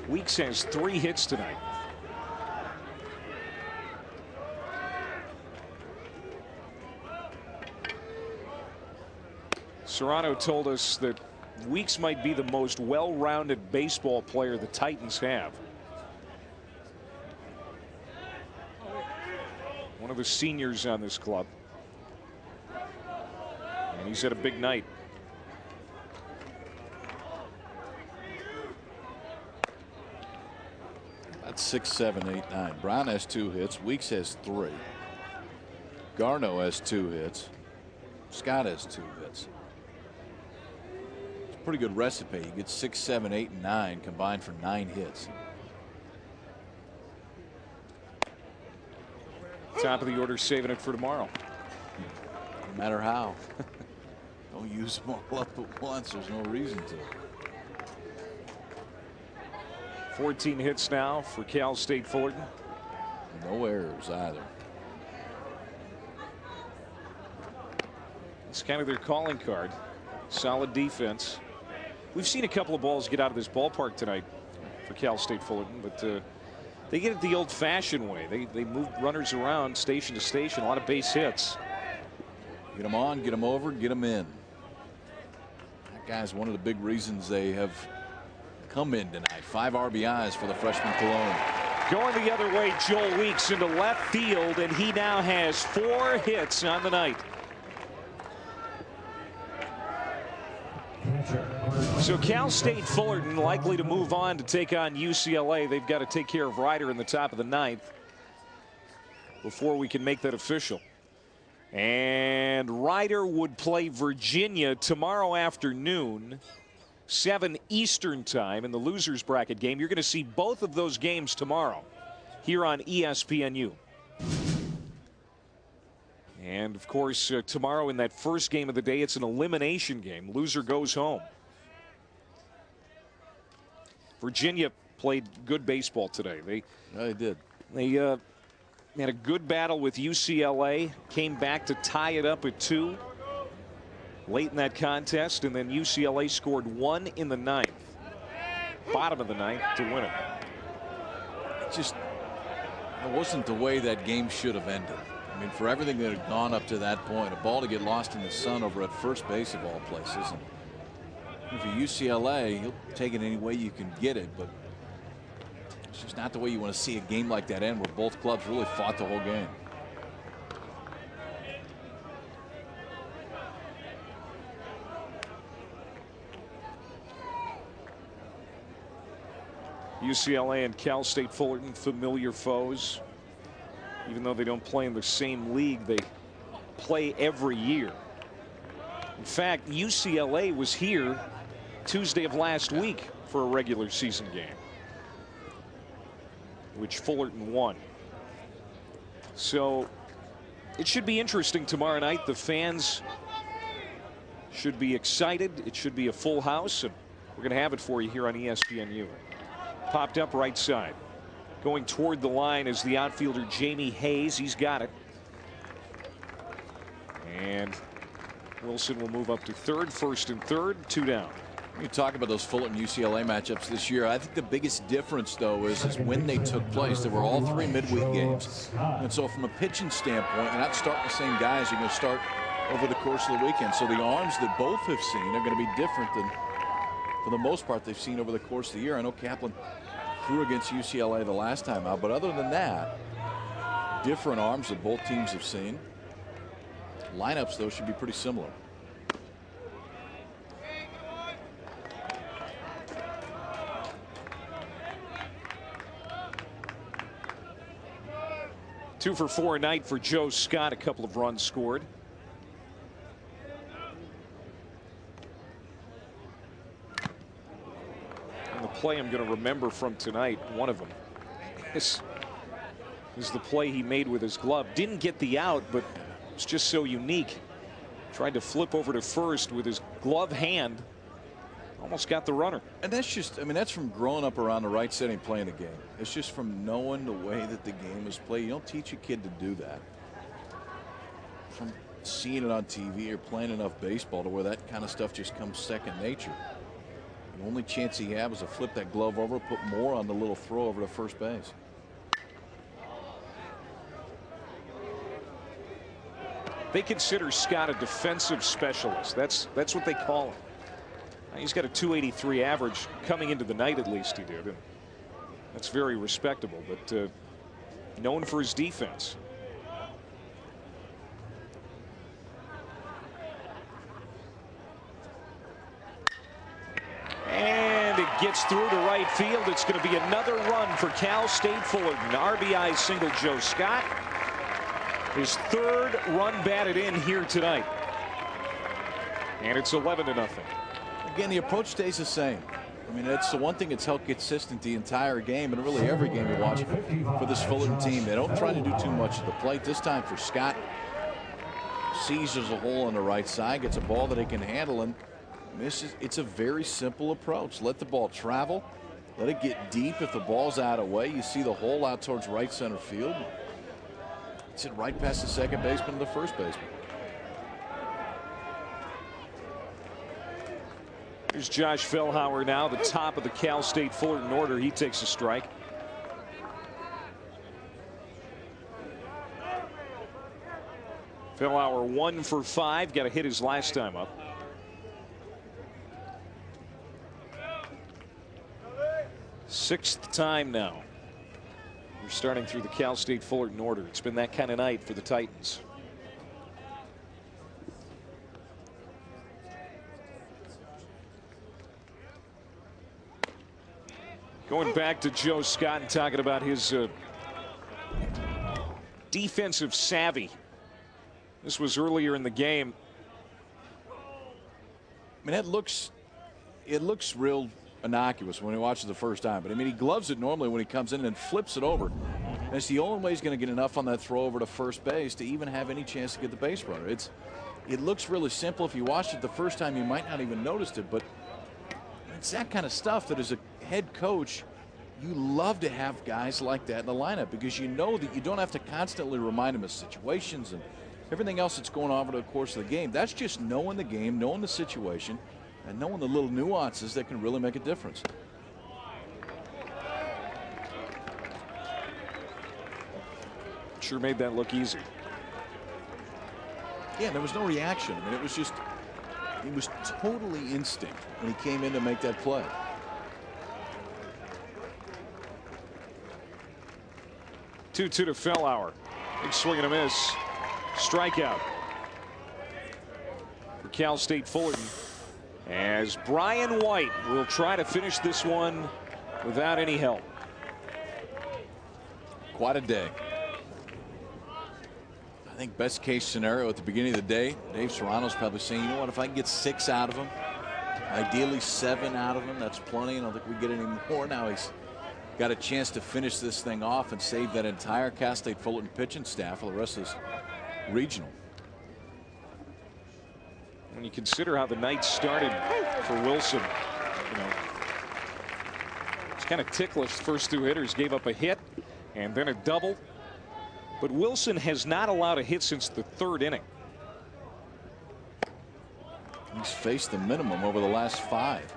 Weeks has 3 hits tonight. Serrano told us that Weeks might be the most well-rounded baseball player the Titans have. One of the seniors on this club. And he's had a big night. That's 6, 7, 8, 9. Brown has 2 hits. Weeks has 3. Garno has 2 hits. Scott has 2 hits. It's a pretty good recipe. You get 6, 7, 8, and 9 combined for 9 hits. Top of the order, saving it for tomorrow. No matter how. Don't use them all up at once. There's no reason to. 14 hits now for Cal State Fullerton. No errors either. It's kind of their calling card. Solid defense. We've seen a couple of balls get out of this ballpark tonight for Cal State Fullerton, but they get it the old-fashioned way. They move runners around station to station. A lot of base hits. Get them on, get them over, get them in. That guy's one of the big reasons they have come in tonight. 5 RBIs for the freshman Cologne. Going the other way, Joel Weeks into left field, and he now has 4 hits on the night. So Cal State Fullerton likely to move on to take on UCLA. They've got to take care of Ryder in the top of the 9th before we can make that official. And Ryder would play Virginia tomorrow afternoon, 7 Eastern time in the losers bracket game. You're going to see both of those games tomorrow here on ESPNU. And of course, tomorrow in that first game of the day, it's an elimination game. Loser goes home. Virginia played good baseball today. They did. They had a good battle with UCLA, came back to tie it up at 2 late in that contest, and then UCLA scored 1 in the 9th, bottom of the 9th, to win it. It wasn't the way that game should have ended. I mean, for everything that had gone up to that point, a ball to get lost in the sun over at first base of all places. And if you're UCLA, you'll take it any way you can get it, but it's just not the way you want to see a game like that end, where both clubs really fought the whole game. UCLA and Cal State Fullerton, familiar foes. Even though they don't play in the same league, they play every year. In fact, UCLA was here Tuesday of last week for a regular season game, which Fullerton won. So it should be interesting tomorrow night. The fans should be excited. It should be a full house, and we're going to have it for you here on ESPNU. Popped up right side. Going toward the line is the outfielder Jamie Hayes. He's got it. And Wilson will move up to third, first and third, 2 down. You talk about those Fullerton UCLA matchups this year. I think the biggest difference, though, is when they took place. They were all 3 midweek games. And so from a pitching standpoint, you're not starting the same guys. You're going to start over the course of the weekend. So the arms that both have seen are going to be different than, for the most part, they've seen over the course of the year. I know Kaplan threw against UCLA the last time out, but other than that, different arms that both teams have seen. Lineups, though, should be pretty similar. Two for 4 night for Joe Scott. A couple of runs scored. And the play I'm going to remember from tonight, one of them, is the play he made with his glove. Didn't get the out, but it's just so unique. Tried to flip over to first with his glove hand. Almost got the runner. And that's just, I mean, that's from growing up around the right setting playing the game. It's just from knowing the way that the game is played. You don't teach a kid to do that. From seeing it on TV or playing enough baseball to where that kind of stuff just comes second nature. The only chance he had was to flip that glove over, put more on the little throw over to first base. They consider Scott a defensive specialist. That's what they call him. He's got a 283 average coming into the night, at least he did, and that's very respectable, but known for his defense. And it gets through to right field. It's going to be another run for Cal State Fullerton. RBI single Joe Scott. His 3rd run batted in here tonight. And it's 11-0. Again, the approach stays the same. I mean, that's the one thing that's held consistent the entire game, and really every game you watch for this Fullerton team. They don't try to do too much at the plate. This time for Scott, sees there's a hole on the right side, gets a ball that he can handle, and it's a very simple approach. Let the ball travel, let it get deep. If the ball's out of way, you see the hole out towards right center field. It's it right past the second baseman and the first baseman. Here's Josh Fellhauer now, the top of the Cal State Fullerton order. He takes a strike. Fellhauer 1 for 5. Got to hit his last time up. Sixth time now. We're starting through the Cal State Fullerton order. It's been that kind of night for the Titans. Going back to Joe Scott and talking about his defensive savvy. This was earlier in the game. I mean, it looks real innocuous when he watches the first time, but I mean, he gloves it normally when he comes in and flips it over. And it's the only way he's going to get enough on that throw over to first base to even have any chance to get the base runner. It looks really simple. If you watched it the first time, you might not even noticed it, but it's that kind of stuff that as a head coach, you love to have guys like that in the lineup, because you know that you don't have to constantly remind them of situations and everything else that's going on over the course of the game. That's just knowing the game, knowing the situation, and knowing the little nuances that can really make a difference. Sure made that look easy. Yeah, there was no reaction. I mean, it was just, he was totally instinct when he came in to make that play. Two to Fellauer. Big swing and a miss. Strikeout for Cal State Fullerton, as Brian White will try to finish this one without any help. Quite a day. I think best case scenario at the beginning of the day, Dave Serrano's probably saying, you know what, if I can get 6 out of him, ideally 7 out of him, that's plenty. I don't think we get any more. Now he's got a chance to finish this thing off and save that entire Cal State Fullerton pitching staff for the rest of this regional. When you consider how the night started for Wilson, you know, it's kind of ticklish. First 2 hitters gave up a hit and then a double. But Wilson has not allowed a hit since the 3rd inning. He's faced the minimum over the last 5.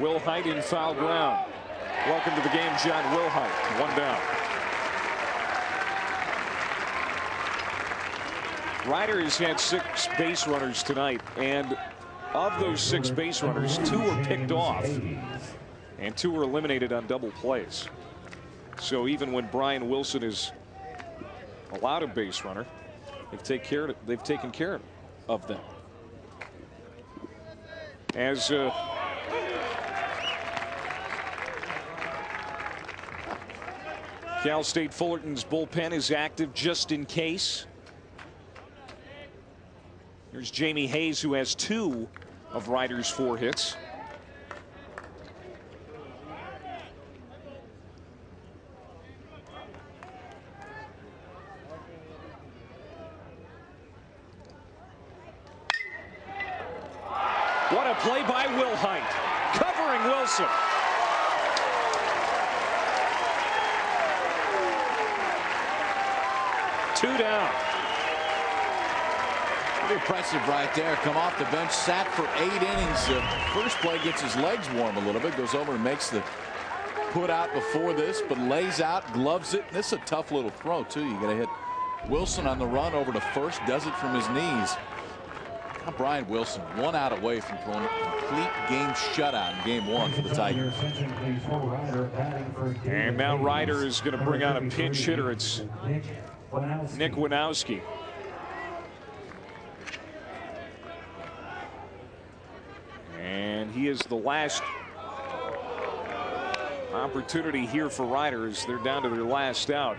Wilhite in foul ground. Welcome to the game, John Wilhite. 1 down. Ryder has had 6 base runners tonight, and of those 6 base runners, 2 were picked off and 2 were eliminated on double plays. So even when Brian Wilson is allowed a base runner, they've taken care of them. As Cal State Fullerton's bullpen is active just in case. Here's Jamie Hayes, who has 2 of Ryder's 4 hits. What a play by Wilhite, covering Wilson. Two down. Pretty impressive right there. Come off the bench, sat for 8 innings. First play gets his legs warm a little bit, goes over and makes the put out before this, but lays out, gloves it. This is a tough little throw too. You got to hit Wilson on the run over to first, does it from his knees. Now Brian Wilson 1 out away from throwing a complete game shutout in game 1 for the Tigers. And now Ryder is going to bring out a pinch hitter. It's Nick Winowski. And he is the last opportunity here for Ryder as they're down to their last out.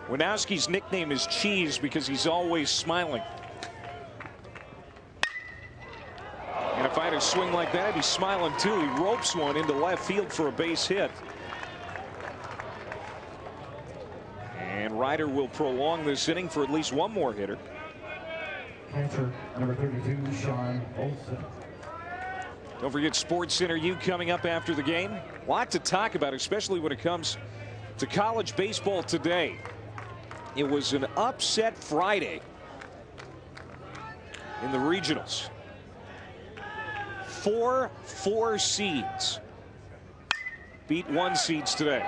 Winowski's nickname is Cheese because he's always smiling. And if I had a swing like that, I'd be smiling too. He ropes one into left field for a base hit. And Ryder will prolong this inning for at least 1 more hitter. Catcher number 32, Sean Olson. Don't forget Sports Center U coming up after the game. A lot to talk about, especially when it comes to college baseball today. It was an upset Friday in the regionals. 4 seeds beat 1 seeds today.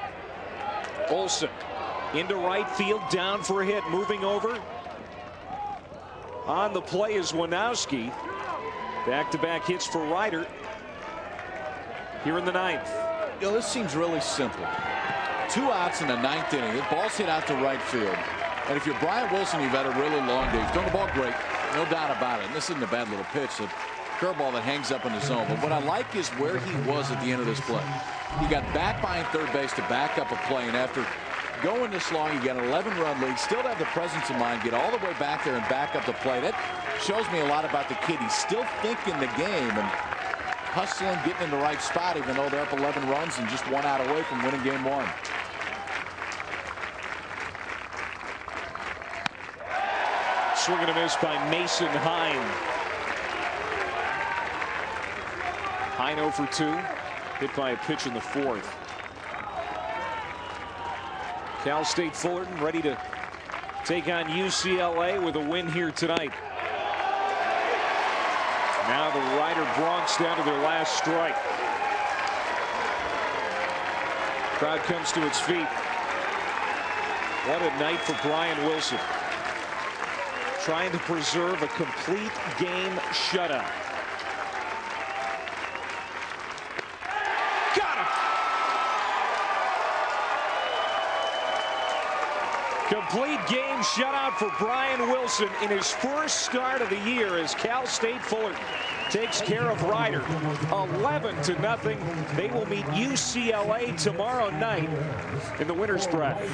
Olson into right field, down for a hit, moving over. On the play is Winowski. Back-to-back hits for Ryder here in the 9th. You know, this seems really simple. 2 outs in the 9th inning. The ball's hit out to right field. And if you're Brian Wilson, you've had a really long day. He's thrown the ball great, no doubt about it. And this isn't a bad little pitch. A curveball that hangs up in the zone. But what I like is where he was at the end of this play. He got back behind third base to back up a play. And after going this long, you got an 11-run lead, still have the presence of mind, get all the way back there and back up the play. That shows me a lot about the kid. He's still thinking the game and hustling, getting in the right spot, even though they're up 11 runs and just 1 out away from winning game 1. Swing and a miss by Mason Hine. Hine 0 for 2, hit by a pitch in the 4th. Cal State Fullerton ready to take on UCLA with a win here tonight. Now the Rider Broncs down to their last strike. Crowd comes to its feet. What a night for Brian Wilson. Trying to preserve a complete game shutout. Got him! Complete game shutout for Brian Wilson in his first start of the year as Cal State Fullerton takes care of Rider 11-0. They will meet UCLA tomorrow night in the winner's bracket.